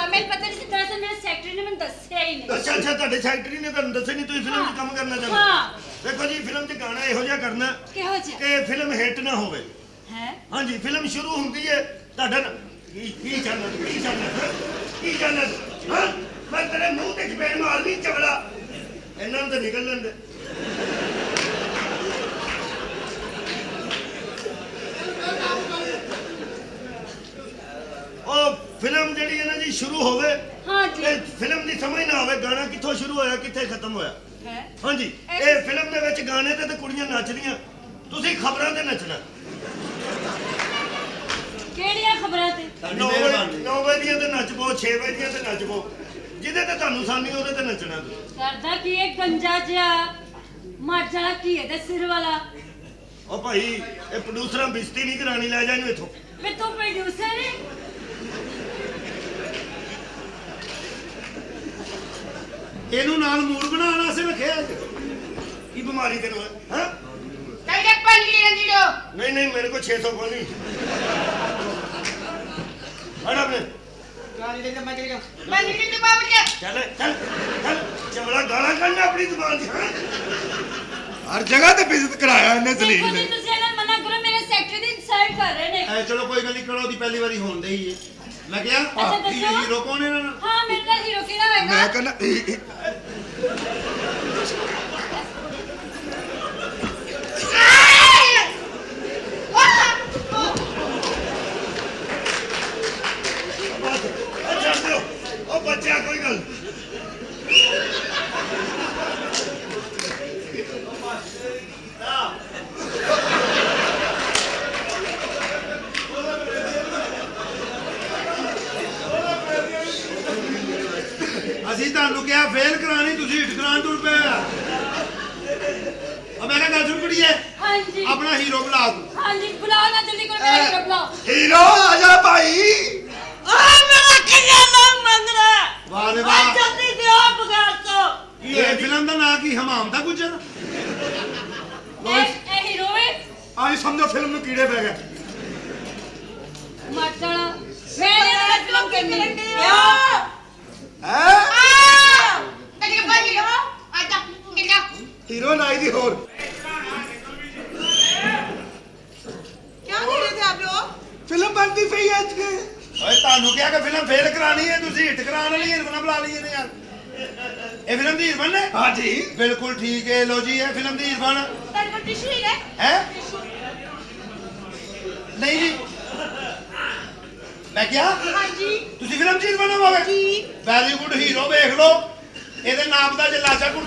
ਮੈਨੂੰ ਪਤਾ ਨਹੀਂ ਸੀ। ਦਰਅਸਲ ਮੇਰੇ ਸੈਕਟਰੀ ਨੇ ਮੈਨੂੰ ਦੱਸਿਆ ਹੀ ਨਹੀਂ। ਅੱਛਾ ਤੁਹਾਡੇ ਸੈਕਟਰੀ ਨੇ ਤੁਹਾਨੂੰ ਦੱਸਿਆ ਨਹੀਂ ਤੁਸੀਂ ਫਿਲਮ 'ਚ ਕੰਮ ਕਰਨਾ ਚਾਹੁੰਦੇ ਹਾਂ। ਦੇਖੋ ਜੀ ਫਿਲਮ 'ਚ ਗਾਣਾ ਇਹੋ ਜਿਹਾ ਕਰਨਾ ਕਿਹੋ ਜਿਹਾ ਕਿ ਫਿਲਮ ਹਿੱਟ ਨਾ ਹੋਵੇ ਹੈ? ਹਾਂਜੀ ਫਿਲਮ ਸ਼ੁਰੂ ਹੁੰਦੀ ਹੈ ਤੁਹਾਡਾ ਕੀ ਚੱਲਦਾ ਹਾਂ ਮੈਂ ਤੇਰੇ ਮੂੰਹ ਤੇ ਚਪੇੜ ਮਾਰਨੀ ਚਵੜਾ ਇਹਨਾਂ ਨੂੰ ਤਾਂ ਨਿਕਲ ਲੈਂਦੇ ਉਹ ਫਿਲਮ ਜਿਹੜੀ ਹੈ ਨਾ ਜੀ ਸ਼ੁਰੂ ਹੋਵੇ ਹਾਂ ਜੀ ਇਹ ਫਿਲਮ ਦੀ ਸਮਝ ਨਾ ਆਵੇ ਗਾਣਾ ਕਿੱਥੋਂ ਸ਼ੁਰੂ ਹੋਇਆ ਕਿੱਥੇ ਖਤਮ ਹੋਇਆ ਹੈ। ਹਾਂਜੀ ਇਹ ਫਿਲਮ ਦੇ ਵਿੱਚ ਗਾਣੇ ਤੇ ਕੁੜੀਆਂ ਨੱਚਦੀਆਂ ਤੁਸੀਂ ਖਬਰਾਂ ਤੇ ਨੱਚਣਾ ਕਿਹੜੀਆਂ ਖਬਰਾਂ ਤੇ? 9 ਵਜੇ ਦੀਆਂ ਤੇ ਨੱਚ ਪੋ 6 ਵਜੇ ਦੀਆਂ ਤੇ ਨੱਚ ਪੋ ਜਿਹਦੇ ਤੇ ਤੁਹਾਨੂੰ ਸਾਨੀ ਉਹਦੇ ਤੇ ਨੱਚਣਾ ਕਰਦਾ ਕੀ ਇਹ ਗੰਜਾ ਜਿਹਾ ਮਰ ਜਾਣਾ ਕੀ ਇਹਦੇ ਸਿਰ ਵਾਲਾ? ਉਹ ਭਾਈ ਇਹ ਪ੍ਰੋਡਿਊਸਰਾਂ ਬਿਸਤੀ ਨਹੀਂ ਕਰਾਣੀ ਲੈ ਜਾ ਇਹਨੂੰ ਇੱਥੋਂ ਵੇ ਤੂੰ ਪ੍ਰੋਡਿਊਸਰ ਹੈ? ਇਹਨੂੰ ਨਾਲ ਮੂਡ ਬਣਾਉਣ ਵਾਸਤੇ ਰੱਖਿਆ ਕੀ ਬਿਮਾਰੀ ਤੈਨੂੰ ਹੈ ਹਾਂ ਕਹਿੰਦੇ 5 ਨਹੀਂ ਮੇਰੇ ਕੋਲ 600 ਕੋਈ ਨਹੀਂ हट अपने चल चल चल चमड़ा गाला करना अपनी जुबान से हाँ? हर जगह ते बेइज्जत कराया इन्हें ਦੇਖੋ जलील ਜੀ ने ਤੁਸੀਂ ਇਹਨਾਂ ਨੂੰ ਮਨਾ ਕਰੋ ਮੇਰੇ ਸੈਕਟਰੀ ਦੀ ਇਨਸਲਟ ਕਰ ਰਹੇ ਨੇ ਚਲੋ ਕੋਈ ਗੱਲ ਨਹੀਂ ਕਰੋ ਦੀ ਪਹਿਲੀ ਵਾਰੀ ਹੋਣ ਦੇ ਹੀ ਹੈ ਮੈਂ ਕਿਹਾ ਅੱਛਾ, ਦੱਸੋ। ਹੀਰੋ ਕੌਣ ਹੈ ਇਹਨਾਂ ਨਾਲ ਹਾਂ ਮੇਰੇ ਨਾਲ ਹੀਰੋ ਕਿਹੜਾ ਹੋਏਗਾ मैं कहना अच्छा दो ओ बच्चा कोई गल ਅਸੀਂ ਤੁਹਾਨੂੰ ਕਿਹਾ ਫੇਲ ਕਰਾਣੀ ਤੁਸੀਂ ਹਿੱਟ ਕਰਾਉਣ ਤੁਰ ਪਏ ਆ ਮੈਂ ਕਿਹਾ ਗੱਲ ਸੁਣ ਕੁੜੀਏ ਹਾਂਜੀ ਆਪਣਾ ਹੀਰੋ ਬੁਲਾ ਤੂੰ ਹਾਂਜੀ ਬੁਲਾਓ ਨਾ ਜਲਦੀ ਕਰੋ ਮੇਰਾ ਹੀਰੋ ਬੁਲਾਓ हीरो आजा भाई ਮੇਰਾ ਕਿੰਨਾ ਨਾਮ ਮੰਗਦਾ ਵਾਹ ਰੇ ਵਾਹ ਜਲਦੀ ਦਿਓ ਬਗਾਰ ਤੋਂ ਇਹ ਫਿਲਮ ਦਾ ਨਾਂ ਕੀ ਹਮਾਮ ਦਾ ਗੁੱਜਰ ਇਹ ਹੀਰੋ ਵੇ आज समझो फिल्म में कीड़े पै गए ਮਟਣਾ ਮੇਰੇ ਨਾਲ ਫਿਲਮ ਕਰਨੀ हैं हीरोइन आई थी और क्या कह रहे थे आप लोग फिल्म बनती पई है आज के ਓਏ ਤੁਹਾਨੂੰ ਕਿਹਾ ਕਿ ਫਿਲਮ ਫੇਲ ਕਰਾਣੀ ਹੈ ਤੁਸੀਂ ਹਿੱਟ ਕਰਾਉਣ ਵਾਲੀ ਹੀਰੋਇਨ ਬੁਲਾ ਲਈ ਇਹਨੇ ਯਾਰ ਇਹ ਫਿਲਮ ਦੀ ਹੀਰੋਇਨ ਹੈ हाँ जी ਬਿਲਕੁਲ ਠੀਕ ਹੈ ਲੋ ਜੀ ਇਹ ਫਿਲਮ ਦੀ ਹੀਰੋਇਨ ਤੇਰੇ ਕੋਲ ਟਿਸ਼ੂ ਹੀ ਹੈ ਹੈ ਨਹੀਂ ਜੀ ਮੈਂ ਕਿਹਾ ਹਾਂਜੀ ਤੁਸੀਂ ਫਿਲਮ ਦੀ ਹੀਰੋਇਨ ਹੋਵੋਗੇ ਜੀ ਵੈਰੀ ਗੁੱਡ ਹੀਰੋ ਵੇਖ ਲਓ ਇਹਦੇ ਨਾਮ ਦਾ ਜੇ ਲਾਸ਼ਾ ਗੁਣ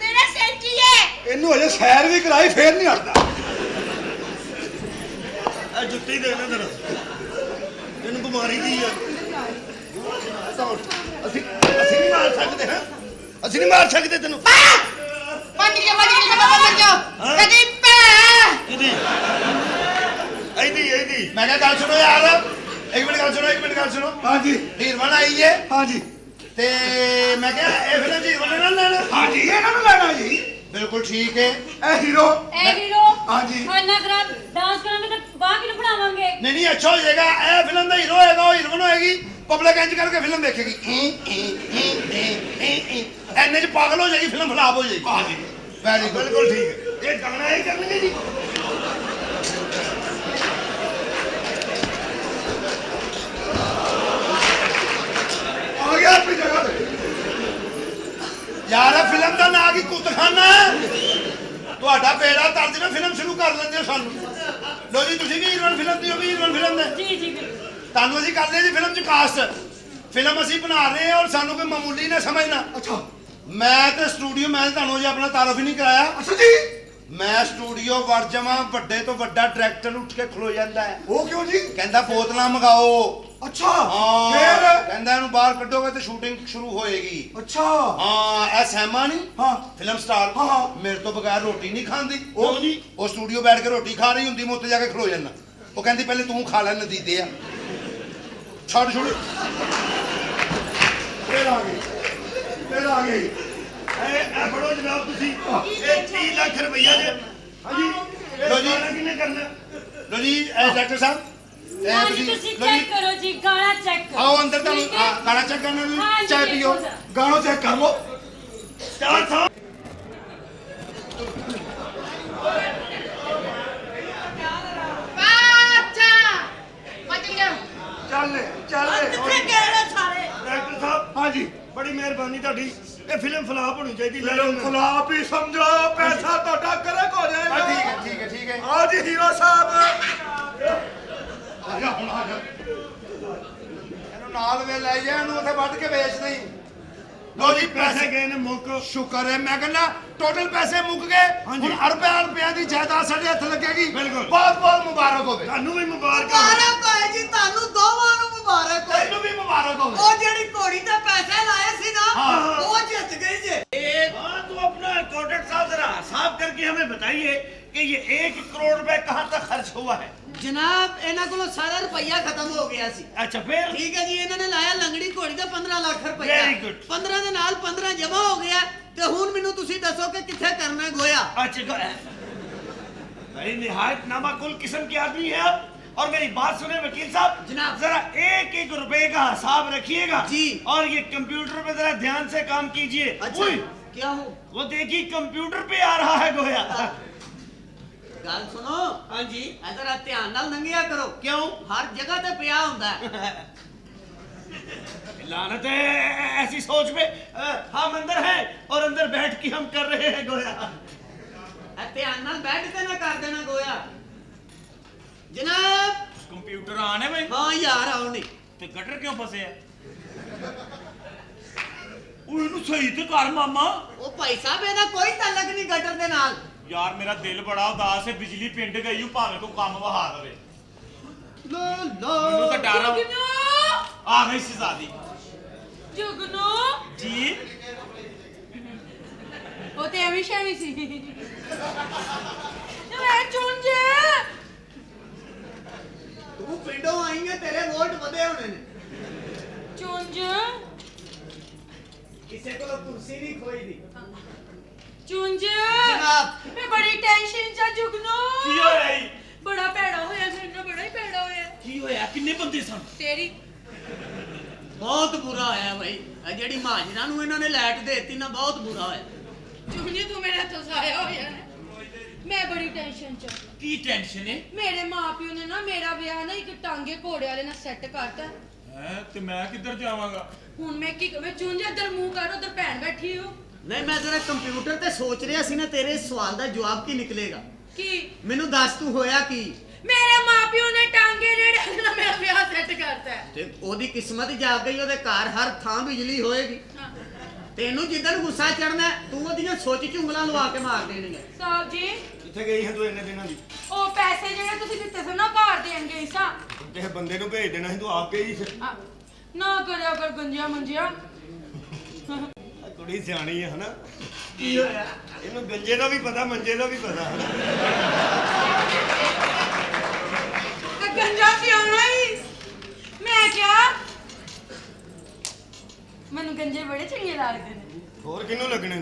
ਮੇਰਾ ਸੈਕਟਰੀ ਹੈ इन्नू अजे सैर भी कराई फिर नहीं हटता ए जुत्ती दे ना जरा ਇਹਨੂੰ ਬਿਮਾਰੀ ਦੀ ਆ ਅਸੀਂ ਨਹੀਂ ਮਾਰ ਸਕਦੇ ਹਾਂ ਅਸੀਂ ਨਹੀਂ ਮਾਰ ਸਕਦੇ ਤੈਨੂੰ ਇਹਦੀ ਇਹਦੀ ਮੈਂ ਕਿਹਾ ਗੱਲ ਸੁਣੋ ਯਾਰ ਇੱਕ ਮਿੰਟ ਗੱਲ ਸੁਣੋ हाँ जी ਹੀਰੋਇਨ ਆਈ ਹੈ हाँ जी ਤੇ ਮੈਂ ਕਿਹਾ ਇਹ ਫਿਲਮ ਦੀ ਹੀਰੋਇਨ ਨਾਲ ਲੈਣਾ हाँ जी ਇਹਨਾਂ ਨੂੰ ਲੈਣਾ ਜੀ ਬਿਲਕੁਲ ਠੀਕ ਹੈ ਇਹ ਹੀਰੋ ਇਹ ਹੀਰੋ ਹਾਂਜੀ। ਖਾਣਾ ਖਰਾਬ ਡਾਂਸ ਕਰਾਂਗੇ ਤਾਂ ਬਾਕੀ ਨੂੰ ਪੜਾਵਾਂਗੇ ਨਹੀਂ ਅੱਛਾ ਹੋ ਜਾਏਗਾ ਇਹ ਫਿਲਮ ਦਾ ਹੀਰੋ ਹੋਏਗਾ ਉਹ ਹੀਰੋਇਨ ਹੋਏਗੀ ਪਬਲਿਕ ਇੰਜ ਕਰਕੇ ਫਿਲਮ ਦੇਖੇਗੀ ਐਨੇ ਚ ਪਾਗਲ ਹੋ ਜਾਏਗੀ ਫਿਲਮ ਫਲਾਪ ਹੋ ਜਾਏਗੀ हाँ जी ਵੈਰੀ ਗੁੱਡ ਬਿਲਕੁਲ ਠੀਕ ਹੈ ਇਹ ਗਾਣਾ ਹੀ ਕਰਨਗੇ ਜੀ आ गया अपनी जगह पे ਯਾਰ ਇਹ ਫਿਲਮ ਦਾ ਨਾਂ ਕੀ ਕੁੱਤਖਾਨਾ ਹੈ ਤੁਹਾਡਾ ਬੇੜਾ ਤਰਜ ਨਾਲ ਫਿਲਮ ਸ਼ੁਰੂ ਕਰ ਲੈਂਦੇ ਹੋ ਸਾਨੂੰ ਲੋ ਜੀ ਤੁਸੀਂ ਵੀ ਹੀਰੋਇਨ ਫਿਲਮ ਦੀ ਹੋ ਵੀ ਹੀਰੋਇਨ ਫਿਲਮ ਦੇ ਜੀ ਜੀ ਬਿਲਕੁਲ ਤੁਹਾਨੂੰ ਅਸੀਂ ਕਰ ਲਿਆ ਜੀ ਫਿਲਮ ਚ ਕਾਸਟ ਫਿਲਮ ਅਸੀਂ ਬਣਾ ਰਹੇ ਹਾਂ ਔਰ ਸਾਨੂੰ ਕੋਈ ਮਾਮੂਲੀ ਨਾ ਸਮਝਣਾ अच्छा ਮੈਂ ਤੇ ਸਟੂਡੀਓ ਮੈਂ ਤੁਹਾਨੂੰ ਜੀ ਆਪਣਾ ਤਾਰਫ ਹੀ ਨਹੀਂ ਕਰਾਇਆ अच्छा जी ਮੈਂ ਸਟੂਡੀਓ ਵੜ ਜਾਵਾਂ ਵੱਡੇ ਤੋਂ ਵੱਡਾ ਡਾਇਰੈਕਟਰ ਉੱਠ ਕੇ ਖਲੋ ਜਾਂਦਾ ਹੈ वो क्यों जी ਕਹਿੰਦਾ ਬੋਤਲਾਂ ਮੰਗਾਓ अच्छा ਹਾਂ फिर ਕਹਿੰਦਾ ਇਹਨੂੰ ਬਾਹਰ ਕੱਢੋਗੇ ਤੇ ਸ਼ੂਟਿੰਗ ਸ਼ੁਰੂ ਹੋਏਗੀ अच्छा ਹਾਂ ਇਹ ਸਹਿਮਾ ਨਹੀਂ हाँ ਫਿਲਮ ਸਟਾਰ ਹਾਂ, ਹਾਂ। ਮੇਰੇ ਤੋਂ ਬਗੈਰ ਰੋਟੀ ਨਹੀਂ ਖਾਂਦੀ ਉਹ ਜੀ। ਉਹ ਸਟੂਡੀਓ ਬੈਠ ਕੇ ਰੋਟੀ ਖਾ ਰਹੀ ਹੁੰਦੀ ਮੈਂ ਉੱਤੇ ਜਾ ਕੇ ਖਲੋ ਜਾਂਦਾ ਉਹ ਕਹਿੰਦੀ ਪਹਿਲੇ ਤੂੰ ਖਾ ਲੈ ਨਦੀਦੇ ਆ ਛੱਡ ਛੁੱਟ फिर आ गई ਇਹ ਫੜੋ ਜਨਾਬ ਤੁਸੀਂ ਇਹ 30 ਲੱਖ ਰੁਪਈਆ ਜੇ ਹਾਂਜੀ ਲਓ ਜੀ। ਗਾਣਾ ਕਿਹਨੇ ਕਰਨਾ ਲੋ ਜੀ ਡਾਕਟਰ ਸਾਹਿਬ ਇਹ ਹਾਂਜੀ ਤੁਸੀਂ ਲਓ ਜੀ, ਚੈੱਕ ਕਰੋ ਜੀ ਗਾਣਾ ਚੈੱਕ ਕਰੋ ਆਓ ਅੰਦਰ ਤੁਹਾਨੂੰ ਠੀਕ ਹੈ? ਗਾਣਾ ਚੈੱਕ ਕਰਨਾ ਜੀ ਹਾਂਜੀ, ਚਾਹ ਪੀਓ ਬਿਲਕੁਲ। गानों चेक कर लो ਸਟਾਰਟ ਸਾਹਿਬ चल चल ਕਿੱਥੇ ਗਏ ਨੇ ਸਾਰੇ ਡਾਕਟਰ ਸਾਹਿਬ हाँ जी ਬੜੀ ਮਿਹਰਬਾਨੀ ਤੁਹਾਡੀ ਇਹ ਫਿਲਮ ਫਲਾਪ ਹੋਣੀ ਚਾਹੀਦੀ ਲੈ फिल्म ਲਓ खिलाफ ही समझो पैसा तो करेक्ट हो ਬਸ जाएगा ਠੀਕ ਹੈ आओ जी हीरो साहब आजा हुन आजा ਇਹਨੂੰ ਨਾਲ ਵੇ ਲੈ ਜਾ ਇਹਨੂੰ ਉੱਥੇ ਵੱਢ ਕੇ ਵੇਚ ਨਹੀਂ ਲੋ ਜੀ ਪੈਸੇ ਗਏ ਨੇ ਮੁੱਕ ਸ਼ੁਕਰ ਹੈ ਮੈਂ ਕਹਿੰਦਾ ਟੋਟਲ ਪੈਸੇ ਮੁੱਕ ਗਏ ਹਾਂਜੀ। ਹੁਣ ਅਰਬਾਂ ਰੁਪਿਆਂ ਦੀ ਜਾਇਦਾਦ ਸਾਡੇ ਹੱਥ ਲੱਗੇਗੀ ਬਿਲਕੁਲ। ਬਹੁਤ ਬਹੁਤ ਮੁਬਾਰਕ ਹੋਵੇ ਤੁਹਾਨੂੰ ਵੀ ਮੁਬਾਰਕ ਹੋਵੇ ਮੁਬਾਰਕ ਹੋਏ ਜੀ ਤੁਹਾਨੂੰ ਦੋਵਾਂ ਨੂੰ ਮੁਬਾਰਕ ਹੋਏ ਤੈਨੂੰ ਵੀ ਮੁਬਾਰਕ ਹੋਵੇ ਉਹ ਜਿਹੜੀ ਘੋੜੀ ਤੇ ਪੈਸੇ ਲਾਏ ਸੀ ਨਾ हाँ। ਉਹ ਜਿੱਤ ਗਈ ਜੇ हाँ तो अपना अकाउंटेंट साहब जरा हिसाब करके हमें बताइए कि ये 1 करोड़ रुपए कहाँ तक खर्च हुआ है ਜਨਾਬ ਇਹਨਾਂ ਕੋਲੋਂ ਸਾਰਾ ਰੁਪਈਆ ਖਤਮ ਹੋ ਗਿਆ ਸੀ अच्छा फिर ਠੀਕ ਹੈ ਜੀ ਇਹਨਾਂ ਨੇ ਲਾਇਆ ਲੰਗੜੀ ਘੋੜੀ ਦਾ 15 ਲੱਖ ਰੁਪਈਆ Very good. 15 ਦੇ ਨਾਲ 15 ਜਮਾ ਹੋ ਗਿਆ ਤੇ ਹੁਣ ਮੈਨੂੰ ਤੁਸੀਂ ਦੱਸੋ ਕਿ ਕਿੱਥੇ ਕਰਨਾ ਹੈ ਗੋਇਆ। अच्छा भाई निहायत नामाकुल किस्म के आदमी है आप। और मेरी बात सुने वकील साहब जनाब। जरा एक एक रुपए का हिसाब रखिएगा जी। और ये कंप्यूटर पे जरा ध्यान से काम कीजिए। अच्छा उई, क्या हो वो देखिए कंप्यूटर पे आ रहा है गोया। गल सुनो। हाँ जी जरा ध्यान नाल लंघिया करो। क्यों? हर जगह ते पिया हुंदा है। लानत है ऐसी सोच पे। हम अंदर हैं और अंदर बैठ के हम कर रहे हैं गोया। ध्यान नाल बैठ के ना कर देना गोया। जनाब ਕੰਪਿਊਟਰ ਆਣ ਹੈ ਬਈ हाँ यार आओ नहीं। ਤੇ ਗਟਰ ਕਿਉਂ ਫਸੇ ਆ ਉਹ ਇਹਨੂੰ ਸਹੀ ਤੇ ਕਰ ਮਾਮਾ ਉਹ ਭਾਈ ਸਾਹਿਬ ਇਹਦਾ ਕੋਈ ਤਾਲੁਕ ਨਹੀਂ ਗਟਰ ਦੇ ਨਾਲ। ਯਾਰ ਮੇਰਾ ਦਿਲ ਬੜਾ ਉਦਾਸ ਹੈ ਬਿਜਲੀ ਪਿੰਡ ਗਈ ਹੂੰ ਭਾਵੇਂ ਕੋਈ ਕੰਮ ਵਹਾ ਦੇਵੇ ਲਾ ਮੈਨੂੰ ਤਾਂ ਡਰ ਆ ਜੁਗਨੂ ਆ ਗਈ ਸ਼ਹਿਜ਼ਾਦੀ ਜੁਗਨੂ ਜੀ ਉਹ ਤੇ ਐਵੇਂ ਸ਼ੈਵੀ ਸੀ ਮੈਂ ਚੁੰਝ ਤੂੰ ਪਿੰਡੋਂ ਆਈ ਹੈ ਤੇਰੇ ਵੋਟ ਵਧੇ ਹੋਣੇ ਨੇ। ਚੁੰਝ ਕਿਸੇ ਕੋਲ ਕੁਰਸੀ ਨਹੀਂ ਖੋਈ ਦੀ। ਚੁੰਝ ਜਨਾਬ। ਮੈਂ ਬੜੀ ਟੈਨਸ਼ਨ ਚ ਆ ਜੁਗਨੂ ਕੀ ਹੋਇਆ ਈ ਬੜਾ ਭੈੜਾ ਹੋਇਆ ਮੇਰੇ ਨਾਲ ਬੜਾ ਹੀ ਭੈੜਾ ਹੋਇਆ ਕੀ ਹੋਇਆ ਕਿੰਨੇ ਬੰਦੇ ਸਨ ਤੇਰੀ ਬਹੁਤ ਬੁਰਾ ਹੋਇਆ ਭਾਈ। ਇਹ ਜਿਹੜੀ ਮਾਜਰਾ ਨੂੰ ਇਹਨਾਂ ਨੇ ਲਾਈਟ ਦੇਤੀ ਨਾ ਬਹੁਤ ਬੁਰਾ ਹੋਇਆ। ਚੁੰਝ ਤੂੰ ਮੇਰੇ ਹੱਥੋਂ ਸਾਇਆ ਹੋਇਆ ਹੈ ਮੈਂ ਬੜੀ ਟੈਨਸ਼ਨ ਚ ਆ। ਕੀ ਟੈਨਸ਼ਨ ਹੈ ਮੇਰੇ ਮਾਪਿਓ ਨੇ ਨਾ ਮੇਰਾ ਵਿਆਹ ਨਾ ਇੱਕ ਟਾਂਗੇ ਘੋੜੇ ਵਾਲੇ ਨਾਲ ਸੈੱਟ ਕਰਤਾ ਹੈ ਤੇ ਮੈਂ ਕਿੱਧਰ ਜਾਵਾਂਗਾ ਹੁਣ ਮੈਂ ਕੀ ਕਰਾਂ ਚੁੰਝ ਇੱਧਰ ਮੂੰਹ ਕਰ ਉਧਰ ਭੈਣ ਬੈਠੀ ਹੋ ਨਹੀਂ ਮੈਂ ਜ਼ਰਾ ਕੰਪਿਊਟਰ ਤੇ ਸੋਚ ਰਿਹਾ ਸੀ ਨਾ ਤੇਰੇ ਇਸ ਸਵਾਲ ਦਾ ਜਵਾਬ ਕੀ ਨਿਕਲੇਗਾ। ਕੀ ਮੈਨੂੰ ਦੱਸ ਤੂੰ ਹੋਇਆ ਕੀ। ਮੇਰੇ ਮਾਪਿਓ ਨੇ ਟਾਂਗੇ ਜਿਹੜੇ ਨਾਲ ਮੇਰਾ ਵਿਆਹ ਸੈੱਟ ਕਰਤਾ ਹੈ। ਤੇ ਉਹਦੀ ਕਿਸਮਤ ਜਾਗ ਗਈ ਉਹਦੇ ਘਰ ਹਰ ਥਾਂ ਬਿਜਲੀ ਹੋਏਗੀ। ਹਾਂ। ਤੈਨੂੰ ਜਿੱਦਣ ਗੁੱਸਾ ਚੜਨਾ ਤੂੰ ਉਹਦੀਆਂ ਸੋਚ ਚ ਉਂਗਲਾਂ ਲਵਾ ਕੇ ਮਾਰ ਦੇਣੀਆਂ। ਸਾਹਿਬ ਜੀ ਕਿੱਥੇ ਗਈ ਹੈ ਤੂੰ ਇੰਨੇ ਦਿਨਾਂ ਦੀ? ਉਹ ਪੈਸੇ ਜਿਹੜੇ ਤੁਸੀਂ ਦਿੱਤੇ ਸੀ ਨਾ ਘਰ ਦੇਣ ਗਈ ਸਾਂ ਕਿਸੇ ਬੰਦੇ ਨੂੰ ਭੇਜ ਦੇਣਾ ਸੀ ਤੂੰ ਆਪ ਗਈ ਸੀ। ਆ, ਨਾ ਕਰਿਆ ਕਰ ਗੰਜਿਆ ਮੰਜਿਆ ਆਹ ਕੁੜੀ ਸਿਆਣੀ ਹੈ ਹਨਾ। ਕੀ ਹੋਇਆ? ਇਹਨੂੰ ਗੰਜੇ ਦਾ ਵੀ ਪਤਾ ਮੰਜੇ ਦਾ ਵੀ ਪਤਾ। ਤੇ ਗੰਜਾ ਪਿਆਉਣਾ ਹੀ ਮੈਂ ਕਿਹਾ ਮੈਨੂੰ ਗੰਜੇ ਬੜੇ ਚੰਗੇ ਲੱਗਦੇ ਨੇ ਹੋਰ ਕਿਹਨੂੰ ਲੱਗਣੇ?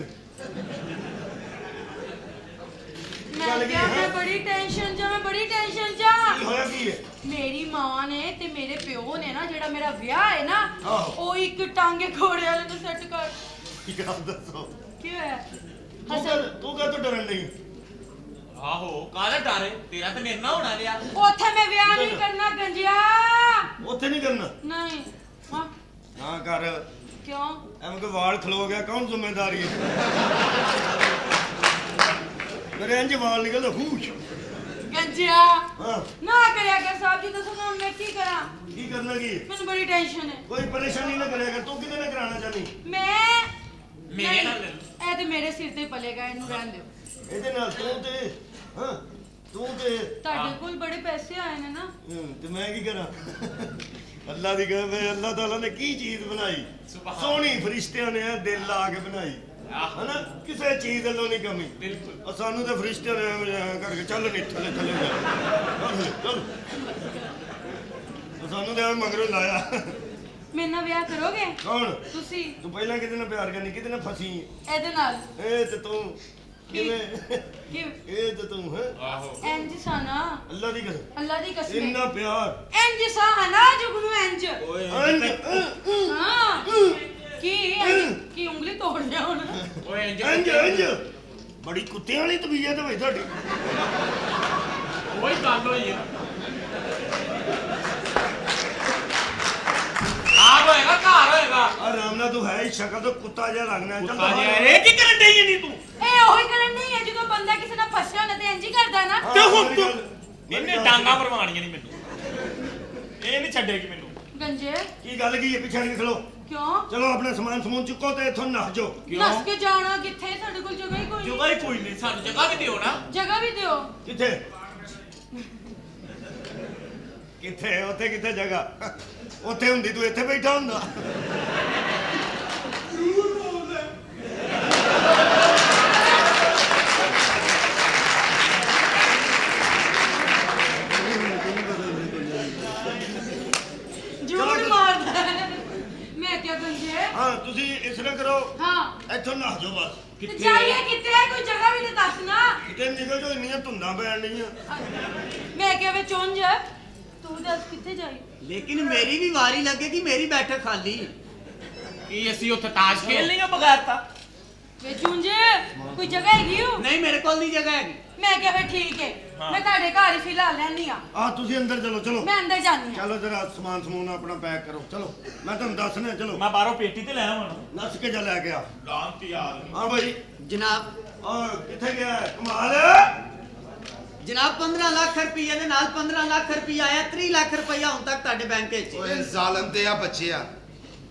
ਮੈਂ ਕਿਹਾ ਮੈਂ ਬੜੀ ਟੈਨਸ਼ਨ ਚ ਮੈਂ ਬੜੀ ਟੈਨਸ਼ਨ ਚ ਕੀ ਹੋਇਆ ਕੀ ਹੈ? ਮੇਰੀ ਮਾਂ ਨੇ ਤੇ ਮੇਰੇ ਪਿਓ ਨੇ ਨਾ ਜਿਹੜਾ ਮੇਰਾ ਵਿਆਹ ਹੈ ਨਾ ਆਹੋ। ਉਹ ਇੱਕ ਟਾਂਗੇ ਘੋੜੇ ਵਾਲੇ ਨੂੰ ਸੈੱਟ ਕਰ ਕੀ ਗੱਲ ਦੱਸੋ? ਕੀ ਹੋਇਆ ਤੂੰ ਕਾ ਤੂੰ ਡਰਨ ਨਹੀਂ? ਆਹੋ ਕਾਹਦਾ ਡਰ ਹੈ ਤੇਰਾ ਤੇ ਮੇਰੇ ਨਾਲ ਹੋਣਾ ਲਿਆ ਉੱਥੇ ਮੈਂ ਵਿਆਹ ਨਹੀਂ ਕਰਨਾ ਗੰਜਿਆ ਉੱਥੇ ਨਹੀਂ ਕਰਨਾ। ਨਹੀਂ ਹਾਂ ਨਾ ਕਰ ਕਿਉਂ ਐਵੇਂ ਕੋਈ ਵਾਲ ਖਲੋ ਗਿਆ ਕੌਣ ਜ਼ਿੰਮੇਦਾਰੀ ਹੈ? ਮੇਰੇ ਇੰਜ ਵਾਲ ਨਿਕਲਦੇ ਹੂਸ਼। ਗੰਜਿਆ ਹਾਂ ਨਾ ਕਰਿਆ ਕਰ ਸਾਹਿਬ ਜੀ ਦੱਸੋ ਨਾ ਮੈਂ ਕੀ ਕਰਾਂ ਕੀ ਕਰਨਾ ਕੀ ਹੈ? ਮੈਨੂੰ ਬੜੀ ਟੈਨਸ਼ਨ ਹੈ ਕੋਈ ਪਰੇਸ਼ਾਨੀ ਨਾ ਕਰਿਆ ਕਰ। ਤੂੰ ਕਿਹਦੇ ਨਾਲ ਕਰਾਉਣਾ ਚਾਹਨੀ? ਮੈਂ ਮੇਰੇ ਨਹੀਂ, ਨਾਲ ਇਹ ਤੇ ਮੇਰੇ ਸਿਰ ਤੇ ਪਲੇਗਾ ਇਹਨੂੰ ਰਹਿਣ ਦਿਓ ਇਹਦੇ ਨਾਲ ਤੂੰ ਤੇ ਹਾਂ ਤੂੰ ਤੇ ਤੁਹਾਡੇ ਕੋਲ ਬੜੇ ਪੈਸੇ ਆਏ ਨੇ ਨਾ ਤੇ ਮੈਂ ਕੀ ਕਰਾਂ? ਅੱਲਾ ਦੀ ਕਹੇ ਵੇ ਅੱਲਾਹ ਤਾਲਾ ਨੇ ਕੀ ਚੀਜ਼ ਬਣਾਈ ਸੋਹਣੀ ਫਰਿਸ਼ਤਿਆਂ ਨੇ ਦਿਲ ਲਾ ਕੇ ਬਣਾਈ ਹਨਾ ਕਿਸੇ ਚੀਜ਼ ਵੱਲੋਂ ਨਹੀਂ ਕਮੀ। ਬਿਲਕੁਲ ਸਾਨੂੰ ਤਾਂ ਫਰਿਸ਼ਤਿਆਂ ਨੇ ਕਰਕੇ ਚੱਲ ਨਹੀਂ ਥੱਲੇ ਥੱਲੇ ਚੱਲ ਸਾਨੂੰ ਤਾਂ ਮਗਰੋਂ ਲਾਇਆ। ਮੇਰੇ ਨਾਲ ਵਿਆਹ ਕਰੋਗੇ ਕੌਣ? ਤੁਸੀਂ ਤੂੰ ਪਹਿਲਾਂ ਕਿਹਦੇ ਨਾਲ ਪਿਆਰ ਕਰਨੀ ਕਿਹਦੇ ਨਾਲ ਫਸੀ? ਇਹਦੇ ਨਾਲ ਇਹ ਤੇ ਤੂੰ ਕਿਵੇਂ? ਕਿ ਇਹ ਤੇ ਤੂੰ ਹੈ ਆਹੋ ਇੰਜ ਸਾਨਾ ਅੱਲਾ ਦੀ ਕਸਮ ਅੱਲਾ ਦੀ ਕਸਮ ਇੰਨਾ ਪਿਆਰ ਇੰਜ ਸਾਨਾ ਜੁਗਨੂ ਇੰਜ ਓਏ ਹਾਂ ਕੀ ਉਂਗਲੀ ਤੋੜ ਲਿਆ ਹੁਣ ਓਏ ਇੰਜ ਬੜੀ ਕੁੱਤਿਆਂ ਵਾਲੀ ਤਬੀਅਤ ਹੋਈ ਤੁਹਾਡੀ। ਉਹੀ ਗੱਲ ਹੋਈ ਹੈ ਆਪ ਹੋਏਗਾ ਘਰ ਹੋਏਗਾ ਆਰਾਮ ਨਾਲ ਤੂੰ ਹੈ ਹੀ ਸ਼ਕਲ ਤੋਂ ਕੁੱਤਾ ਜਿਹਾ ਲੱਗਣਾ। ਚੱਲ ਕੁੱਤਾ ਜਿਹਾ ਇਹ ਕੀ ਕਰਨ ਡਈ ਨਹੀਂ ਤੂੰ ਇਹ ਉਹੀ ਕਰਨ ਨਹੀਂ ਹੈ ਜਦੋਂ ਬੰਦਾ ਕਿਸੇ ਨਾਲ ਫਸਿਆ ਹੁੰਦਾ ਤੇ ਇੰਜ ਹੀ ਕਰਦਾ ਨਾ ਹਾਂ, ਤੇ ਹੁਣ ਮੇਰੀ ਤੂੰ ਗੱਲ- ਇਹਨੇ ਡਾਂਗਾ ਮਰਵਾਣੀਆਂ ਨਹੀਂ ਮੈਨੂੰ ਇਹ ਨਹੀਂ ਛੱਡੇਗੀ ਮੈਨੂੰ ਗੰਜੇ ਕੀ ਗੱਲ ਕੀ ਹੈ? ਪਿੱਛੇ ਨਹੀਂ ਖਲੋ। ਕਿਉਂ ਚਲੋ ਆਪਣਾ ਸਮਾਨ ਸਮੂਨ ਚੁੱਕੋ ਤੇ ਇੱਥੋਂ ਨੱਸ ਜਾਓ। ਨੱਸ ਕੇ ਜਾਣਾ ਕਿੱਥੇ ਸਾਡੇ ਕੋਲ ਜਗ੍ਹਾ ਹੀ ਕੋਈ ਨਹੀਂ ਜਗ੍ਹਾ ਹੀ ਕੋਈ ਨਹੀਂ ਸਾਨੂੰ ਜਗ੍ਹਾ ਵੀ ਦਿਓ ਨਾ ਜਗ੍ਹਾ ਵੀ ਦਿਓ ਕਿੱਥੇ ਕਿੱਥੇ ਉੱਥੇ ਕਿੱਥੇ ਜਗ੍ਹਾ? ਉੱਥੇ ਹੁੰਦੀ ਤੂੰ ਇੱਥੇ ਬੈਠਾ ਹੁੰਦਾ। ਝੂਠ ਮਾਰਦਾ ਹੈ। ਮੈਂ ਕਿਆ ਗੰਜੇ ਹਾਂ ਤੁਸੀਂ ਇਸ ਤਰ੍ਹਾਂ ਕਰੋ ਹਾਂ ਇੱਥੋਂ ਨਹਾ ਜਾਓ ਬਸ ਤੇ ਜਾਈਏ ਕਿੱਥੇ ਹੈ ਕੋਈ ਜਗ੍ਹਾ ਵੀ ਤੇ ਦੱਸ ਨਾ ਕਿਤੇ ਨਿਕਲ ਜਾਓ ਇੰਨੀਆਂ ਧੁੰਦਾਂ ਪੈਣ ਡਈਆਂ ਮੈਂ ਕਿਵੇਂ ਚੁੰਝ ਤੂੰ ਦੱਸ ਕਿੱਥੇ ਜਾਈ ਲੇਕਿਨ ਮੇਰੀ ਵੀ ਵਾਰੀ ਲੱਗੇਗੀ ਮੇਰੀ ਬੈਠਕ ਖਾਲੀ ਕੀ ਅਸੀਂ ਉੱਥੇ ਤਾਸ਼ ਖੇਲ ਲਈਏ ਬਗੈਰ ਤਾਂ ਵੇ ਚੁੰਝ ਕੋਈ ਜਗ੍ਹਾ ਹੈਗੀ ਓ ਨਹੀਂ ਮੇਰੇ ਕੋਲ ਨਹੀਂ ਜਗ੍ਹਾ ਹੈਗੀ ਮੈਂ ਕਿਹਾ ਫਿਰ ਠੀਕ ਹੈ ਮੈਂ ਤੁਹਾਡੇ ਘਰ ਹੀ ਫਿਲਹਾਲ ਲੈਣੀ ਆ ਆ ਤੁਸੀਂ ਅੰਦਰ ਚਲੋ ਚਲੋ ਮੈਂ ਅੰਦਰ ਜਾਣੀ ਆ ਚਲੋ ਜਰਾ ਸਮਾਨ ਸਮੂਨ ਆਪਣਾ ਪੈਕ ਕਰੋ ਚਲੋ ਮੈਂ ਤੁਹਾਨੂੰ ਦੱਸਣਾ ਚਲੋ ਮੈਂ ਬਾਹਰੋਂ ਪੇਟੀ ਤੇ ਲੈ ਆਵਾਂ ਨੱਸ ਕੇ ਜਾ ਲੈ ਕੇ ਆ ਲਾਂਤੀ ਆਦਮੀ ਹਾਂ ਭਾਈ ਜਨਾਬ ਆ ਕਿੱਥੇ ਗਿਆ ਹੈ? ਕਮਾਲ ਜਨਾਬ 15 ਲੱਖ ਰੁਪਏ ਦੇ ਨਾਲ 15 ਲੱਖ ਰੁਪਏ ਆਇਆ 30 ਲੱਖ ਰੁਪਏ ਹੁਣ ਤੱਕ ਤੁਹਾਡੇ ਬੈਂਕ ਵਿੱਚ ਓਏ ਜ਼ਾਲਮ ਤੇ ਆ ਬੱਚਿਆ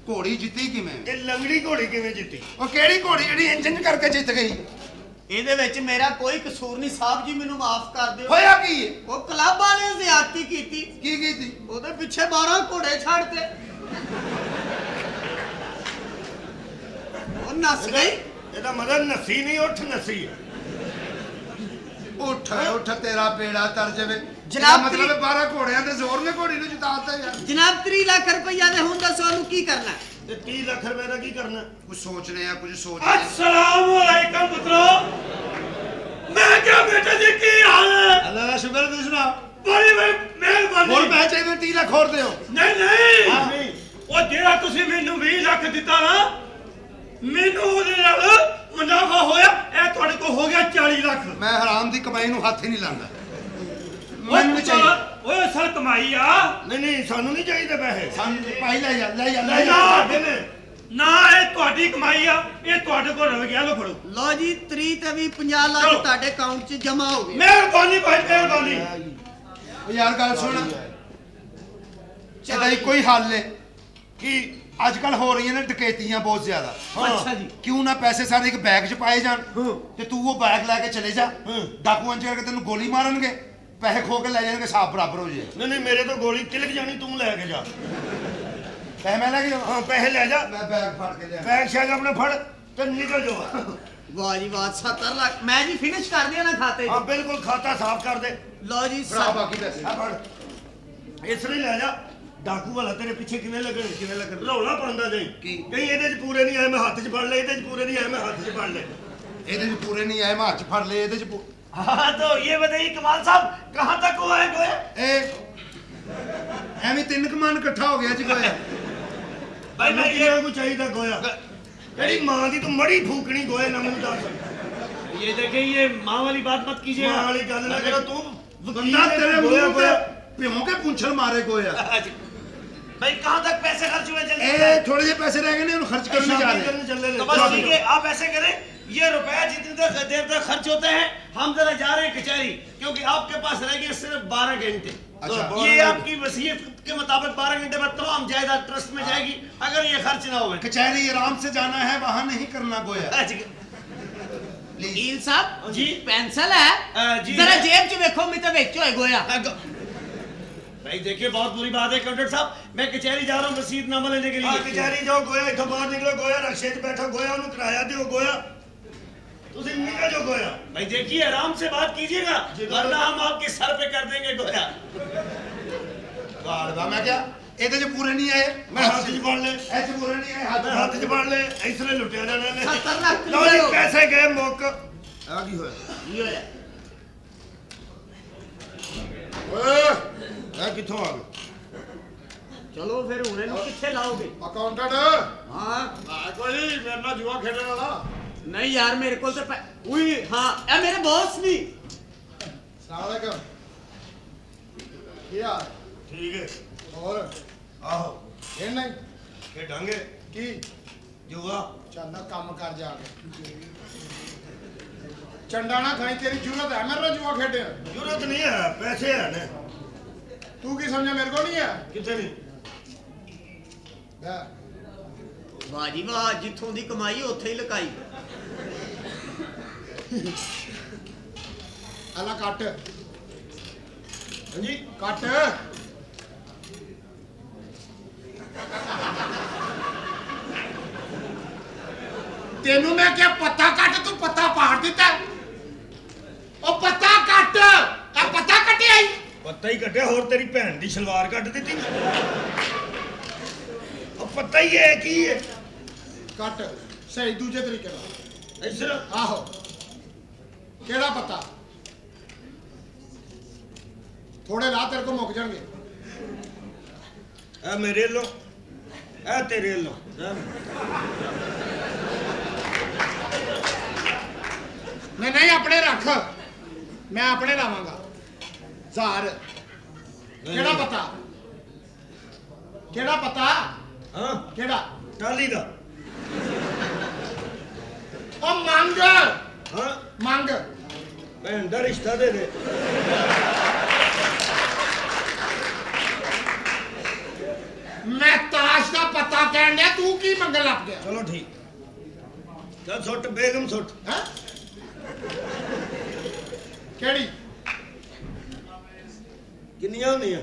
ਘੋੜੀ ਜਿੱਤੀ ਕਿਵੇਂ ਇਹ ਲੰਗੜੀ ਘੋੜੀ ਕਿਵੇਂ ਜਿੱਤੀ ਉਹ ਕਿਹੜੀ ਘੋੜੀ ਜਿਹੜੀ ਇੰਜਨ ਕਰਕੇ ਜਿੱਤ ਗਈ ਇਹਦੇ ਵਿੱਚ ਮੇਰਾ ਕੋਈ ਕਸੂਰ ਨਹੀਂ ਸਾਹਿਬ ਜੀ ਮੈਨੂੰ ਮਾਫ ਕਰ ਦਿਓ ਹੋਇਆ ਕੀ ਹੈ? ਉਹ ਕਲੱਬਾਂ ਨੇ ਜ਼ਿਆਦਤੀ ਕੀਤੀ ਕੀ ਕੀਤੀ ਉਹਦੇ ਪਿੱਛੇ 12 ਘੋੜੇ ਛੱਡਤੇ ਉਹ ਨੱਸ ਗਈ ਇਹਦਾ ਮਤਲਬ ਨੱਸੀ ਨਹੀਂ ਉੱਠ ਨੱਸੀ ਉੱਠ ਤੇਰਾ ਬੇੜਾ ਤਰ ਜਾਵੇ ਜਨਾਬ, ਮਤਲਬ 12 ਘੋੜਿਆਂ ਦੇ ਜ਼ੋਰ ਨੇ ਘੋੜੀ ਨੂੰ ਜਿਤਾਤਾ ਯਾਰ ਜਨਾਬ 30 ਲੱਖ ਰੁਪਈਆ ਦੇ ਹੁਣ ਦੱਸੋ ਉਹਨੂੰ ਕੀ ਕਰਨਾ ਹੈ? ਤੇ 30 ਲੱਖ ਰੁਪਏ ਦਾ ਕੀ ਕਰਨਾ ਕੁਝ ਸੋਚਨੇ ਆ ਕੁਝ ਸੋਚਨੇ अस्सलाम वालेकुम पुत्रो मैं क्या बेटा जी की हाल है ਅੱਲਾ ਦਾ ਸ਼ੁਕਰ ਤੁਸੀਂ ਸੁਣਾ बड़ी भाई मेहरबानी ਹੋਰ ਮੈਂ ਚਾਹੀਦਾ 30 ਲੱਖ ਹੋਰ ਦਿਓ नहीं नहीं ਉਹ ਜਿਹੜਾ ਤੁਸੀਂ ਮੈਨੂੰ 20 ਲੱਖ ਦਿੱਤਾ ਨਾ ਮੈਨੂੰ ਉਹਦੇ ਨਾਲ ਮੁਨਾਫਾ ਹੋਇਆ ਇਹ ਤੁਹਾਡੇ ਕੋਲ ਹੋ ਗਿਆ 40 ਲੱਖ ਮੈਂ ਹਰਾਮ ਦੀ ਕਮਾਈ ਨੂੰ ਹੱਥ ਹੀ ਨਹੀਂ ਲਾਉਂਦਾ ਮੈਨੂੰ ਨਹੀਂ ਚਾਹੀਦਾ ਓਏ ਅਸਲ ਕਮਾਈ ਆ ਨਹੀਂ ਨਹੀਂ ਸਾਨੂੰ ਨਹੀਂ ਚਾਹੀਦੇ ਪੈਸੇ ਸਾਨੂੰ ਭਾਈ ਲੈ ਜਾ ਲੈ ਜਾ ਲੈ ਲੈ ਜਾ ਜਾ ਨਾ ਇਹ ਤੁਹਾਡੀ ਕਮਾਈ ਆ ਇਹ ਤੁਹਾਡੇ ਕੋਲ ਰਹ ਗਿਆ ਲੋ ਫੜੋ ਲਓ ਜੀ 30 ਤੇ ਵੀ 50 ਲੱਖ ਚਲੋ। ਤੁਹਾਡੇ ਅਕਾਊਂਟ 'ਚ ਜਮਾ ਹੋ ਗਏ ਮਿਹਰਬਾਨੀ ਭਾਈ ਮਿਹਰਬਾਨੀ ਉਹ ਯਾਰ ਗੱਲ ਸੁਣ ਇਹਦਾ ਹੀ ਕੋਈ ਹੱਲ ਹੈ ਕਿ ਅੱਜ ਕੱਲ ਹੋ ਰਹੀਆਂ ਨੇ ਡਕੈਤੀਆਂ ਬਹੁਤ ਜ਼ਿਆਦਾ ਅੱਛਾ ਜੀ ਕਿਉਂ ਨਾ ਪੈਸੇ ਸਾਰੇ ਇੱਕ ਬੈਗ 'ਚ ਪਾਏ ਜਾਣ ਤੇ ਤੂੰ ਉਹ ਬੈਗ ਲੈ ਕੇ ਚਲੇ ਜਾ ਡਾਕੂਆਂ 'ਚ ਕਰਕੇ ਤੈਨੂੰ ਗੋਲੀ ਮਾਰਨਗੇ ਪੈਸੇ ਖੋ ਕੇ ਲੈ ਜਾਣਗੇ ਸਾਫ ਬਰਾਬਰ ਹੋ ਜੇ ਨਹੀਂ ਨਹੀਂ ਮੇਰੇ ਤੋਂ ਗੋਲੀ ਤਿਲਕ ਜਾਣੀ ਤੂੰ ਲੈ ਕੇ ਜਾ ਪੈਸੇ ਮੈਂ ਲੈ ਕੇ ਜਾਵਾਂ ਹਾਂ ਪੈਸੇ ਲੈ ਜਾ ਮੈਂ ਬੈਗ ਫੜ ਕੇ ਲਿਆ ਬੈਗ ਸ਼ੈਗ ਆਪਣੇ ਫੜ ਤੇ ਨਿਕਲ ਜਾ ਵਾਹ ਜੀ ਵਾਹ 70 ਲੱਖ ਮੈਂ ਜੀ ਫਿਨਿਸ਼ ਕਰ ਦਿਆ ਨਾ ਖਾਤੇ 'ਚ ਹਾਂ ਬਿਲਕੁਲ ਖਾਤਾ ਸਾਫ਼ ਕਰ ਦੇ ਲਓ ਜੀ ਭਰਾ ਬਾਕੀ ਪੈਸੇ ਆ ਫੜ ਇਸ ਲਈ ਲੈ ਜਾ ਡਾਕੂ ਵਾਲਾ ਤੇਰੇ ਪਿੱਛੇ ਕਿਵੇਂ ਲੱਗਣ ਰੌਲਾ ਪਾਉਂਦਾ ਜਾਈ ਕੀ? ਕਈ ਇਹਦੇ 'ਚ ਪੂਰੇ ਨਹੀਂ ਆਏ ਮੈਂ ਹੱਥ 'ਚ ਫੜ ਲਏ ਇਹਦੇ 'ਚ ਪੂਰੇ ਨਹੀਂ ਆਏ ਮੈਂ ਹੱਥ 'ਚ ਫੜ ਲਏ ਇਹਦੇ 'ਚ ਪੂਰੇ ਨਹੀਂ ਆਏ ਮੈਂ ਹੱਥ 'ਚ ਫੜ ਲਏ ਇਹਦੇ 'ਚ हाँ तो ये बताइए कमाल साहब कहाँ तक हुआ है गोया ਇਹ ਐਵੇਂ ਤਿੰਨ ਕਮਾਨ ਇਕੱਠਾ ਹੋ ਗਿਆ ਜੀ ਕੋਇਆ भाई मैं ये ਕੋਈ ਚਾਹੀਦਾ ਗੋਇਆ ਜਿਹੜੀ ਮਾਂ ਦੀ ਤੂੰ ਮੜੀ ਫੂਕਣੀ ਗੋਏ ਨਾ ਮੈਨੂੰ ਦੱਸ ये देखिए ये माँ वाली बात मत कीजिए ਮਾਂ ਵਾਲੀ ਗੱਲ ਨਾ ਕਰੋ ਤੂੰ ਬੰਦਾ ਤੇਰੇ ਗੋਇਆ ਮੂੰਹ ਤੇ ਭਿਉਂ ਕੇ ਪੁੰਛਲ ਮਾਰੇ ਕੋਇਆ भाई कहाँ तक पैसे खर्च हुए जल्दी ਇਹ ਥੋੜੇ ਜਿਹੇ ਪੈਸੇ ਰਹਿ ਗਏ ਨੇ ਉਹਨੂੰ ਖਰਚ ਕਰਨ ਜਾ ਰਹੇ ਚੱਲੇ तो बस ठीक है आप ऐसे करें ये रुपया जितनी देर तक खर्च होते हैं हम जरा जा रहे हैं कचहरी क्योंकि आपके पास रह गए सिर्फ 12 घंटे अच्छा। तो ये आपकी वसीयत के मुताबिक 12 घंटे में तमाम जायदाद ट्रस्ट में जाएगी अगर ये खर्च ना हुए कचहरी आराम से जाना है वहां नहीं करना गोया ਵਕੀਲ ਸਾਹਿਬ जी ਪੈਨਸਲ ਹੈ जी ਜ਼ਰਾ ਜੇਬ 'ਚ ਵੇਖੋ ਮੈਂ ਤਾਂ ਵਿੱਚ ਹੋਏ ਗੋਇਆ भाई देखिए बहुत बुरी बात है काउंटर साहब मैं कचहरी जा रहा हूँ रसीदनामा लेने के ਆ लिए ਕਚਹਿਰੀ ਜਾਓ ਗੋਇਆ ਇੱਥੋਂ ਬਾਹਰ ਨਿਕਲੋ ਗੋਇਆ ਰਕਸ਼ੇ 'ਚ ਬੈਠੋ ਗੋਇਆ ਉਹਨੂੰ ਕਿਰਾਇਆ ਦਿਓ ਗੋਇਆ ਤੁਸੀਂ ਨਿਕਲ ਜਾਓ ਗੋਇਆ भाई देखिए आराम से बात कीजिएगा वरना हम आपके सर पे कर देंगे गोया ਵਾਹ ਵਾਹ ਮੈਂ ਕਿਹਾ ਇਹਦੇ 'ਚ ਪੂਰੇ ਨਹੀਂ ਆਏ ਮੈਂ ਹੱਥ 'ਚ ਫੜ ਲਏ ਇਹ 'ਚ ਪੂਰੇ ਨਹੀਂ ਆਏ ਮੈਂ ਹੱਥ 'ਚ ਫੜ ਲਏ ਇਸਨੇ ਲੁੱਟਿਆ ਜਾਣਾ ਨੇ 70 ਲੱਖ ਲਓ ਰੁਪਏ ਜੀ ਹੋ ਗਏ। ਪੈਸੇ ਗਏ ਮੁੱਕ ਆ ਕੀ ਹੋਇਆ ਕੀ ਹੋਇਆ ਓਏ ਇਹ ਕਿੱਥੋਂ ਆ ਗਏ ਚਲੋ ਫਿਰ ਹੁਣ ਇਹਨੂੰ ਕਿੱਥੇ ਲਾਓਗੇ ਅਕਾਊਂਟੈਂਟ ਹਾਂ ਕੋਈ ਨਹੀਂ ਮੇਰੇ ਨਾਲ ਜੂਆ ਖੇਡਣ ਵਾਲਾ ਨਹੀਂ ਯਾਰ ਮੇਰੇ ਕੋਲ ਤਾਂ ਉਈ ਹਾਂ ਇਹ ਮੇਰੇ ਬੌਸ ਨਹੀਂ ਸਲਾਮੁਅਲੈਕਮ ਕੀ ਹਾਲ ਠੀਕ ਹੈ ਹੋਰ ਆਹੋ ਇਹ ਨਹੀਂ ਖੇਡਾਂਗੇ ਕੀ ਜੂਆ ਚੰਨਾ ਕੰਮ ਕਰ ਜਾ ਕੇ ਚੰਡਾ ਨਾ ਖਾਈ ਤੇਰੀ ਜ਼ਰੂਰਤ ਹੈ ਮੇਰੇ ਨਾਲ ਜੂਆ ਖੇਡਿਆ ਜ਼ਰੂਰਤ ਨਹੀਂ ਹੈ ਪੈਸੇ ਹੈ ਨੇ ਤੂੰ ਕੀ ਸਮਝਿਆ ਮੇਰੇ ਕੋਲ ਨਹੀਂ ਹੈ ਕਿੱਥੇ ਨਹੀਂ ਲੈ ਵਾਹ ਜੀ ਵਾਹ ਜਿੱਥੋਂ ਦੀ ਕਮਾਈ ਉੱਥੇ ਹੀ ਲੁਕਾਈ ਆਲਾ ਕੱਟ ਹਾਂਜੀ ਕੱਟ ਤੈਨੂੰ ਮੈਂ ਕਿਹਾ ਪੱਤਾ ਕੱਟ ਤੂੰ ਪੱਤਾ ਪਾੜ ਦਿੱਤਾ ਉਹ ਪੱਤਾ ਕੱਟ ਆ ਪੱਤਾ ਕੱਟਿਆ ਈ ਪੱਤਾ ਹੀ ਕੱਟਿਆ ਹੋਰ ਤੇਰੀ ਭੈਣ ਦੀ ਸਲਵਾਰ ਕੱਟ ਦਿੱਤੀ ਉਹ ਪਤਾ ਹੀ ਹੈ ਕੀ ਹੈ ਕੱਟ ਸਹੀ ਦੂਜੇ ਤਰੀਕੇ ਨਾਲ ਇਸ ਤਰ੍ਹਾਂ ਆਹੋ ਕਿਹੜਾ ਪਤਾ ਥੋੜੇ ਲਾ ਤੇਰੇ ਕੋ ਮੁੱਕ ਜਾਣਗੇ ਇਹ ਮੇਰੇ ਵੱਲੋਂ ਇਹ ਤੇਰੇ ਵੱਲੋਂ ਨਹੀਂ ਆਪਣੇ ਰੱਖ ਮੈਂ ਆਪਣੇ ਲਾਵਾਂਗਾ ਜ਼ਾਰ ਕਿਹੜਾ ਪਤਾ ਹਾਂ ਕਿਹੜਾ ਟਾਲੀ ਦਾ ਉਹ ਮੰਗ ਹਾਂ ਮੰਗ ਭੈਣ ਦਾ ਰਿਸ਼ਤਾ ਦੇ ਦੇ ਮੈਂ ਤਾਸ਼ ਦਾ ਪਤਾ ਕਹਿਣ ਡਿਆ ਤੂੰ ਕੀ ਮੰਗਣ ਲੱਗ ਗਿਆ ਚਲੋ ਠੀਕ ਚੱਲ ਸੁੱਟ ਬੇਗਮ ਸੁੱਟ ਹੈ ਕਿਹੜੀ ਕਿੰਨੀਆਂ ਹੁੰਦੀਆਂ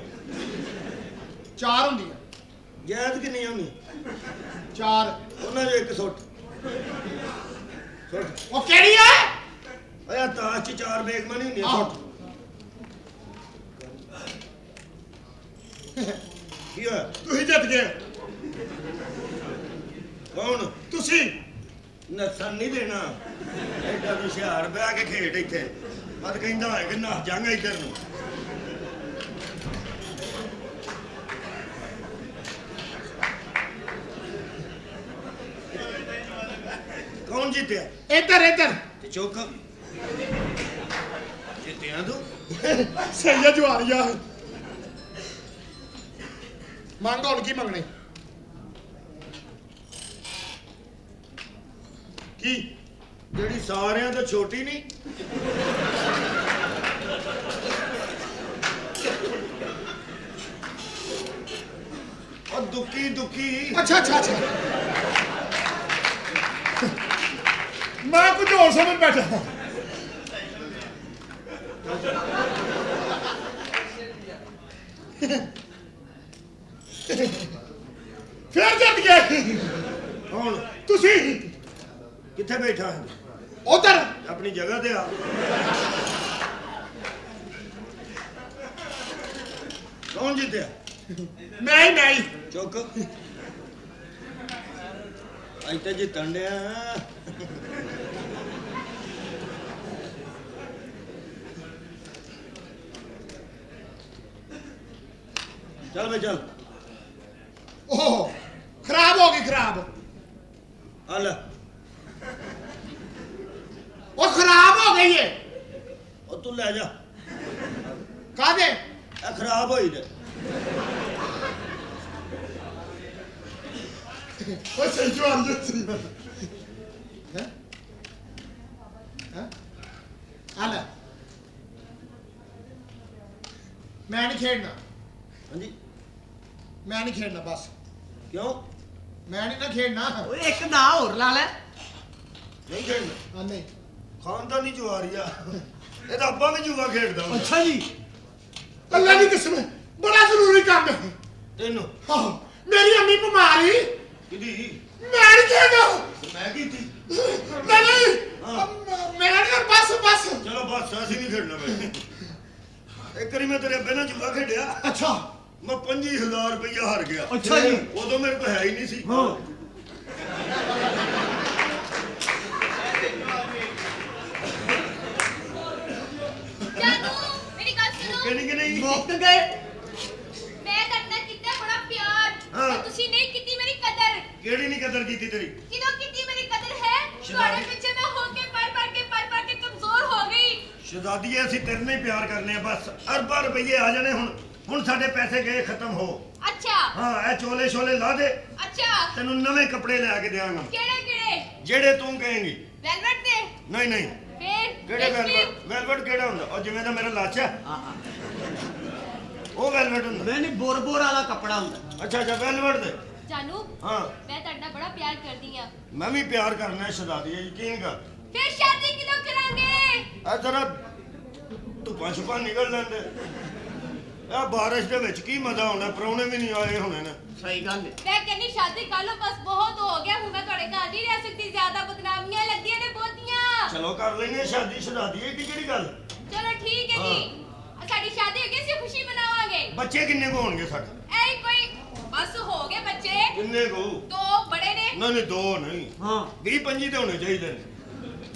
4 ਹੁੰਦੀਆਂ ਜੈਦ ਕਿੰਨੀਆਂ ਹੁੰਦੀਆਂ 4 ਉਹਨਾਂ ਚੋਂ ਇੱਕ ਸੁੱਟ ਸੁੱਟ ਉਹ ਕਿਹੜੀ ਹੈ ਓਏ ਤਾਸ਼ ਚ 4 ਬੇਗਮਾਂ ਨਹੀਂ ਹੁੰਦੀਆਂ ਸੁੱਟ ਕੀ ਹੋਇਆ ਤੁਸੀਂ ਜਿੱਤ ਗਏ ਕੌਣ ਤੁਸੀਂ ਨੱਸਣ ਨਹੀਂ ਦੇਣਾ ਐਡਾ ਤੂੰ ਹੁਸ਼ਿਆਰ ਬਹਿ ਕੇ ਖੇਡ ਇੱਥੇ ਮਤ ਕਹਿੰਦਾ ਹੋਏ ਕਿ ਨੱਸ ਜਾਂਗਾ ਇੱਧਰ ਨੂੰ ਕੌਣ ਜਿੱਤਿਆ ਇੱਧਰ ਤੇ ਚੁੱਕ ਜਿੱਤਿਆ ਤੂੰ ਸਹੀ ਜਵਾਰੀਆ ਮੰਗ ਹੁਣ ਕੀ ਮੰਗਣੇ ਕੀ ਜਿਹੜੀ ਸਾਰਿਆਂ ਤੋਂ ਛੋਟੀ ਨਹੀਂ ਉਹ ਦੁੱਕੀ ਅੱਛਾ ਮੈਂ ਕੁਝ ਹੋਰ ਸਮਝ ਬੈਠਾ ਫਿਰ ਜਿੱਤ ਗਏ ਹੁਣ ਤੁਸੀਂ ਕਿੱਥੇ ਬੈਠਾ ਹੈ ਉਧਰ ਆਪਣੀ ਜਗ੍ਹਾ ਤੇ ਆ ਕੌਣ ਜਿੱਤਿਆ ਮੈਂ ਹੀ ਚੁੱਕ ਇੱਥੇ ਜਿੱਤਣ ਡਿਆ ਚੱਲ ਬਈ ਚੱਲ ਓਹ ਖਰਾਬ ਹੋ ਗਈ ਖਰਾਬ ਆ ਲੈ ਉਹ ਖਰਾਬ ਹੋ ਗਈ ਏ ਉਹ ਤੂੰ ਲੈ ਜਾ ਕਾਹਦੇ ਇਹ ਖਰਾਬ ਹੋਈ ਦੇ ਉਹ ਸਹੀ ਜਵਾਬ ਦਿੱਤੀ ਹੈ ਆ ਲੈ ਮੈਂ ਨਹੀਂ ਖੇਡਣਾ ਹਾਂਜੀ ਮੈਂ ਨਹੀਂ ਖੇਡਣਾ ਬਸ ਕਿਉਂ ਮੈਂ ਨਹੀਂ ਨਾ ਖੇਡਣਾ ਓਏ ਇੱਕ ਨਾ ਹੋਰ ਲਾ ਲੈ ਨਹੀਂ ਖੇਡਣਾ ਹਾਂ ਨਹੀਂ ਖਾਨਦਾਨੀ ਜੁਆਰੀ ਆ ਇਹ ਤਾਂ ਅੱਬਾ ਵੀ ਜੂਆ ਖੇਡਦਾ ਹੁੰਦਾ। ਅੱਛਾ ਜੀ ਅੱਲਾ ਦੀ ਕਸਮ ਬੜਾ ਜ਼ਰੂਰੀ ਕੰਮ ਹੈ ਤੈਨੂੰ ਹਾਂ ਮੇਰੀ ਅੰਮੀ ਬਿਮਾਰ ਹੀ ਕਿਹਦੀ ਮੈਂ ਨਹੀਂ ਖੇਡਣਾ ਮੈਂ ਕੀਤੀ ਨਹੀਂ ਹਾਂ। ਮੈਂ ਨਹੀਂ ਬਸ ਚਲੋ ਬਸ ਅਸੀਂ ਨਹੀਂ ਖੇਡਣਾ ਬਈ ਇੱਕ ਵਾਰੀ ਮੈਂ ਤੇਰੇ ਅੱਬੇ ਨਾਲ ਜੂਆ ਖੇਡਿਆ ਅੱਛਾ ਮੈਂ 25000 ਰੁਪਇਆ ਹਾਰ ਗਿਆ ਅੱਛਾ ਜੀ। ਉਦੋਂ ਮੇਰੇ ਕੋਲ ਹੈ ਹੀ ਨਹੀਂ ਸੀ ਹਾਂ ਜਾਨੂ ਮੇਰੀ ਗੱਲ ਸੁਣੋ ਕਿਹੜੀ ਕਿ ਨਹੀਂ ਮੁੱਕ ਗਏ ਮੈਂ ਤੁਹਾਡੇ ਨਾਲ ਕੀਤਾ ਬੜਾ ਪਿਆਰ ਹਾਂ। ਤੇ ਤੁਸੀਂ ਨਹੀਂ ਕੀਤੀ ਮੇਰੀ ਕਦਰ ਕਿਹੜੀ ਨਹੀਂ ਕਦਰ ਕੀਤੀ ਤੇਰੀ ਕਿਦੋਂ ਕੀਤੀ ਮੇਰੀ ਕਦਰ ਹੈ ਤੁਹਾਡੇ ਪਿੱਛੇ ਮੈਂ ਹੋ ਕੇ ਪੜ ਕੇ ਕਮਜ਼ੋਰ ਹੋ ਗਈ ਸ਼ਹਜ਼ਾਦੀਏ ਅਸੀਂ ਤੇਰੇ ਨਾਲ ਹੀ ਪਿਆਰ ਕਰਨੇ ਆ ਬਸ ਅਰਬਾਂ ਰੁਪਏ ਆ ਜਾਣੇ ਹੁਣ ਸਾਡੇ ਪੈਸੇ ਗਏ ਖਤਮ ਹੋ ਅੱਛਾ ਹਾਂ ਇਹ ਚੋਲੇ ਛੋਲੇ ਲਾ ਦੇ ਅੱਛਾ ਤੈਨੂੰ ਨਵੇਂ ਕੱਪੜੇ ਲੈ ਕੇ ਦੇਵਾਂਗਾ ਕਿਹੜੇ ਜਿਹੜੇ ਤੂੰ ਕਹੇਂਗੀ ਵੈਲਵਟ ਦੇ ਨਹੀਂ ਫਿਰ ਕਿਹੜੇ ਰੇਸ਼ਮੀ? ਵੈਲਵਟ ਕਿਹੜਾ ਹੁੰਦਾ ਉਹ ਜਿਵੇਂ ਦਾ ਮੇਰਾ ਲਾਚਾ ਉਹ ਵੈਲਵਟ ਹੁੰਦਾ ਨਹੀਂ ਬੋਰ ਵਾਲਾ ਕੱਪੜਾ ਹੁੰਦਾ ਅੱਛਾ ਵੈਲਵਟ ਦੇ ਜਾਨੂ ਹਾਂ ਮੈਂ ਤੁਹਾਡੇ ਨਾਲ ਬੜਾ ਪਿਆਰ ਕਰਦੀ ਆ ਮੈਂ ਵੀ ਪਿਆਰ ਕਰਨਾ ਸ਼ਹਜ਼ਾਦੀਏ ਯਕੀਨ ਕਰ ਫਿਰ ਸ਼ਾਦੀ ਕਿਦੋਂ ਕਰਾਂਗੇ ਆ ਜਰਾ ਧੁੱਪਾਂ ਛੁਪਾਂ ਨਿਕਲ ਲੈਂਦੇ ਆ ਬਾਰਿਸ਼ ਦੇ ਵਿੱਚ ਕੀ ਮਜ਼ਾ ਆਉਣਾ ਪ੍ਰਾਹੁਣੇ ਵੀ ਨਹੀਂ ਆਏ ਹੋਣੇ ਨੇ ਸਹੀ ਗੱਲ ਹੈ ਮੈਂ ਕਹਿੰਦੀ ਸ਼ਾਦੀ ਕਰ ਲਓ ਬਸ ਬਹੁਤ ਹੋ ਗਿਆ ਹੁਣ ਮੈਂ ਤੁਹਾਡੇ ਘਰ ਨਹੀਂ ਰਹਿ ਸਕਦੀ ਜ਼ਿਆਦਾ ਬਦਨਾਮੀਆਂ ਲੱਗਦੀਆਂ ਨੇ ਬਹੁਤੀਆਂ ਚਲੋ ਕਰ ਲੈਨੇ ਸ਼ਾਦੀ ਸ਼ਹਜ਼ਾਦੀਏ ਦੀ ਕਿਹੜੀ ਗੱਲ ਚਲੋ ਠੀਕ ਹੈ ਜੀ ਸਾਡੀ ਸ਼ਾਦੀ ਹੋ ਗਈ ਅਸੀਂ ਖੁਸ਼ੀ ਮਨਾਵਾਂਗੇ ਬੱਚੇ ਕਿੰਨੇ ਕੁ ਹੋਣਗੇ ਸਾਡੇ ਐ ਕੋਈ ਬਸ ਹੋ ਗਏ ਬੱਚੇ ਕਿੰਨੇ ਕੋ? 2 ਬੜੇ ਨੇ ਨਹੀਂ 2 ਨਹੀਂ, ਹਾਂ 20-25 ਤੇ ਹੋਣੇ ਚਾਹੀਦੇ ਨੇ।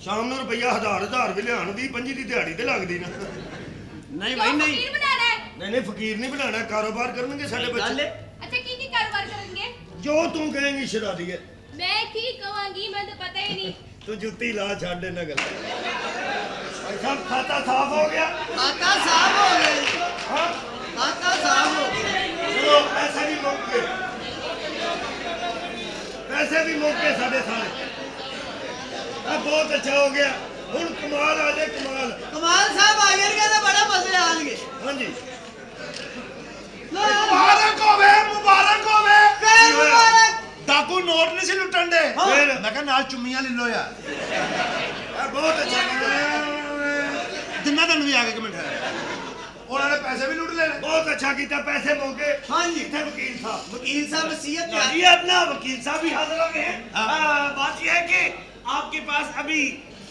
ਸ਼ਾਮ ਨੂੰ ਰੁਪਈਆ 1000 ਵੀ ਲਿਆਣ, 20-25 ਦੀ ਦਿਹਾੜੀ ਤੇ ਲੱਗਦੀ ਨਾ। ਨਹੀਂ ਕਿਉਂ ਭਾਈ ਨਹੀਂ ਫਕੀਰ ਬਣਾਣਾ ਹੈ? ਨਹੀਂ ਫਕੀਰ ਨਹੀਂ ਬਣਾਣਾ, ਕਾਰੋਬਾਰ ਕਰਨਗੇ ਸਾਡੇ ਗੱਲ ਬੱਚੇ। ਹੈ ਅੱਛਾ ਕੀ ਕਾਰੋਬਾਰ ਕਰਨਗੇ? ਜੋ ਤੂੰ ਕਹੇਂਗੀ ਸ਼ਰਾਦੀ ਹੈ। ਮੈਂ ਕੀ ਕਵਾਂਗੀ ਮੈਨੂੰ ਤਾਂ ਪਤਾ ਹੀ ਨਹੀਂ। ਤੂੰ ਜੁੱਤੀ ਲਾ ਛੱਡ ਇਹਨਾਂ ਗੱਲ। ਭਾਈ ਸਾਹਿਬ ਖਾਤਾ ਸਾਫ਼ ਹੋ ਗਿਆ। ਖਾਤਾ ਸਾਫ ਹੋ ਗਿਆ ਹਾਂ ਖਾਤਾ ਸਾਫ ਹੋ ਗਿਆ ਚਲੋ ਪੈਸੇ ਵੀ ਮੁੱਕ ਗਏ, ਪੈਸੇ ਵੀ ਮੁੱਕ ਗਏ ਸਾਡੇ ਸਾਰੇ। ਆ ਬਹੁਤ ਅੱਛਾ ਹੋ ਗਿਆ। ਹੁਣ ਕਮਾਲ ਆ ਜਾਏ, ਕਮਾਲ। ਕਮਾਲ ਸਾਹਿਬ ਆ ਜਾਣਗੇ ਤਾਂ ਬੜਾ ਮਜ਼ੇ ਆਣਗੇ ਹਾਂਜੀ ਮੁਬਾਰਕ ਹੋਵੇ, ਮੁਬਾਰਕ ਹੋਵੇ। ਕੈ ਮੁਬਾਰਕ ਡਾਕੂ ਨੋਟ ਨਹੀਂ ਸੀ ਲੁੱਟਣ ਦੇ। ਫਿਰ? ਮੈਂ ਕਿਹਾ ਨਾਲ ਚੁੰਮੀਆਂ ਲੈ ਲੋ ਯਾਰ। ਆ ਬਹੁਤ ਅੱਛਾ ਕੀਤਾ, ਦਿਨਾਂ ਤੁਹਾਨੂੰ ਵੀ ਆ ਕੇ ਕਮੈਂਟ ਉਹਨਾਂ ਨੇ ਪੈਸੇ ਵੀ ਲੁੱਟ ਲੈਣੇ। ਬਹੁਤ अच्छा ਕੀਤਾ, पैसे मुक गए। हाँ जी। इतने वकील साहब, वकील साहब नसीहत क्या ये अपना वकील साहब भी हाजिर हो गए हैं। बात यह है कि आपके पास अभी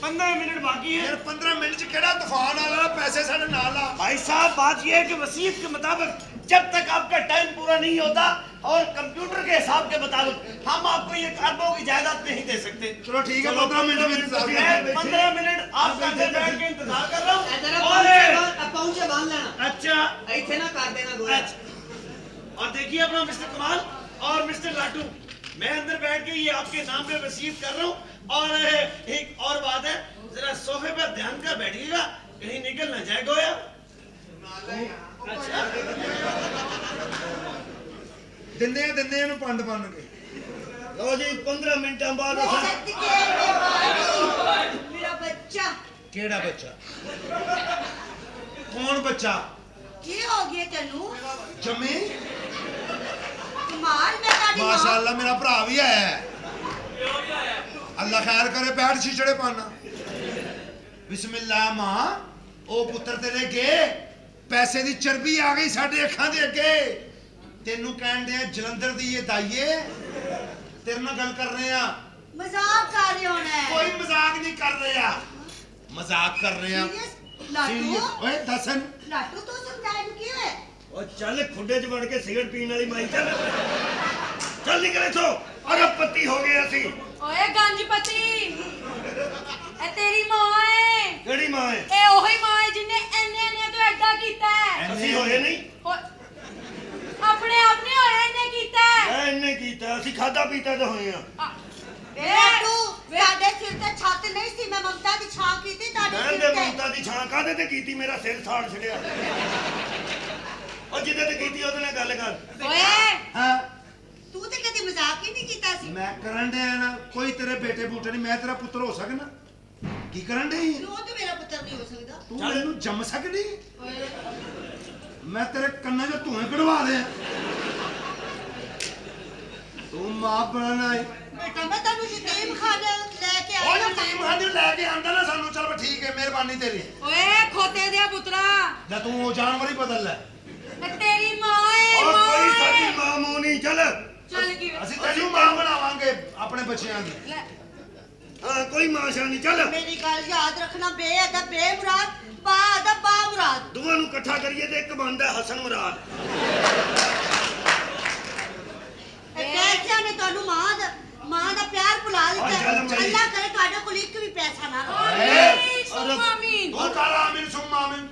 15 मिनट बाकी है। ਯਾਰ 15 ਮਿੰਟ ਚ ਕਿਹੜਾ ਤੂਫਾਨ ਆ ਜਾਣਾ, ਪੈਸੇ ਸਾਡੇ ਨਾਲ ਆ। भाई साहब बात यह है कि वसीयत के मुताबिक जब तक आपका टाइम पूरा नहीं होता और कंप्यूटर के हिसाब के मुताबिक हम आपको ये अरबों की जायदाद नहीं दे सकते। ਚਲੋ ਠੀਕ ਹੈ, 15 ਮਿੰਟ ਮੇਰੀ ਇੰਤਜ਼ਾਰ मैं ਕਰੋ। 15 मिनट आपका अंदर बैठ के इंतजार कर रहा हूँ। जरा और पहुंचे बांध लेना अच्छा ऐसे ना कर देना गोया और देखिए अपना मिस्टर कमाल और मिस्टर लाटू, मैं अंदर बैठ के ये आपके नाम पे वसीयत कर रहा हूँ। और एक और बात है, जरा सोफे पर ध्यान कर बैठिएगा, कहीं निकल ना जाए गोया। अच्छा ਦਿੰਦੇ ਆ ਇਹਨੂੰ ਪੰਡ ਬਣ ਕੇ। लो जी 15 मिनटों बाद सत्य के मेरी, मेरा बच्चा ਕਿਹੜਾ ਬੱਚਾ? ਕੌਣ ਬੱਚਾ? की हो गया तेनू? ਜੰਮੇ? कमाल मैं ताड़ी मां ਮਾਸ਼ਾਅੱਲਾ ਮੇਰਾ ਭਰਾ ਵੀ ਆਇਆ ਹੈ। ਅੱਲਾ ਖੈਰ ਕਰੇ, ਬੈਠ ਛਿਛੜੇ ਪਾਣਾ। ਬਿਸਮਿਲ੍ਲਾ ਮਾਂ, ਉਹ ਪੁੱਤਰ ਤੇਰੇ ਅੱਗੇ ਪੈਸੇ ਦੀ ਚਰਬੀ ਆ ਗਈ ਸਾਡੇ ਅੱਖਾਂ ਦੇ ਅੱਗੇ। ਤੈਨੂੰ ਕਹਿਣ ਦੇ ਜਲੰਧਰ ਦੀ ਇਹ ਦਾਈਏ, ਤੇਰੇ ਨਾਲ ਗੱਲ ਕਰ ਰਹੇ ਆ। मजाक कर रहे होना है ਕੋਈ ਮਜ਼ਾਕ ਨਹੀਂ ਕਰ ਰਿਹਾ, ਮਜ਼ਾਕ ਕਰ ਰਹੇ ਆ। सीरियस लाटू Serious? ਓਏ ਦੱਸਨ लाटू तो समझाए क्यों है और चल खुडे च वड़ के सिगरेट पीने वाली माई, चल चल निकले तो अरबपति हो गए असी। ਓਏ ਗੰਜਪਤੀ ਇਹ ਤੇਰੀ ਮਾਂ ਏ। केड़ी मां है? ਇਹ ਉਹੀ ਮਾਂ ਏ ਜਿਨੇ ਇੰਨੇ ਤੋਂ ਐਡਾ ਕੀਤਾ ਹੈ। ਅਸੀਂ ਹੋਏ ਨਹੀਂ, ਆਪਣੇ ਆਪ ਨਹੀਂ ਹੋਇਆ, ਇਹਨੇ ਕੀਤਾ ਹੈ। ਮੈਂ ਇੰਨੇ ਕੀਤਾ, ਅਸੀਂ ਖਾਦਾ ਪੀਤਾ ਤੇ ਹੋਏ ਆ। लाटू साडे सिर ते छत नहीं सी मैं ममता दी छां कीती ताडे ਮੈਂ सिर ਤੇ ते ਮਮਤਾ ਦੀ ਛਾਂ ਕਾਹਦੇ ਤੇ ਕੀਤੀ, ਮੇਰਾ ਸਿਰ ਸਾੜ ਛੜਿਆ। ਉਹ ਜਿਹਦੇ ਤੇ ਕੀਤੀ ਉਹਦੇ ਨਾਲ ਗੱਲ ਕਰ। ਓਏ ਹਾਂ तू ते कदी मजाक ही नहीं कीता सी ਮੈਂ ਕਰਨ ਡਿਆ ਨਾ, ਕੋਈ ਤੇਰੇ ਬੇਟੇ ਬੂਟੇ ਨਹੀਂ, ਮੈਂ ਤੇਰਾ ਪੁੱਤਰ ਹੋ ਸਕਣਾ? ਕੀ ਕਰਨ ਡਈ ਹੈ? नो तो मेरा पुत्र नहीं हो सकता ਤੂੰ ਮੈਨੂੰ ਜੰਮ ਸਕਦੀ? ਮੈਂ ਤੇਰੇ ਕੰਨਾਂ 'ਚੋਂ ਧੂਏ ਕਢਵਾ ਦਿਆਂ। ਤੂੰ ਮਾਂ ਬਣਨਾ ਹੈ। बेटा मैं तानू यतीम खाने लेके ਉਹ आई हूं ਯਤੀਮ ਖਾਨੇ ਲੈ ਕੇ ਆਂਦਾ ਨਾ ਸਾਨੂੰ, ਚਲ ਠੀਕ ਹੈ, ਮਿਹਰਬਾਨੀ ਤੇਰੀ। ਓਏ ਖੋਤੇ ਦਿਆ ਪੁੱਤਰਾ, ਲੈ ਤੂੰ ਉਹ ਜਾਨਵਰ ਹੀ ਬਦਲ ਲੈ। ਇਹ ਤੇਰੀ ਮਾਂ ਏ। ਔਰ ਕੋਈ ਮਾਂ ਸਾਡੀ ਏ। ਮਾਂ ਮੂੰਹ ਨਹੀਂ, ਚੱਲ ਚੱਲ ਕੀ ਅਸੀਂ ਤੈਨੂੰ ਮਾਂ ਬਣਾਵਾਂਗੇ ਆਪਣੇ ਬੱਚਿਆਂ ਦੀ। ਲੈ, ਹਾਂ ਕੋਈ ਮਾਂ ਸ਼ਾਂ ਨਹੀਂ, ਚੱਲ मेरी गल याद रखना बेअदब बेमुराद बाअदब बामुराद ਦੋਵਾਂ ਨੂੰ ਇਕੱਠਾ ਕਰੀਏ ਤੇ ਇੱਕ ਬਣਦਾ ਹਸਨ ਮੁਰਾਦ। पैसियां ने तानू मां दा प्यार भुला दिता ਚੱਲ ਮੇਰੀ। अल्लाह करे ताडे कोल एक भी पैसा ना रहे ਆਮੀਨ ਸੁਮਾ ਆਮੀਨ। ਤੂੰ ਕਰ ਆਮੀਨ ਸੁਮ ਆਮੀਨ।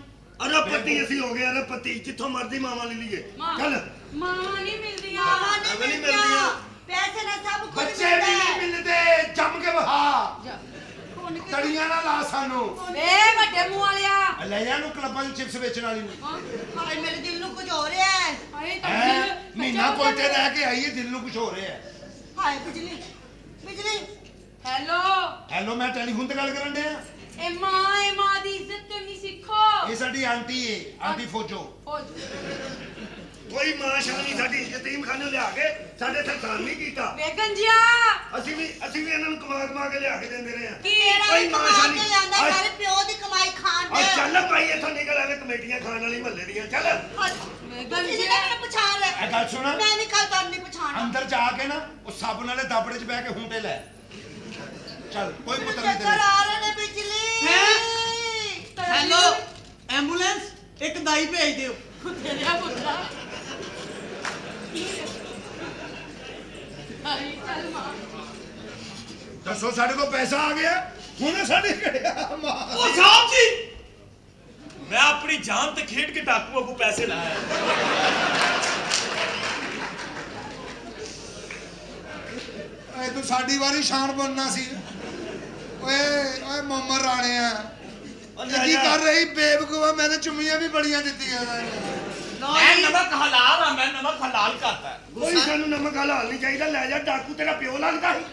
ਅਰਬਪਤੀ ਅਸੀਂ ਹੋ ਗਏ, ਅਰਬਪਤੀ, ਜਿੱਥੋਂ ਮਰਜ਼ੀ ਮਾਵਾਂ ਲੈ ਲਈਏ। ਮਾਂ। ਚੱਲ ਮਾਂ ਨਹੀਂ ਮਿਲਦੀਆਂ। मां अगली नहीं मिलती है। मिलती पैसे ना सब कुछ ਬੱਚੇ ਵੀ ਨਹੀਂ ਮਿਲਦੇ, ਜੰਮ ਕੇ ਵਹਾ। कौन के ਤੜੀਆਂ ਨਾ ਲਾ ਸਾਨੂੰ। ਏ ਵੱਡੇ ਮੂੰਹ ਵਾਲਿਆ। ਲੈ ਜਾ ਨੂੰ ਕਲੱਬਾਂ 'ਚ ਚਿਪਸ ਵੇਚਣ ਵਾਲੀ ਨੂੰ। हाय मेरे दिल नु कुछ हो रहा है ਹਾਏ ਹੈ ਮਹੀਨਾ ਕੋਟੇ ਰਹਿ ਕੇ ਆਈਏ, ਦਿਲ ਨੂੰ ਕੁਝ ਹੋ ਰਿਹਾ ਹੈ। हाय बिजली बिजली ਹੈਲੋ, ਹੈਲੋ, ਮੈਂ ਟੈਲੀਫੋਨ ਤੇ ਗੱਲ ਕਰਨ ਡਿਆ। ਇਹ ਮਾਂ ਦੀ ਇੱਜ਼ਤ ਕਰਨੀ ਸਿੱਖੋ। ਇਹ ਸਾਡੀ ਆਂਟੀ ਏ, ਆਂਟੀ ਫੌਜੋ। ਕੋਈ ਮਾਂ ਸ਼ਾਂ ਨਹੀਂ ਸਾਡੀ, ਯਤੀਮ ਖਾਨੇ ਲਿਆ ਕੇ ਸਾਡੇ ਸਰਕਾਰ ਨਹੀਂ ਕੀਤਾ। ਵੇ ਗੰਜਿਆ ਅਸੀਂ ਵੀ ਇਹਨਾਂ ਨੂੰ ਕਮਾ ਕੇ ਲਿਆ ਕੇ ਦਿੰਦੇ ਰਹੇ ਆ। ਕੀ ਕੋਈ ਮਾਂ ਸ਼ਾਂ के लांदा ਨਹੀਂ। सारे प्यो दी कमाई खान ਔਰ दे ਚੱਲ ਭਾਈ ਇੱਥੋਂ ਨਿਕਲ ਆਵੇ, ਕਮੇਟੀਆਂ ਖਾਣ ਵਾਲੀ ਮਹੱਲੇ ਦੀਆਂ, ਚੱਲ। ਵੇ इन्हें ਗੰਜਿਆ मैंने पहचान ले ਇਹ ਗੱਲ ਸੁਣ, मैं नहीं कल तान नहीं पहचाना ਅੰਦਰ ਜਾ ਕੇ ਨਾ ਉਹ ਸਾਬਣ ਵਾਲੇ ਦਾਬੜੇ 'ਚ ਬਹਿ ਕੇ ਹੁੰਟੇ ਲੈ। ਚੱਲ ਕੋਈ ਪੁੱਤਰ ਨਹੀਂ चक्कर ਤੇਰੇ। आ रहे ने बिजली हेलो एम्बुलेंस एक दाई भेज दियो ਤੇਰਾ ਪੁੱਤਰਾ ਦੱਸੋ ਸਾਡੇ ਕੋਲ ਪੈਸਾ ਆ ਗਿਆ ਹੁਣ ਸਾਡੇ ਘੜਿਆ ਉਹ ਸਾਹਿਬ ਜੀ ਮੈਂ ਆਪਣੀ ਜਾਨ ਤੇ ਖੇਡ ਕੇ ਡਾਕੂਆਂ ਕੋ ਪੈਸੇ ਲਾਇਆ ਓਏ ਤੂੰ ਸਾਡੀ ਵਾਰੀ ਸ਼ਾਨ ਬਣਨਾ ਸੀ ਓਏ ਓਏ ਮਮਰ ਰਾਣਿਆ ਇਹ ਕੀ ਕਰ ਰਹੀ ਬੇਵਕੂਫਾ ਮੈਂ ਤਾਂ ਚੁੰਮੀਆਂ ਵੀ ਬੜੀਆਂ ਦਿੱਤੀਆਂ ਮੈਂ ਨਮਕ ਹਲਾਲ ਆ ਮੈਂ ਨਮਕ ਹਲਾਲ ਕਰਤਾ ਕੋਈ ਸਾਨੂੰ ਨਮਕ ਹਲਾਲ ਨਹੀਂ ਚਾਹੀਦਾ ਲੈ ਜਾ ਡਾਕੂ ਤੇਰਾ ਪਿਓ ਲੱਗਦਾ ਸੀ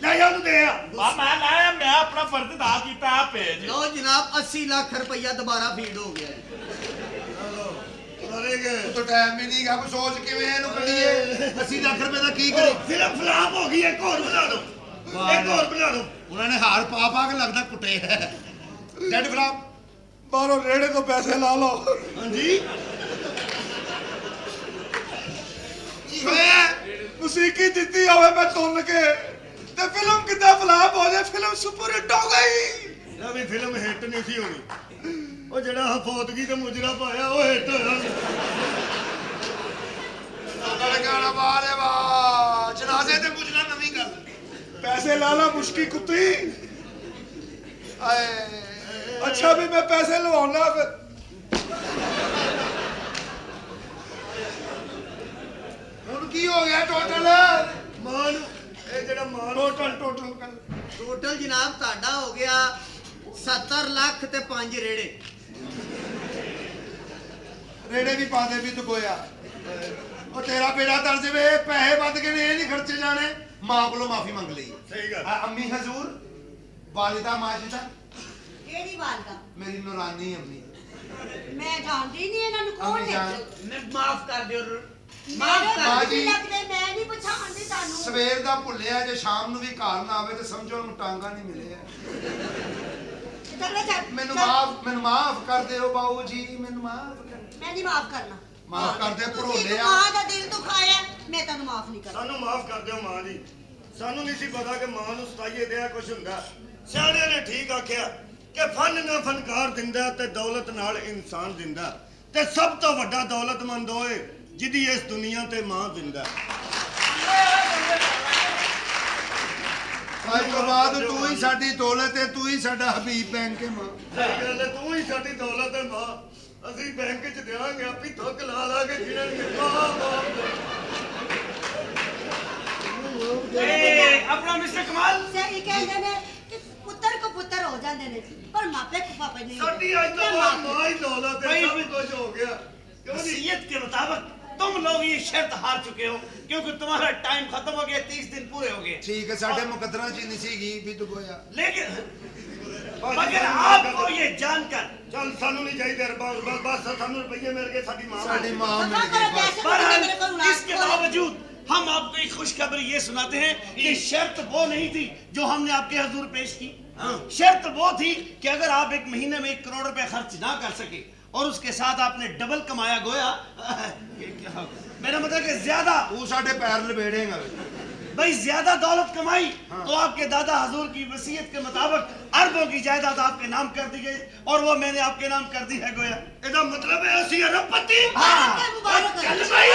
ਲੈ ਜਾ ਉਹਨੂੰ ਦੇ ਆ ਬਾ ਮੈਂ ਲਾਇਆ ਮੈਂ ਆਪਣਾ ਫਰਜ਼ ਅਦਾ ਕੀਤਾ ਆ ਭੇਜ ਲਓ ਜਨਾਬ 80 ਲੱਖ ਰੁਪਈਆ ਦੁਬਾਰਾ ਫੀਡ ਹੋ ਗਿਆ ਜੀ ਅਰੇ ਗਏ ਤੂੰ ਟਾਈਮ ਹੀ ਨਹੀਂ ਗਾ ਸੋਚ ਕਿਵੇਂ ਇਹਨੂੰ ਕੱਢੀਏ 80 ਲੱਖ ਰੁਪਏ ਦਾ ਕੀ ਕਰੇ ਫਿਲਮ ਫਲਾਪ ਹੋ ਗਈ ਇੱਕ ਹੋਰ ਬਣਾ ਦਿਓ ਇੱਕ ਹੋਰ ਬਣਾ ਦਿਓ ਉਹਨਾਂ ਨੇ ਹਾਰ ਪਾ ਪਾ ਕੇ ਲੱਗਦਾ ਕੁੱਟੇ ਡੈਡ ਫਲਾਪ ਬਾਹਰੋਂ ਰੇੜੇ ਤੋਂ ਪੈਸੇ ਲਾ ਲਓ ਹਾਂਜੀ ਮਸੀਕੀ ਦਿੱਤੀ ਹੋਵੇ ਮੈਂ ਤੁੰਨ ਕੇ ਤੇ ਫਿਲਮ ਕਿੱਦਾਂ ਫਲਾਪ ਹੋ ਜਾਏ ਫਿਲਮ ਸੁਪਰ ਹਿੱਟ ਹੋ ਗਈ ਨਾ ਵੀ ਫਿਲਮ ਹਿੱਟ ਨਹੀਂ ਸੀ ਹੋਣੀ ਉਹ ਜਿਹੜਾ ਹਫੌਤਗੀ ਤੇ ਮੁਜਰਾ ਪਾਇਆ ਉਹ ਹਿੱਟ ਹੋਇਆ ਨਾਲੇ ਗਾਣਾ ਬਾਰੇ ਵਾ ਜਨਾਜ਼ੇ ਤੇ ਪੁੱਜਣਾ ਨਵੀਂ ਗੱਲ ਪੈਸੇ ਲਾ ਲਾ ਮੁਸ਼ਕੀ ਕੁੱਤੀ ਆਏ ਅੱਛਾ ਵੀ ਮੈਂ ਪੈਸੇ ਲਵਾਉਣਾ ਫਿਰ ਹੁਣ ਕੀ ਹੋ ਗਿਆ ਟੋਟਲ ਮਾਨ ਇਹ ਜਿਹੜਾ ਮਾਨ ਟੋਟਲ ਕਰ ਟੋਟਲ ਜਨਾਬ ਤੁਹਾਡਾ ਹੋ ਗਿਆ 70 ਲੱਖ ਤੇ 5 ਰੇੜੇ ਰੇੜੇ ਵੀ ਪਾ ਦੇ ਵੀ ਦੁਗੋਇਆ ਉਹ ਤੇਰਾ ਬੇੜਾ ਤਰ ਜਾਵੇ ਪੈਸੇ ਵੱਧ ਕੇ ਨੇ ਇਹ ਨਹੀਂ ਖਰਚੇ ਜਾਣੇ ਮਾਂ ਕੋਲੋਂ ਮਾਫੀ ਮੰਗ ਲਈ ਸਹੀ ਗੱਲ ਅੰਮੀ ਹਜ਼ੂਰ ਵਾਲਿਦਾ ਮਾਜਿਦਾ ਕਿਹੜੀ ਵਾਲਦਾ ਮੇਰੀ ਨੂਰਾਨੀ ਅੰਮੀ ਮੈਂ ਜਾਣਦੀ ਨਹੀਂ ਇਹਨਾਂ ਨੂੰ ਕੌਣ ਅੰਮੀ ਨੇ ਜਾਨ ਮਾਫ ਕਰ ਦਿਓ ਮਾਂ ਜੀ। ਲੱਗਦੇ ਮੈਂ ਨਹੀਂ ਪਛਾਣਦੀ ਤੁਹਾਨੂੰ ਸਵੇਰ ਦਾ ਭੁੱਲਿਆ ਜੇ ਸ਼ਾਮ ਨੂੰ ਵੀ ਘਰ ਨਾ ਆਵੇ ਤੇ ਸਮਝੋ ਉਹਨੂੰ ਟਾਂਗਾ ਨਹੀਂ ਮਿਲੇ ਚੱਲ ਚੱਲ ਮੈਨੂੰ ਮਾਫ ਕਰ ਦਿਓ ਬਾਊ ਜੀ ਮੈਨੂੰ ਮਾਫ ਕਰ ਮੈਂ ਨਹੀਂ ਮਾਫ ਕਰਨਾ ਮਾਫ ਕਰ ਦੇ ਤੁਸੀਂ ਭਰੋਲੇ ਆ ਮਾਂ ਦਾ ਦਿਲ ਦੁਖਾਇਆ ਮੈਂ ਤੁਹਾਨੂੰ ਮਾਫ ਨਹੀਂ ਕਰਨਾ ਸਾਨੂੰ ਮਾਫ ਕਰ ਦਿਓ ਮਾਂ ਜੀ ਸਾਨੂੰ ਨਹੀਂ ਸੀ ਪਤਾ ਕਿ ਮਾਂ ਨੂੰ ਸਤਾਈਏ ਦਿਆ ਕੁਝ ਹੁੰਦਾ ਸਿਆਣਿਆਂ ਨੇ ਠੀਕ ਆਖਿਆ ਕਿ ਫਨ ਨਾ ਫਨਕਾਰ ਦਿੰਦਾ ਤੇ ਦੌਲਤ ਨਾਲ ਇਨਸਾਨ ਦਿੰਦਾ ਤੇ ਸਭ ਤੋਂ ਵੱਡਾ ਦੌਲਤਮੰਦ ਹੋਏ ਜਿਹਦੀ ਇਸ ਦੁਨੀਆ ਤੇ ਮਾਂ ਦਿੰਦਾ ਅੱਜ ਤੋਂ ਬਾਅਦ ਤੂੰ ਹੀ ਸਾਡੀ ਦੌਲਤ ਹੈ ਤੂੰ ਹੀ ਸਾਡਾ ਹਬੀਬ ਬੈਂਕ ਕੇ ਮਾਂ ਸਹੀ ਗੱਲ ਹੈ ਤੂੰ ਹੀ ਸਾਡੀ ਦੌਲਤ ਹੈ ਮਾਂ ਅਸੀਂ ਬੈਂਕ 'ਚ ਦੇਵਾਂਗੇ ਆਪੀ ਥੁੱਕ ਲਾ ਲਾ ਕੇ ਗਿਣਨਗੇ ਮਾਂ ਆਪਣਾ ਮਿਸਟਰ ਕਮਾਲ ਸਹੀ ਕਹਿੰਦੇ ਨੇ ਕਿ ਪੁੱਤਰ ਕੋ ਪੁੱਤਰ ਹੋ ਜਾਂਦੇ ਨੇ ਪਰ ਮਾਪੇ ਕੋ ਪਾਪੇ ਨਹੀਂ ਸਾਡੀ ਅੱਜ ਤੋਂ ਬਾਅਦ ਮਾਂ ਹੀ ਦੌਲਤ ਹੈ ਸਭ ਕੁਝ ਹੋ ਗਿਆ क्यों नहीं? वसीयत के मुताबिक तुम लोग ये शर्त हार चुके हो क्योंकि तुम्हारा टाइम खत्म हो गया 30 दिन पूरे हो गए ठीक है साढ़े मुकदरा जी नहीं सीगी भी तो गोया लेकिन मगर आपको ये जानकर चल सानू नहीं चाहिए बस सानू रुपये मिल गए साडी मां साडी मां पता मिल करो गई कैसे बहरहाल मेरे को उड़ा इसके बावजूद हम आपको एक खुशखबरी ये सुनाते हैं कि शर्त वो नहीं थी जो हमने आपके हजूर पेश की शर्त वो थी कि अगर आप एक महीने में 1 करोड़ रुपए खर्च ना कर सके और उसके साथ आपने डबल कमाया गोया मेरा मतलब कि ज्यादा तू साढ़े पैर लपेड़ेगा भाई ज्यादा दौलत कमाई तो आपके दादा हजूर की वसीयत के मुताबिक अरबों की जायदाद आपके नाम कर दी गई और वो मैंने आपके नाम कर दी है गोया ਇਹਦਾ ਮਤਲਬ ਹੈ ਅਸੀਂ ਅਰਬਪਤੀ मुबारक है। चल भाई